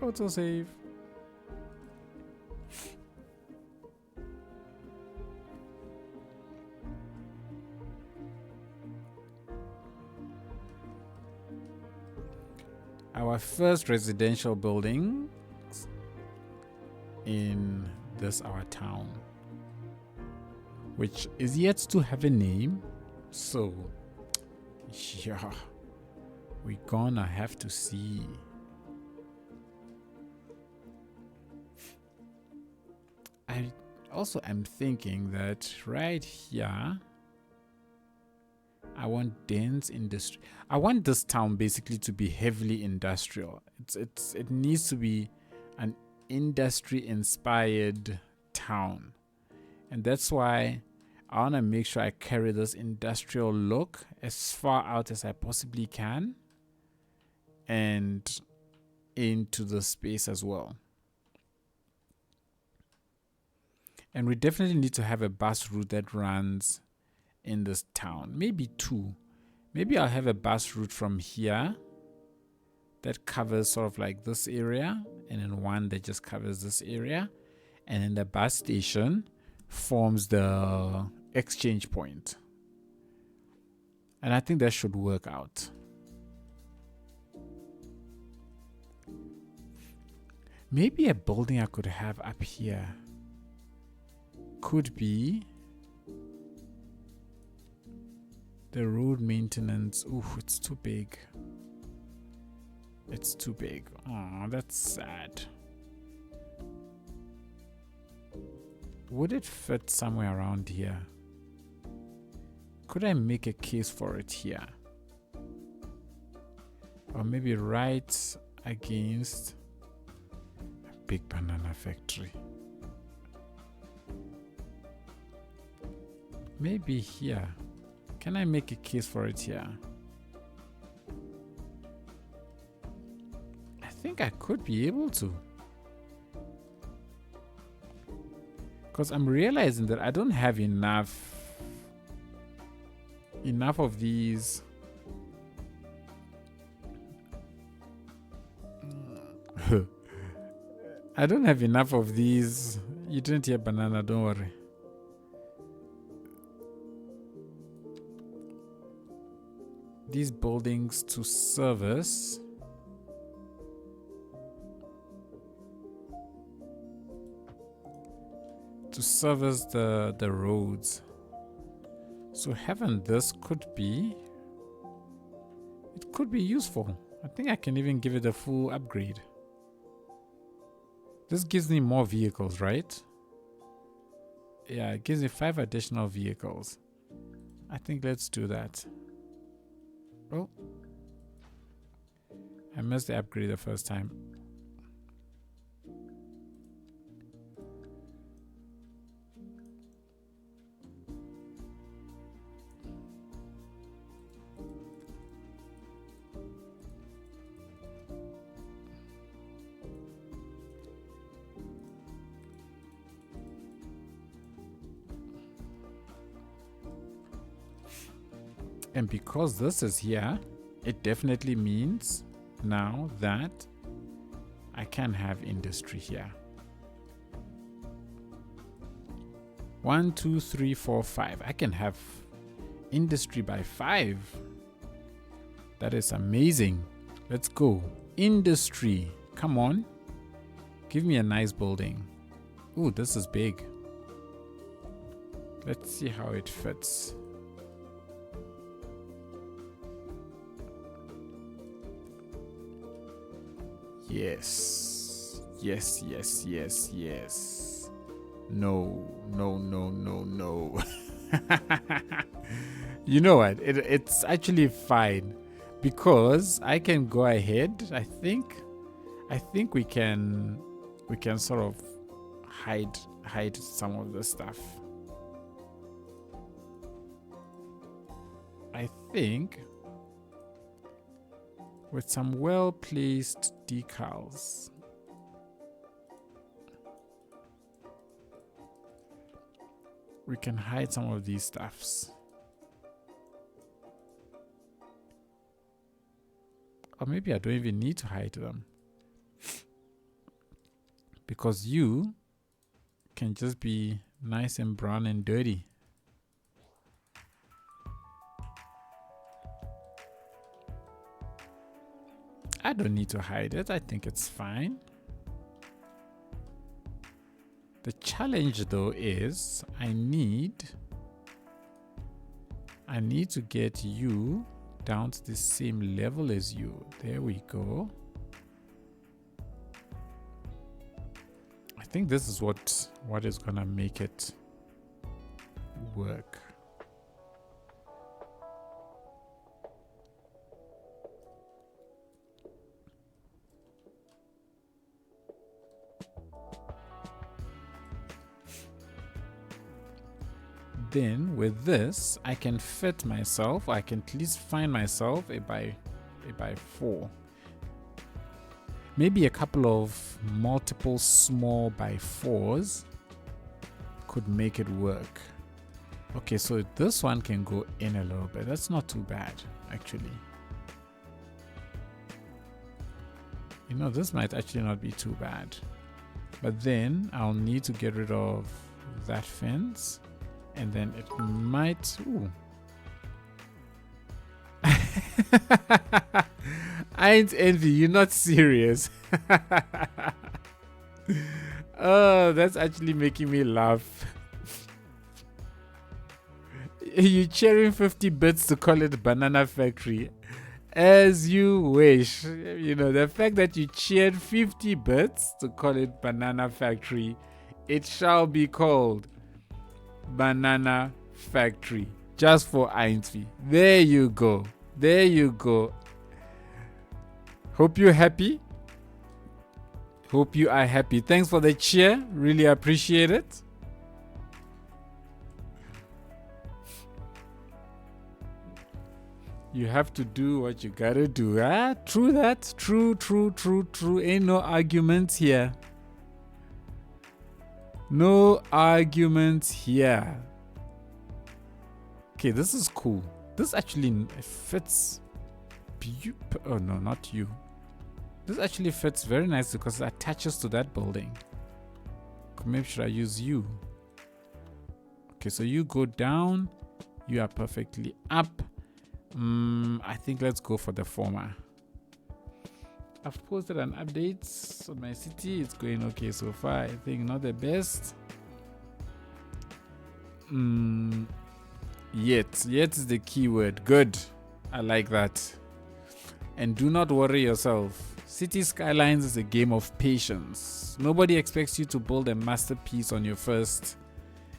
Autosave. Our first residential building in this our town, which is yet to have a name. So yeah, we're gonna have to see. I also am thinking that right here I want dense industry. I want this town basically to be heavily industrial. It needs to be an industry inspired town. And that's why I want to make sure I carry this industrial look as far out as I possibly can and into the space as well. And we definitely need to have a bus route that runs in this town. Maybe two. Maybe I'll have a bus route from here that covers sort of like this area, and then one that just covers this area, and then the bus station forms the exchange point. And I think that should work out. Maybe a building I could have up here could be the road maintenance. Ooh, it's too big. It's too big. Oh, that's sad. Would it fit somewhere around here? Could I make a case for it here? Or maybe right against a big banana factory. Maybe here. Can I make a case for it here? I think I could be able to. Because I'm realizing that I don't have enough of these. I don't have enough of these. You didn't hear banana, don't worry. These buildings to service the roads. So having this could be useful. I think I can even give it a full upgrade. This gives me more vehicles, right? Yeah, it gives me 5 additional vehicles. I think let's do that. Oh, I missed the upgrade the first time. And because this is here, it definitely means now that I can have industry here. 1, 2, 3, 4, 5. I can have industry by 5. That is amazing. Let's go. Industry. Come on. Give me a nice building. Ooh, this is big. Let's see how it fits. Yes. Yes, yes, yes, yes. No, no, no, no, no. You know what? It's actually fine because I can go ahead. I think we can sort of hide some of the stuff. I think with some well-placed decals. We can hide some of these stuffs. Or maybe I don't even need to hide them. because you can just be nice and brown and dirty. I don't need to hide it. I think it's fine. The challenge though is I need to get you down to the same level as you. There we go. I think this is what is gonna make it work. Then with this, I can fit myself. I can at least find myself a by 4. Maybe a couple of multiple small by 4s could make it work. Okay, so this one can go in a little bit. That's not too bad, actually. You know, this might actually not be too bad. But then I'll need to get rid of that fence. And then it might... Ooh. I ain't envy, you're not serious. Oh, that's actually making me laugh. You cheering 50 bits to call it Banana Factory. As you wish. You know, the fact that you cheered 50 bits to call it Banana Factory, it shall be called Banana Factory. Just for Ainsvi. There you go. There you go. Hope you're happy. Hope you are happy. Thanks for the cheer. Really appreciate it. You have to do what you gotta do. Ah, true that. True. Ain't no arguments here. No arguments here. Okay, this is cool. This actually fits. Oh no, not you. This actually fits very nicely because it attaches to that building. Maybe should I use you? Okay, so you go down. You are perfectly up. I think let's go for the former. I've posted an update on my city. It's going okay so far. I think not the best. Yet is the keyword. Good. I like that. And do not worry yourself. City Skylines is a game of patience. Nobody expects you to build a masterpiece on your first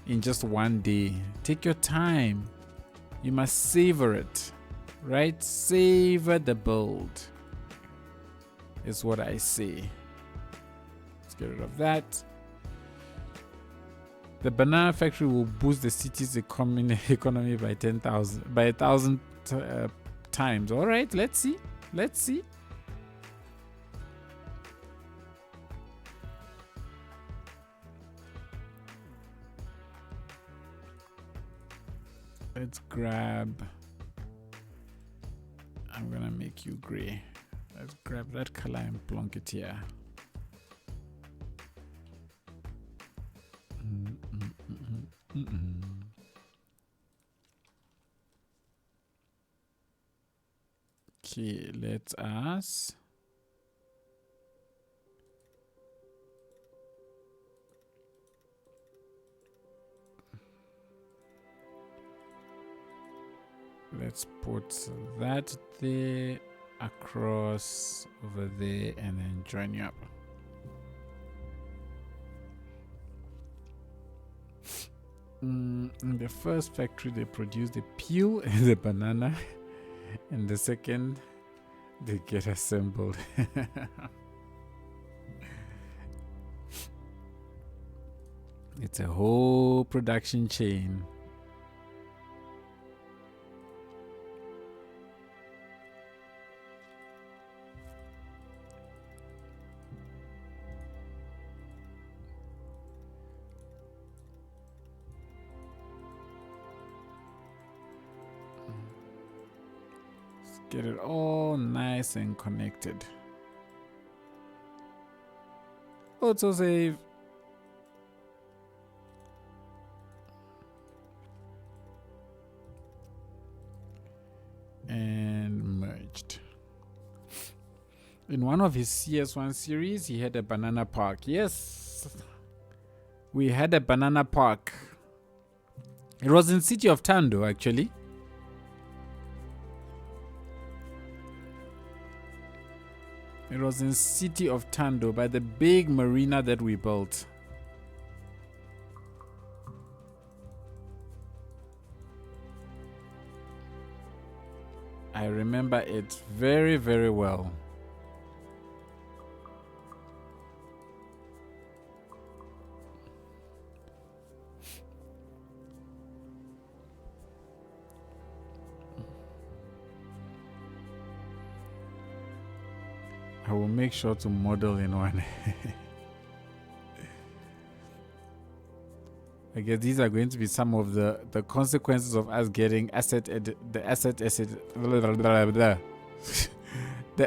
in just one day. Take your time. You must savor it. Right? Savor the build. Is what I say. Let's get rid of that. The Banana Factory will boost the city's economy by 1,000 times. All right, let's see. Let's see. Let's grab. I'm gonna make you gray. Let's grab that color and plonk it here. Okay, let us let's put that there, across over there, and then join you up. In the first factory they produce the peel and the banana, and the second they get assembled. It's a whole production chain. Get it all nice and connected. Autosave. And merged. In one of his CS1 series, he had a banana park. Yes, we had a banana park. It was in City of Tando, actually. It was in City of Tando by the big marina that we built. I remember it very, very well. I will make sure to model in one. I guess these are going to be some of the consequences of us getting the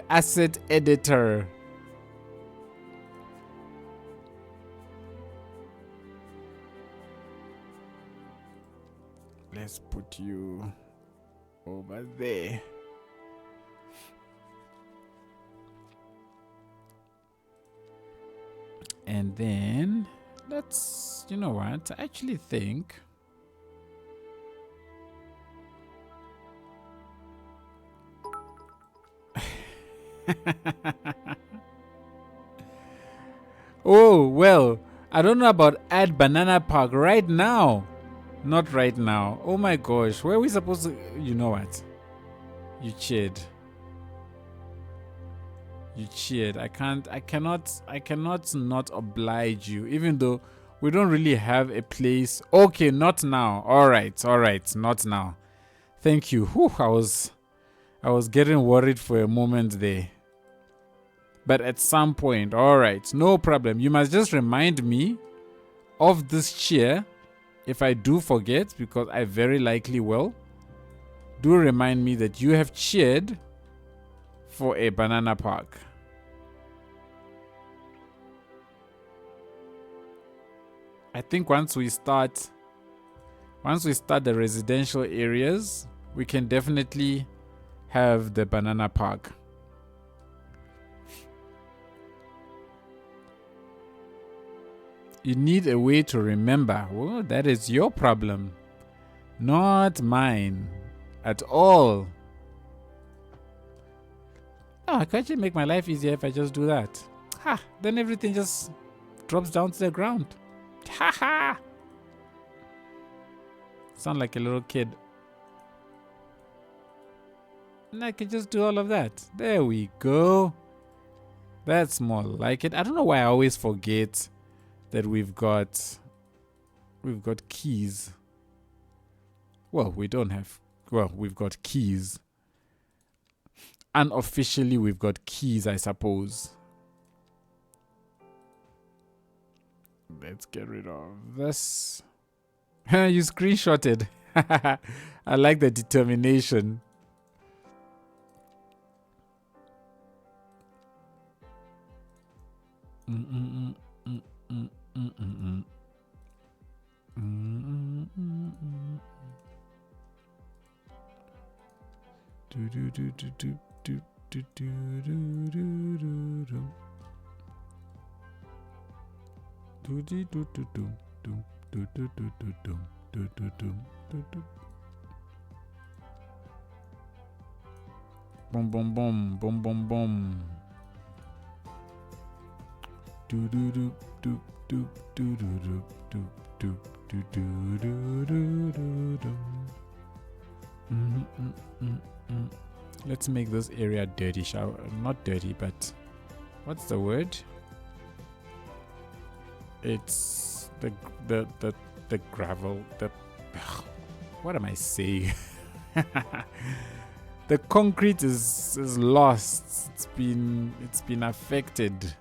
asset editor. Let's put you over there. And then let's, you know what, I actually think oh, well, I don't know about add banana park right now. Not right now. Oh my gosh, where are we supposed to, you know what? You cheered. You cheered. I cannot not oblige you, even though we don't really have a place. Okay, not now. All right, not now. Thank you. Whew, I was getting worried for a moment there. But at some point, all right, no problem. You must just remind me of this cheer if I do forget, because I very likely will. Do remind me that you have cheered for a banana park. I think once we start the residential areas, we can definitely have the banana park. You need a way to remember. Well, that is your problem, not mine at all. Oh, I can actually make my life easier if I just do that. Ha! Then everything just drops down to the ground. Ha ha! Sound like a little kid. And I can just do all of that. There we go. That's more like it. I don't know why I always forget that we've got keys. Well, we don't have. Well, we've got keys. Unofficially, we've got keys, I suppose. Let's get rid of this. You screenshotted. I like the determination. Boom, boom, boom, boom, boom, boom. Do do do do do do do do do do do do do do. Let's make this area dirty. Not dirty, but what's the word? It's the gravel. What am I saying? The concrete is lost. It's been affected.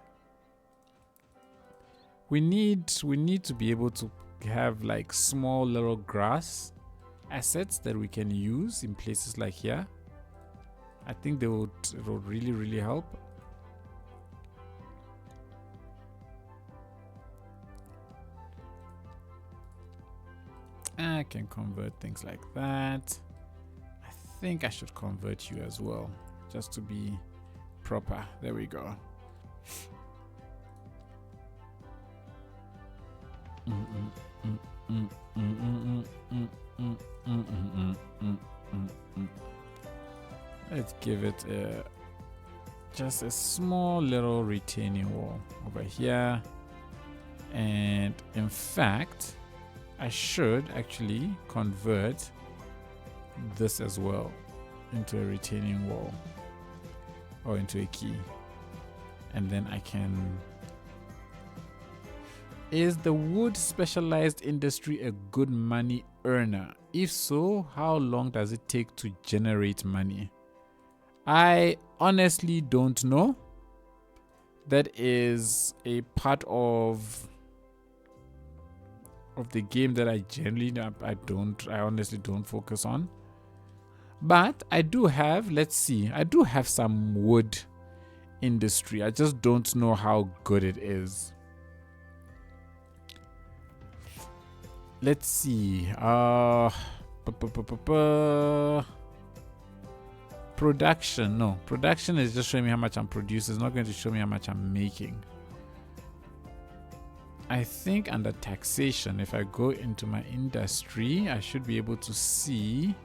We need to be able to have like small little grass assets that we can use in places like here. I think it would really help. I can convert things like that. I think I should convert you as well, just to be proper. There we go. Let's give it just a small little retaining wall over here. And in fact, I should actually convert this as well into a retaining wall or into a key. And then I can... Is the wood specialized industry a good money earner? If so, how long does it take to generate money? I honestly don't know. That is a part of the game that I generally I honestly don't focus on. But I do have, let's see, I do have some wood industry. I just don't know how good it is. Let's see. Production. No, production is just showing me how much I'm producing. It's not going to show me how much I'm making. I think under taxation, if I go into my industry, I should be able to see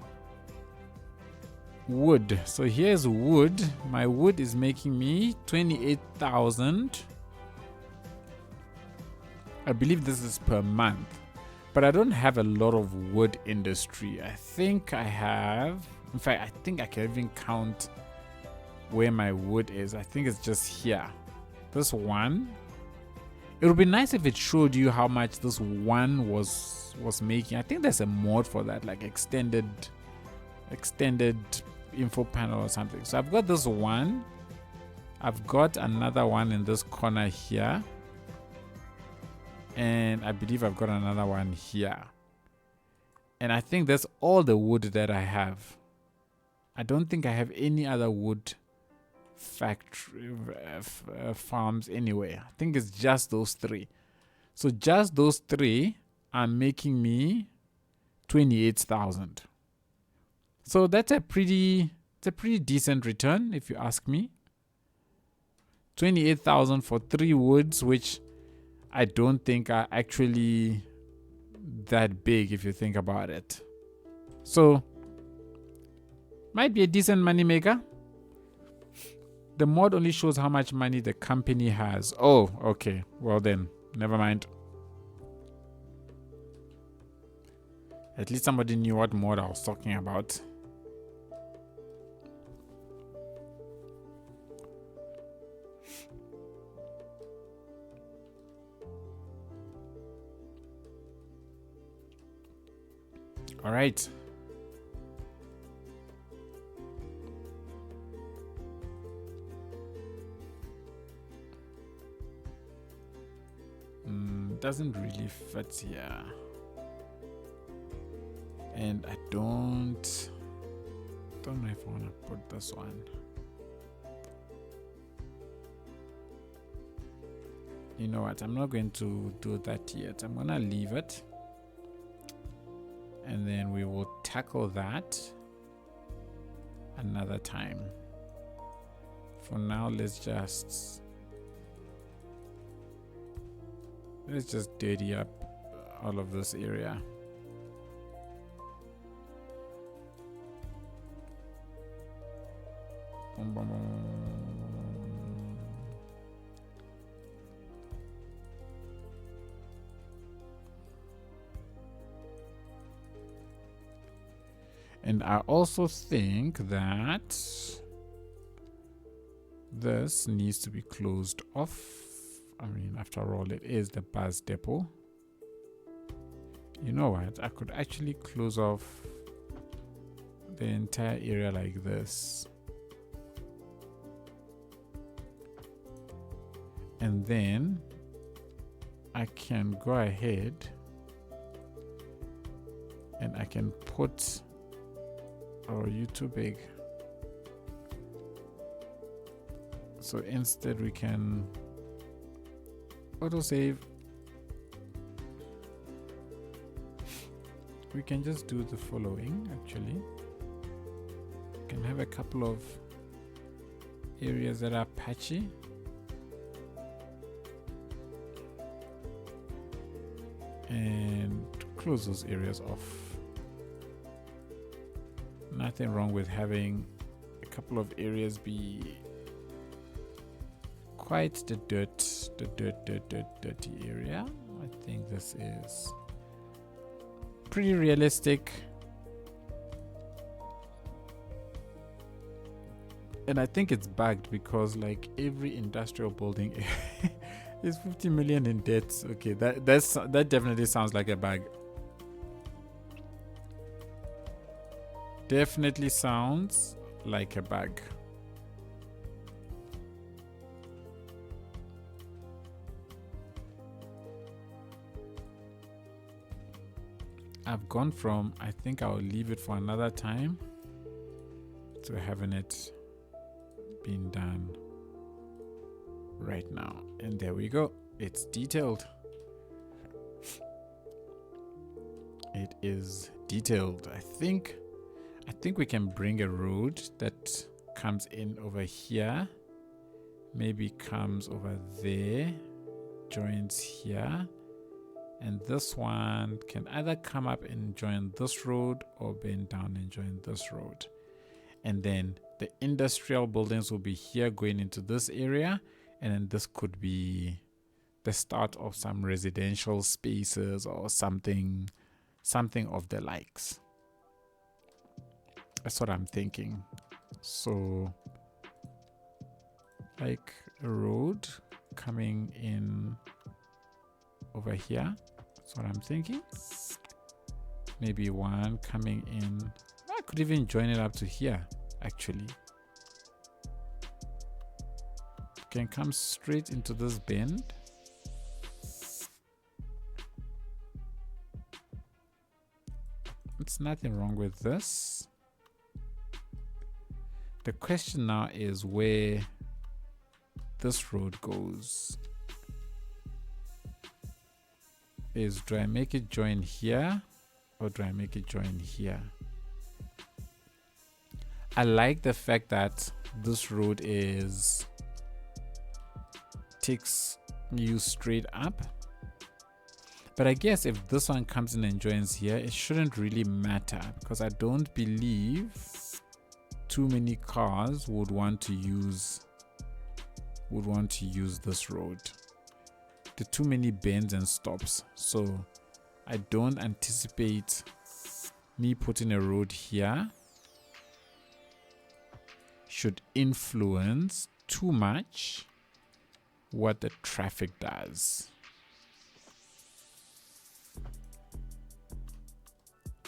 wood. So here's wood. My wood is making me 28,000. I believe this is per month. But I don't have a lot of wood industry. I think I have... In fact, I think I can even count where my wood is. I think it's just here. This one. It would be nice if it showed you how much this one was making. I think there's a mod for that, like extended info panel or something. So I've got this one. I've got another one in this corner here. And I believe I've got another one here. And I think that's all the wood that I have. I don't think I have any other wood factory farms anywhere. I think it's just those three. So just those three are making me 28,000. So that's a pretty decent return if you ask me. 28,000 for 3 woods, which I don't think are actually that big if you think about it. So might be a decent money maker. The mod only shows how much money the company has. Oh, okay. Well then, never mind. At least somebody knew what mod I was talking about. All right. Doesn't really fit here. And I don't know if I want to put this one. You know what? I'm not going to do that yet. I'm going to leave it. And then we will tackle that another time. For now, let's just dirty up all of this area. Boom, boom, boom. And I also think that this needs to be closed off. I mean, after all, it is the bus depot. You know what? I could actually close off the entire area like this. And then I can go ahead and I can put... Oh, you too big. So instead we can autosave. we can just do the following. Actually, we can have a couple of areas that are patchy. And close those areas off. Nothing wrong with having a couple of areas be quite the dirty area. I think this is pretty realistic. And I think it's bugged because like every industrial building is 50 million in debt. Okay, that definitely sounds like a bug. Definitely sounds like a bug. I've gone from, I think I'll leave it for another time, to having it being done right now. And there we go. It's detailed. It is detailed. I think we can bring a road that comes in over here, maybe comes over there, joins here, and this one can either come up and join this road or bend down and join this road. And then the industrial buildings will be here going into this area, and then this could be the start of some residential spaces or something of the likes. That's what I'm thinking. So like a road coming in over here. That's what I'm thinking. Maybe one coming in. I could even join it up to here, actually. Can come straight into this bend. It's nothing wrong with this. The question now is where this road goes. Do I make it join here or do I make it join here? I like the fact that this road takes you straight up, but I guess if this one comes in and joins here, it shouldn't really matter because I don't believe too many cars would want to use this road. There are too many bends and stops, so I don't anticipate me putting a road here should influence too much what the traffic does.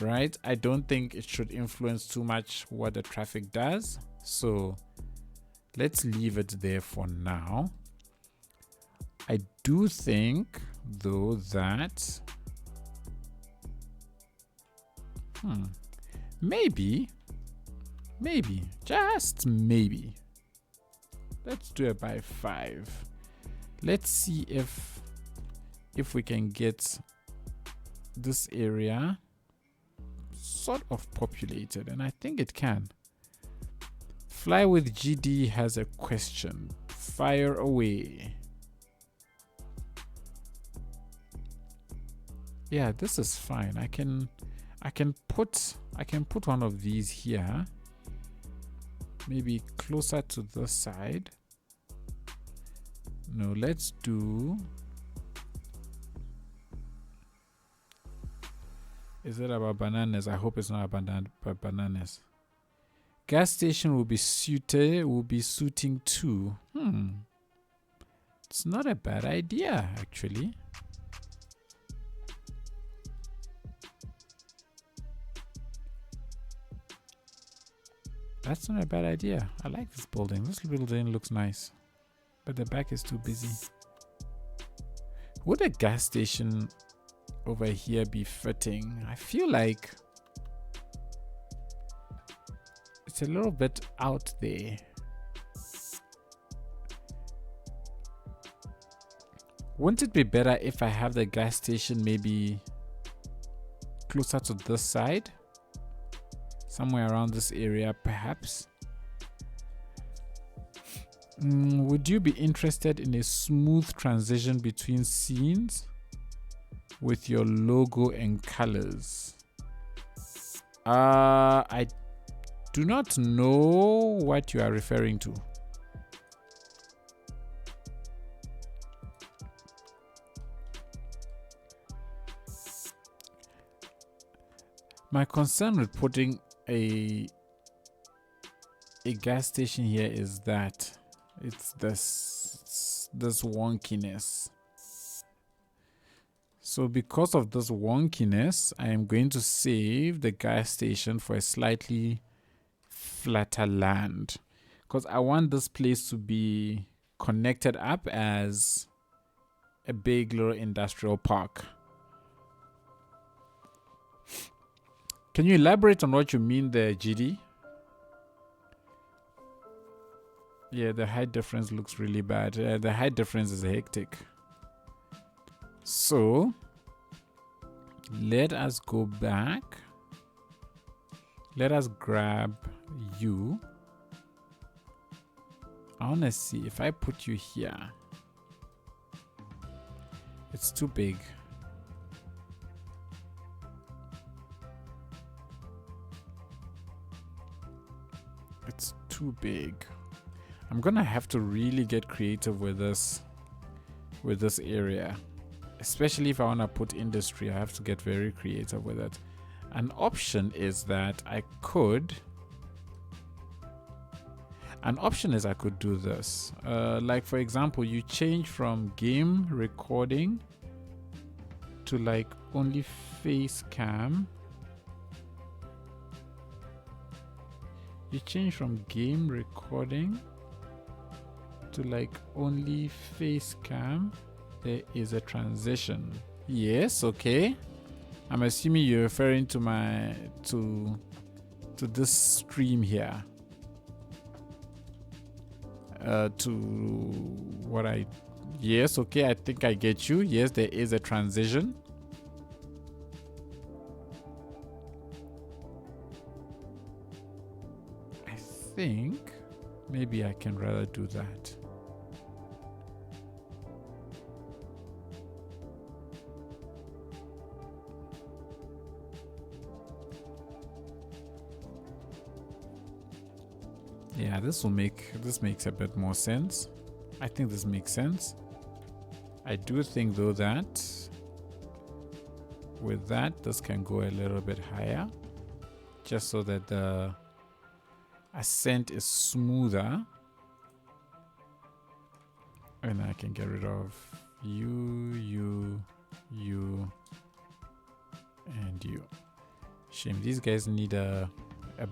Right? I don't think it should influence too much what the traffic does. So let's leave it there for now. I do think though that maybe, just maybe, let's do it by 5. Let's see if we can get this area sort of populated, and I think it can. Fly with GD has a question. Fire away. Yeah, this is fine. I can put one of these here, maybe closer to this side. No, let's do, is it about bananas? I hope it's not about bananas. Gas station will be suiting too. It's not a bad idea, actually. That's not a bad idea. I like this building. This building looks nice, but the back is too busy. Would a gas station over here be fitting? I feel like it's a little bit out there. Wouldn't it be better if I have the gas station maybe closer to this side, somewhere around this area perhaps. Would you be interested in a smooth transition between scenes with your logo and colors? I do not know what you are referring to. My concern with putting a gas station here is that it's this wonkiness. So because of this wonkiness, I am going to save the gas station for a slightly flatter land, because I want this place to be connected up as a big little industrial park. Can you elaborate on what you mean there, GD? Yeah, the height difference looks really bad. The height difference is hectic. So let us go back. Let us grab you. I want to see if I put you here. It's too big. It's too big. I'm gonna have to really get creative with this area, especially if I want to put industry. I have to get very creative with it. An option is I could do this. Like for example, you change from game recording to like only face cam. You change from game recording to like only face cam. There is a transition. Yes, okay. I'm assuming you're referring to my to this stream here. Yes, okay, I think I get you. Yes, there is a transition. I think maybe I can rather do that. Yeah, this makes a bit more sense. I think this makes sense. I do think though that with that, this can go a little bit higher, just so that the ascent is smoother. And I can get rid of you, and you. Shame, these guys need a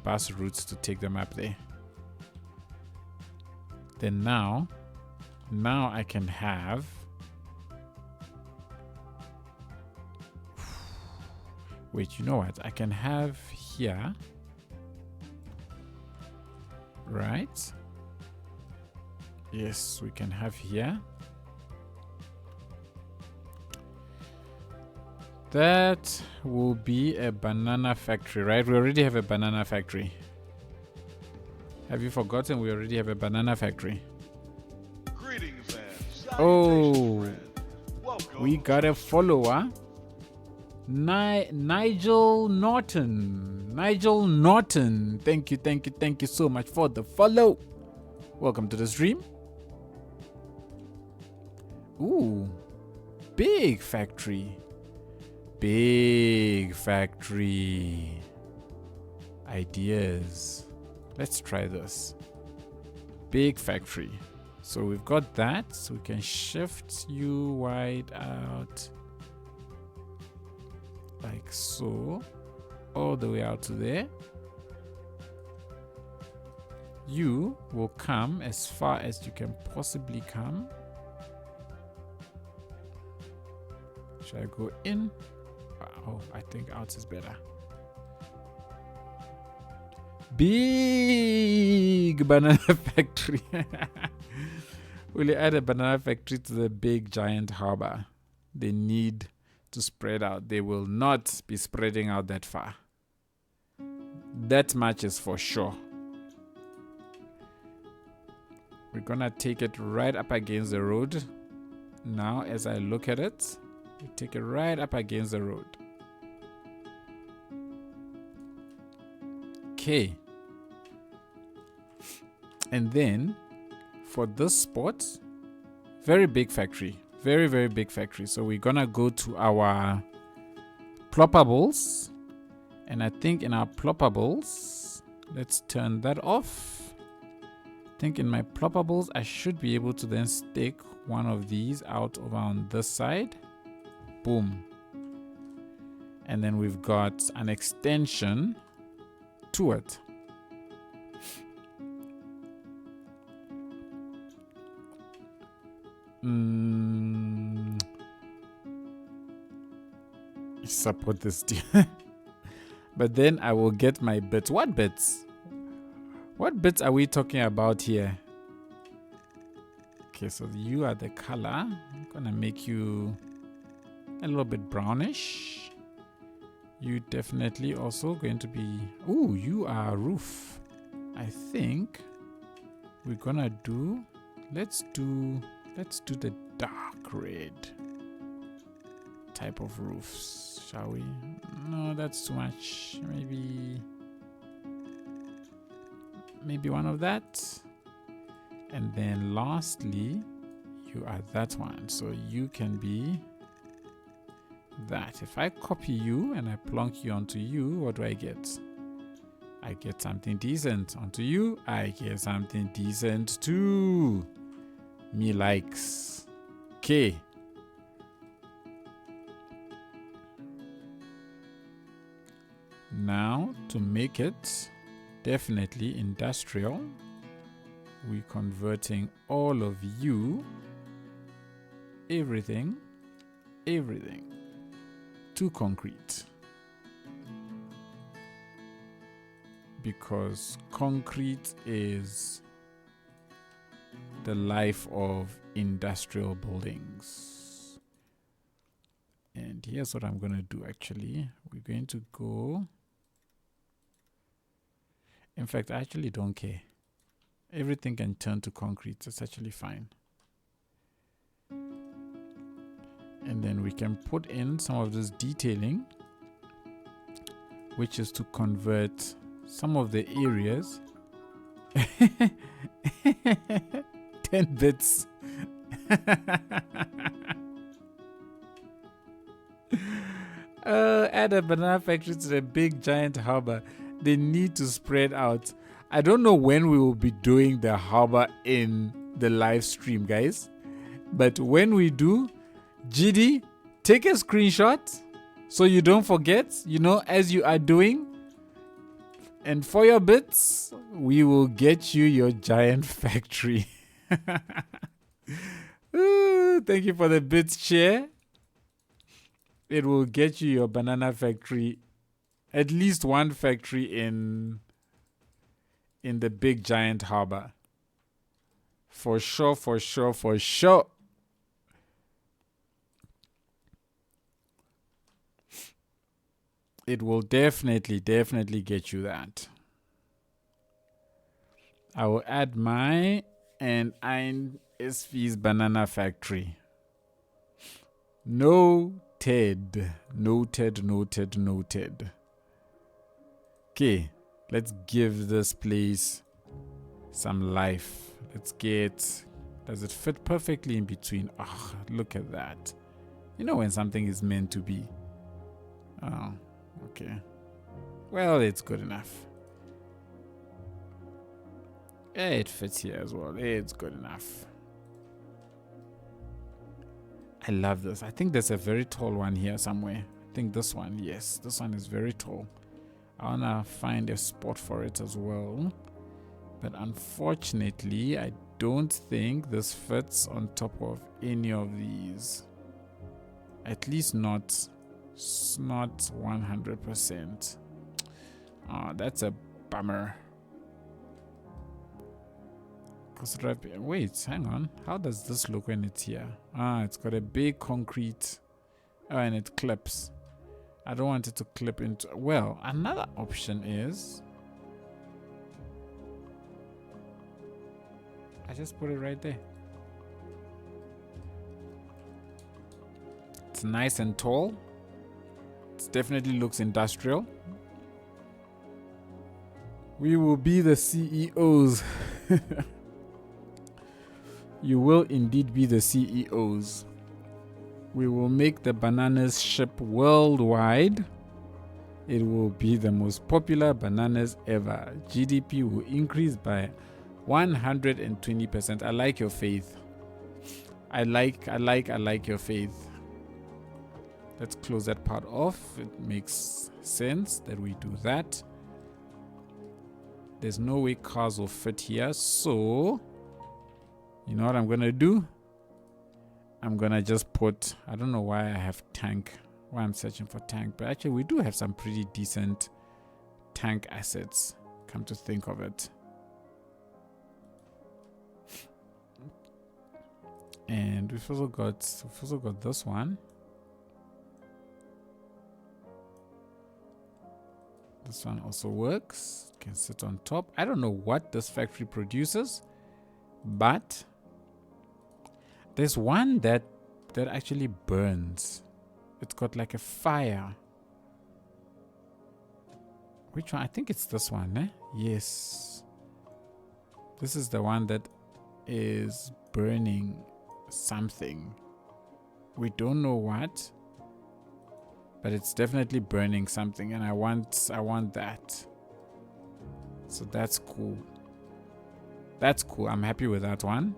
bus route to take them up there. Then now I can have wait, you know what? I can have here, right? Yes, we can have here. That will be a banana factory, right? We already have a banana factory. Have you forgotten we already have a banana factory? Greetings and oh, welcome. We got a follower. Nigel Norton. Nigel Norton. Thank you so much for the follow. Welcome to the stream. Ooh, big factory. Big factory. Ideas. Let's try this. Big factory. So we've got that. So we can shift you wide out like so, all the way out to there. You will come as far as you can possibly come. Should I go in? Oh, I think out is better. Big banana factory. Will you add a banana factory to the big giant harbor? They need to to spread out. They will not be spreading out that far. That much is for sure. We're gonna take it right up against the road. Now, as I look at it, we take it right up against the road. Okay. And then, for this spot, very big factory. Very, very big factory. So we're gonna go to our ploppables. And I think in our ploppables, let's turn that off. I think in my ploppables, I should be able to then stick one of these out over on this side. Boom. And then we've got an extension to it. Support this deal. But then I will get my bits. What bits? What bits are we talking about here? Okay, so you are the color. I'm gonna make you a little bit brownish. You definitely also going to be... Ooh, you are roof. I think we're gonna do... Let's do the dark red type of roofs, shall we? No, that's too much. Maybe one of that. And then lastly, you are that one. So you can be that. If I copy you and I plonk you onto you, what do I get? I get something decent. Onto you, I get something decent too. Me likes. Okay. Now, to make it definitely industrial, we're converting all of you, everything to concrete. Because concrete is the life of industrial buildings. And here's what I'm going to do actually. We're going to go... In fact, I actually don't care. Everything can turn to concrete. It's actually fine. And then we can put in some of this detailing, which is to convert some of the areas. 10 bits. Add a banana factory to the big giant harbor. They need to spread out. I don't know when we will be doing the harbor in the live stream, guys. But when we do, GD, take a screenshot so you don't forget, as you are doing. And for your bits, we will get you your giant factory. Ooh, thank you for the bits, chair. It will get you your banana factory. At least one factory in the big giant harbor. For sure, for sure, for sure. It will definitely get you that. I will add my and I'm SV's banana factory. Noted. Okay, let's give this place some life. Let's get... Does it fit perfectly in between? Oh, look at that. You know when something is meant to be. Oh, okay. Well, it's good enough. Yeah, it fits here as well. It's good enough. I love this. I think there's a very tall one here somewhere. I think this one, yes. This one is very tall. I want to find a spot for it as well. But unfortunately, I don't think this fits on top of any of these. At least not 100%. Oh, that's a bummer. Wait, hang on. How does this look when it's here? Ah, it's got a big concrete Oh, and it clips. I don't want it to clip into... Well, another option is... I just put it right there. It's nice and tall. It definitely looks industrial. We will be the CEOs. You will indeed be the CEOs. We will make the bananas ship worldwide. It will be the most popular bananas ever. GDP will increase by 120%. I like your faith. I like your faith. Let's close that part off. It makes sense that we do that. There's no way cars will fit here, so you know what I'm gonna do? I'm gonna just put, I don't know why I have tank, why I'm searching for tank, but actually we do have some pretty decent tank assets, come to think of it. And we've also got this one. This one also works. Can sit on top. I don't know what this factory produces, but there's one that actually burns. It's got like a fire. Which one? I think it's this one, eh? Yes. This is the one that is burning something. We don't know what, but it's definitely burning something, and I want that. So that's cool. That's cool. I'm happy with that one.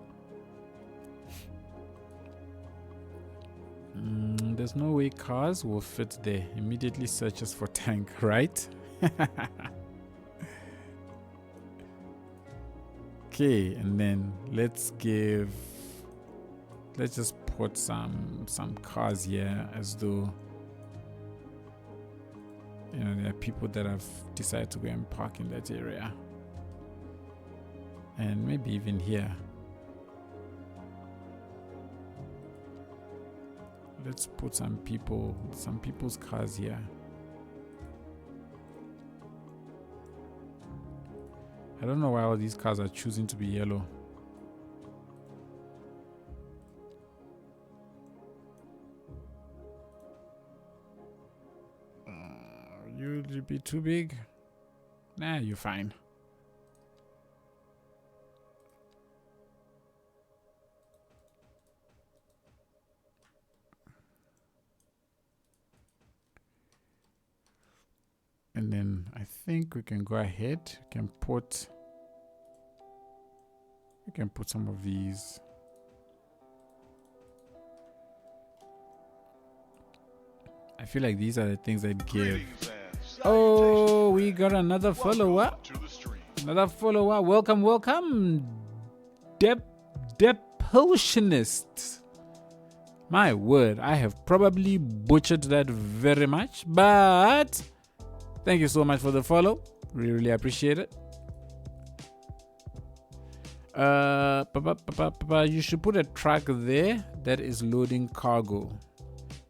There's no way cars will fit there. Immediately searches for tank, right? Okay, and then let's just put some cars here, as though, you know, there are people that have decided to go and park in that area. And maybe even here. Let's put some people's cars here. I don't know why all these cars are choosing to be yellow. You'd be too big? Nah, you're fine. And then I think we can go ahead. We can put some of these. I feel like these are the things that give. Oh, we got another follower. Another follower. Welcome, welcome. Depulsionist. My word, I have probably butchered that very much, but thank you so much for the follow. Really appreciate it. You should put a truck there that is loading cargo.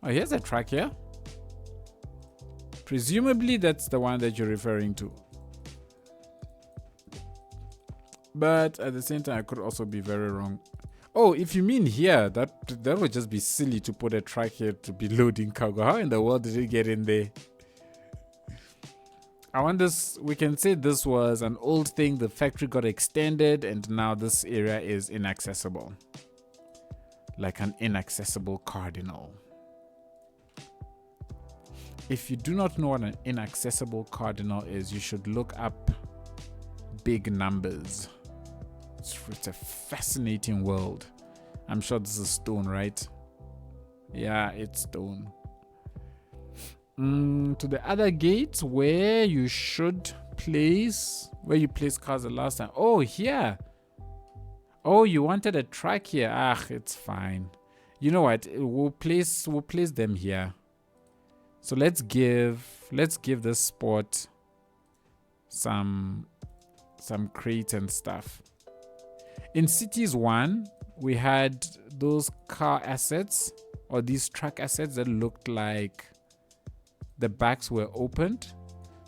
Oh, here's a truck here. Presumably that's the one that you're referring to. But at the same time, I could also be very wrong. Oh, if you mean here, that would just be silly to put a truck here to be loading cargo. How in the world did it get in there? I want this, we can say this was an old thing, the factory got extended and now this area is inaccessible. Like an inaccessible cardinal. If you do not know what an inaccessible cardinal is, you should look up big numbers. It's a fascinating world. I'm sure this is stone, right? Yeah, it's stone. To the other gate where you should place, where you placed cars the last time. Oh, here. Oh, you wanted a track here. Ah, it's fine. You know what? We'll place them here. So let's give this spot some crates and stuff. In Cities 1, we had those car assets. or these truck assets that looked like the backs were opened.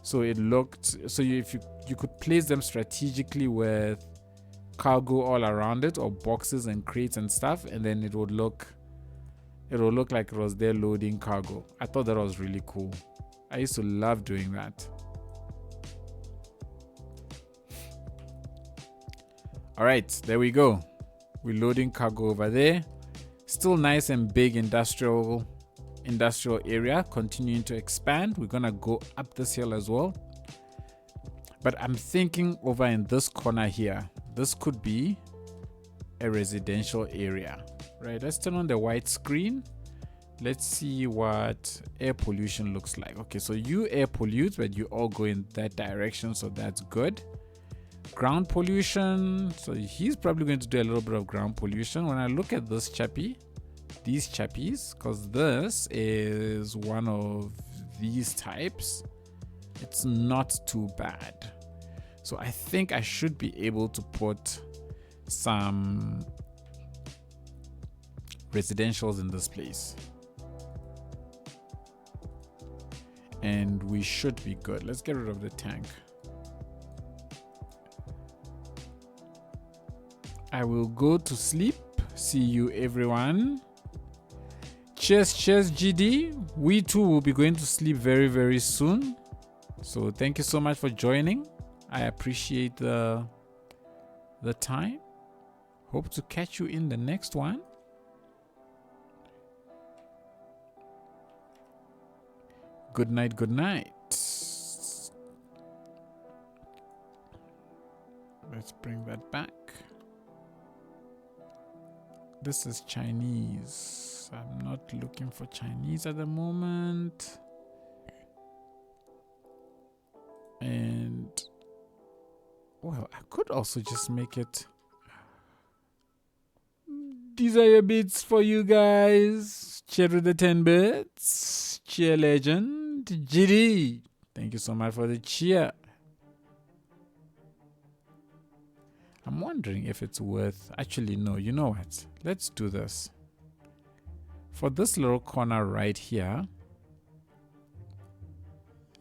So it looked, so if you could place them strategically with cargo all around it, or boxes and crates and stuff, and then it would look like it was there loading cargo. I thought that was really cool. I used to love doing that. All right, there we go. We're loading cargo over there. Still nice and big industrial area, continuing to expand. We're gonna go up this hill as well, but I'm thinking over in this corner here, this could be a residential area, right? Let's turn on the white screen. Let's see what air pollution looks like. Okay, so you air pollute, but you all go in that direction, so that's good. Ground pollution, so he's probably going to do a little bit of ground pollution. When I look at this chappie, these chappies, because this is one of these types, it's not too bad. So I think I should be able to put some residentials in this place, and we should be good. Let's get rid of the tank. I will go to sleep. See you, everyone. Cheers, GD. We too will be going to sleep very, very soon. So thank you so much for joining. I appreciate the time. Hope to catch you in the next one. Good night, good night. Let's bring that back. This is Chinese. I'm not looking for Chinese at the moment. And well, I could also just make it. These are your bits for you guys. Cheer with the 10 bits. Cheer legend. GD. Thank you so much for the cheer. I'm wondering if it's worth, actually no, you know what, let's do this. For this little corner right here,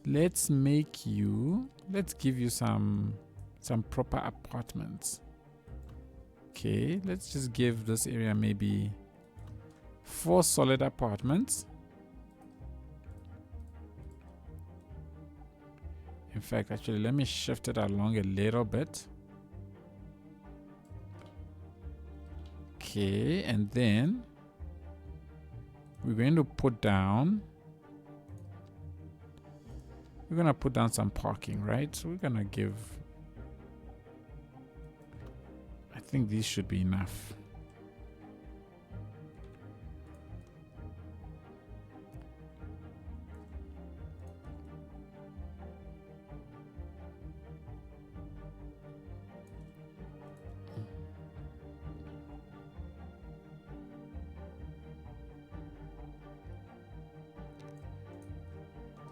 let's give you some proper apartments. Okay, let's just give this area maybe 4 solid apartments. In fact, actually, let me shift it along a little bit. Okay, and then we're going to put down some parking, right? So we're gonna give, I think these should be enough.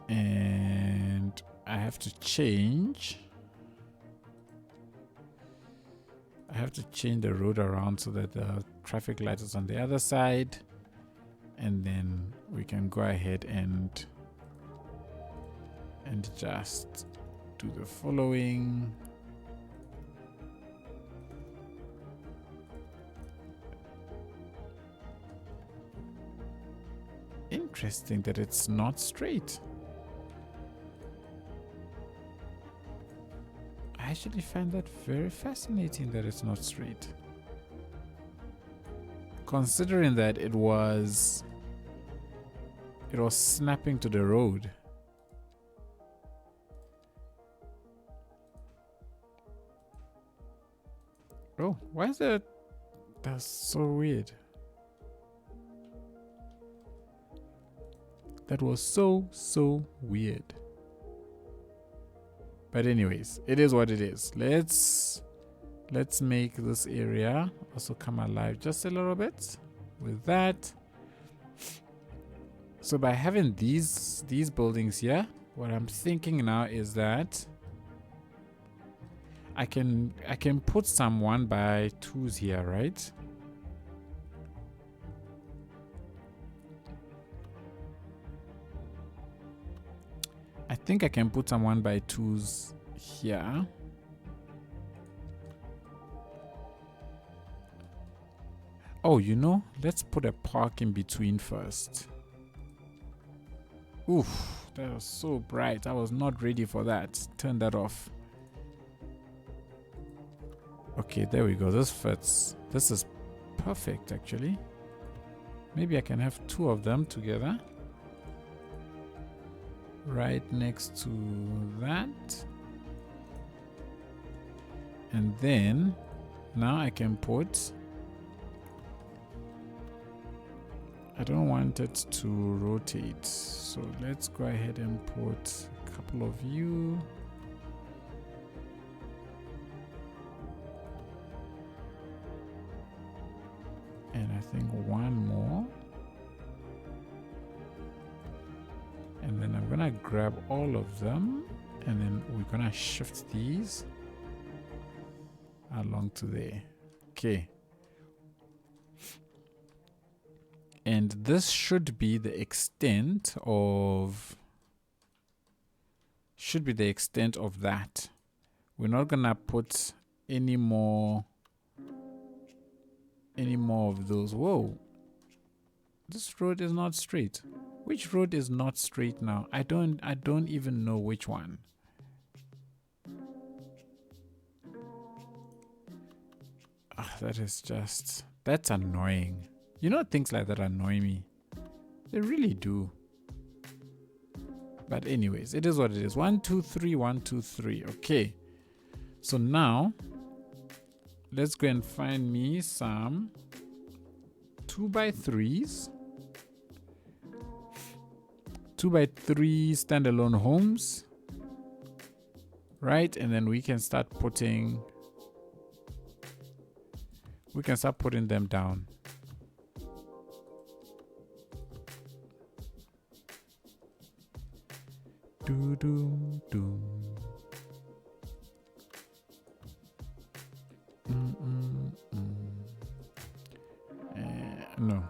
And I have to change the road around so that the traffic light is on the other side, and then we can go ahead and just do the following. Interesting that it's not straight. I actually find that very fascinating that it's not straight, considering that it was snapping to the road. Oh, why is that? That's so weird. That was so weird. But anyways, it is what it is. Let's make this area also come alive just a little bit with that. So by having these buildings here, what I'm thinking now is that I can put some 1x2s here, right? think I can put some 1x2s here. Oh, you know, let's put a park in between first. Oof, that was so bright. I was not ready for that. Turn that off. Okay, there we go. This fits. This is perfect, actually. Maybe I can have 2 of them together. Right next to that. And then, now I can put... I don't want it to rotate. So let's go ahead and put a couple of you. And I think 1 more. And then I'm gonna grab all of them, and then we're gonna shift these along to there. Okay. And this should be the extent of that. We're not gonna put any more of those. Whoa, this road is not straight. Which road is not straight now? I don't even know which one. That's annoying. You know, things like that annoy me. They really do. But anyways, it is what it is. 1 2 3 1 2 3. Okay, so now let's go and find me some 2x3s. 2x3 standalone homes, right? And then we can start putting them down. Do do do. No,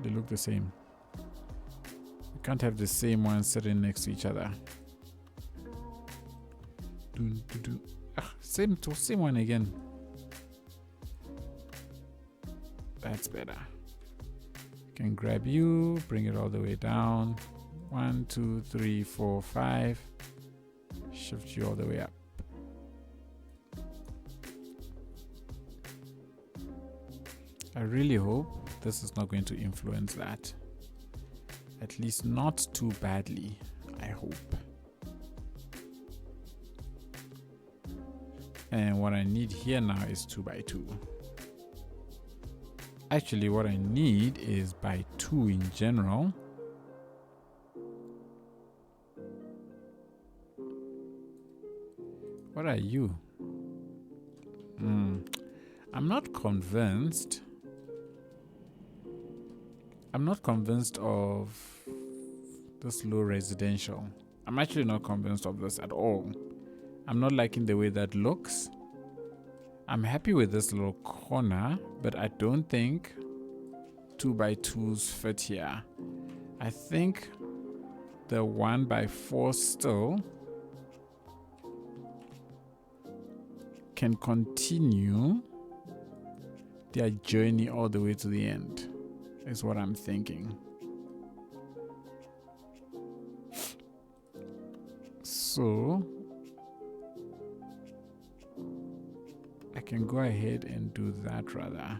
they look the same. We can't have the same one sitting next to each other. Same one again. That's better. Can grab you, bring it all the way down. 1 2 3 4 5. Shift you all the way up. I really hope this is not going to influence that. At least not too badly, I hope. And what I need here now is 2x2. Actually, what I need is by 2 in general. What are you? I'm not convinced. I'm not convinced of this low residential. I'm actually not convinced of this at all. I'm not liking the way that looks. I'm happy with this little corner, but I don't think 2x2s fit here. I think the 1x4 still can continue their journey all the way to the end, is what I'm thinking. So I can go ahead and do that rather.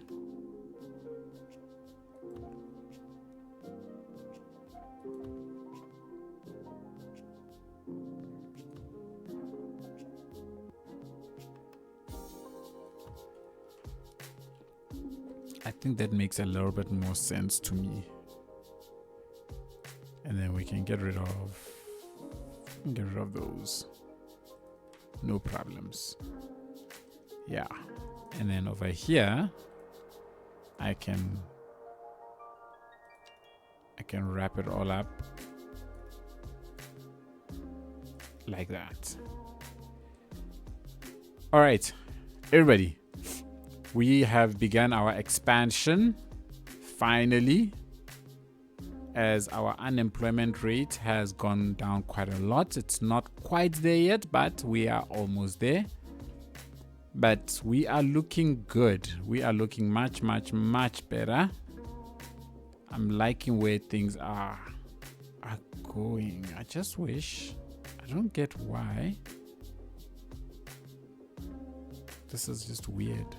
I think that makes a little bit more sense to me. And then we can get rid of those. No problems. Yeah. And then over here I can wrap it all up like that. All right, everybody. We have begun our expansion, finally. as our unemployment rate has gone down quite a lot. It's not quite there yet, but we are almost there. But we are looking good. We are looking much, much, much better. I'm liking where things are going. I just wish, I don't get why. This is just weird.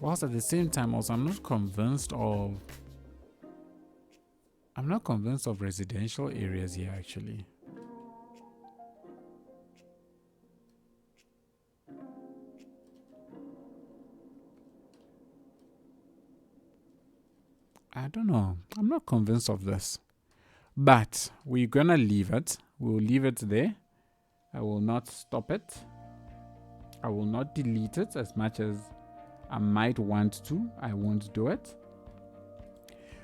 Whilst at the same time also I'm not convinced of residential areas here actually. I don't know. I'm not convinced of this. But we're gonna leave it. We'll leave it there. I will not stop it. I will not delete it as much as I might want to. I won't do it.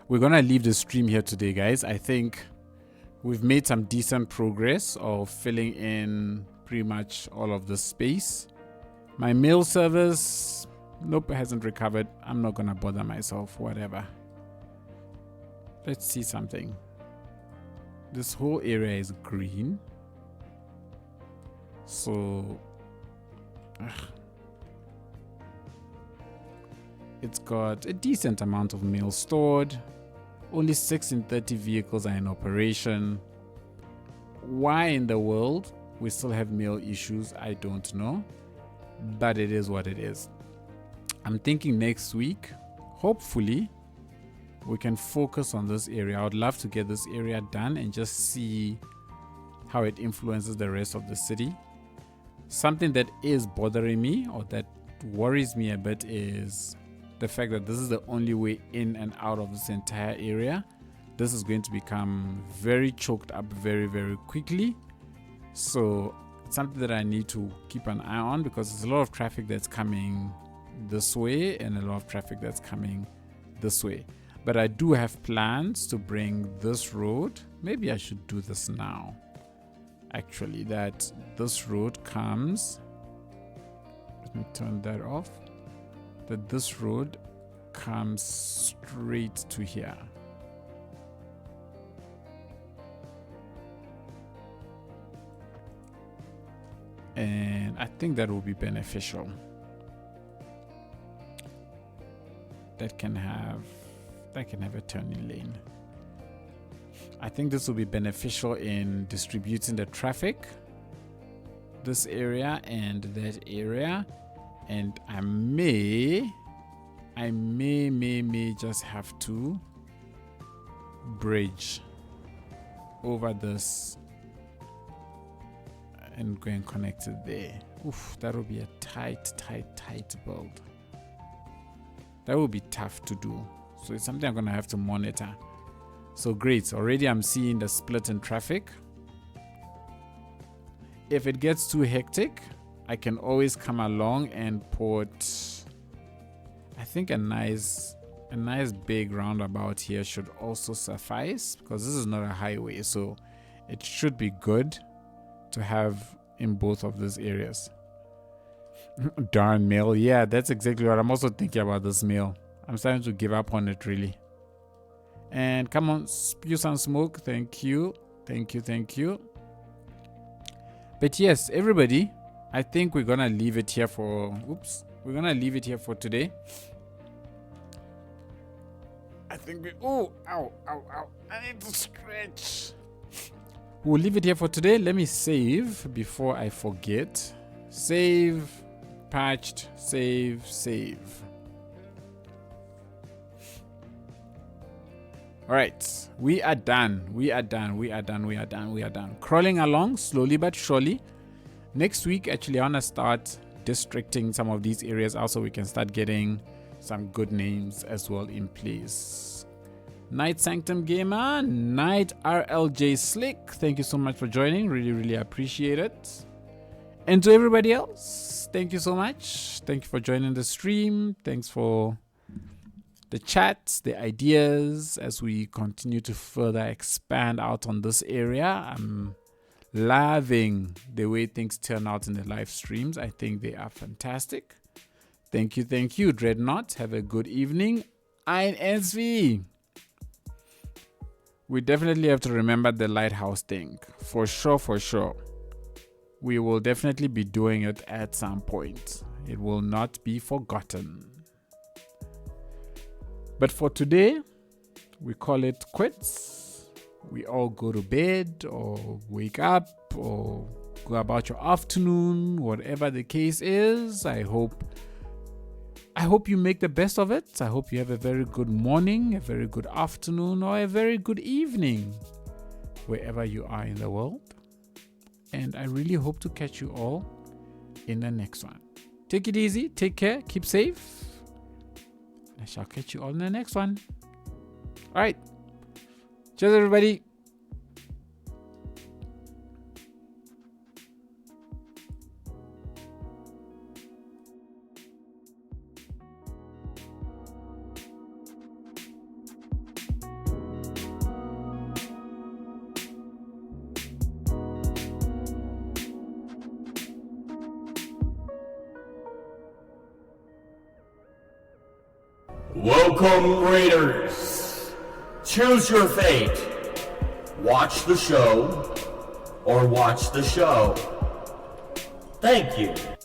We're gonna leave the stream here today, guys. I think we've made some decent progress of filling in pretty much all of the space. My mail service, nope, hasn't recovered. I'm not gonna bother myself, whatever. Let's see something. This whole area is green. So it's got a decent amount of mail stored. Only 6 in 30 vehicles are in operation. Why in the world we still have mail issues, I don't know. But it is what it is. I'm thinking next week, hopefully, we can focus on this area. I would love to get this area done and just see how it influences the rest of the city. Something that is bothering me or that worries me a bit is the fact that this is the only way in and out of this entire area. This is going to become very choked up very, very quickly. So it's something that I need to keep an eye on because there's a lot of traffic that's coming this way and a lot of traffic that's coming this way. But I do have plans to bring this road. Maybe I should do this now. Actually, that this road comes. Let me turn that off. That this road comes straight to here. And I think that will be beneficial. That can have a turning lane. I think this will be beneficial in distributing the traffic, this area and that area, and I may just have to bridge over this and go and connect it there. Oof, that will be a tight build. That will be tough to do. So it's something I'm gonna have to monitor. So great, already I'm seeing the split in traffic. If it gets too hectic, I can always come along and put, I think a nice big roundabout here should also suffice because this is not a highway, so it should be good to have in both of these areas. Darn mail. Yeah, that's exactly what I'm also thinking about this mail. I'm starting to give up on it really. And come on, spew some smoke. Thank you. But yes, everybody, I think we're gonna leave it here for today. I think ow, I need to stretch. We'll leave it here for today. Let me save before I forget. Save, patched, save. All right, we are done. Crawling along slowly but surely. Next week, actually, I want to start districting some of these areas also. We can start getting some good names as well in place. Night Sanctum Gamer, Night RLJ Slick, thank you so much for joining. Really appreciate it. And to everybody else, thank you so much. Thank you for joining the stream. Thanks for the chats, the ideas as we continue to further expand out on this area. I'm loving the way things turn out in the live streams. I think they are fantastic. Thank you, Dreadnought. Have a good evening. INSV. We definitely have to remember the lighthouse thing. For sure. We will definitely be doing it at some point. It will not be forgotten. But for today, we call it quits. We all go to bed or wake up or go about your afternoon, whatever the case is. I hope you make the best of it. I hope you have a very good morning, a very good afternoon, or a very good evening, wherever you are in the world. And I really hope to catch you all in the next one. Take it easy, take care, keep safe. I shall catch you all in the next one. All right. Cheers, everybody. Welcome, Raiders. Choose your fate. Watch the show or watch the show. Thank you.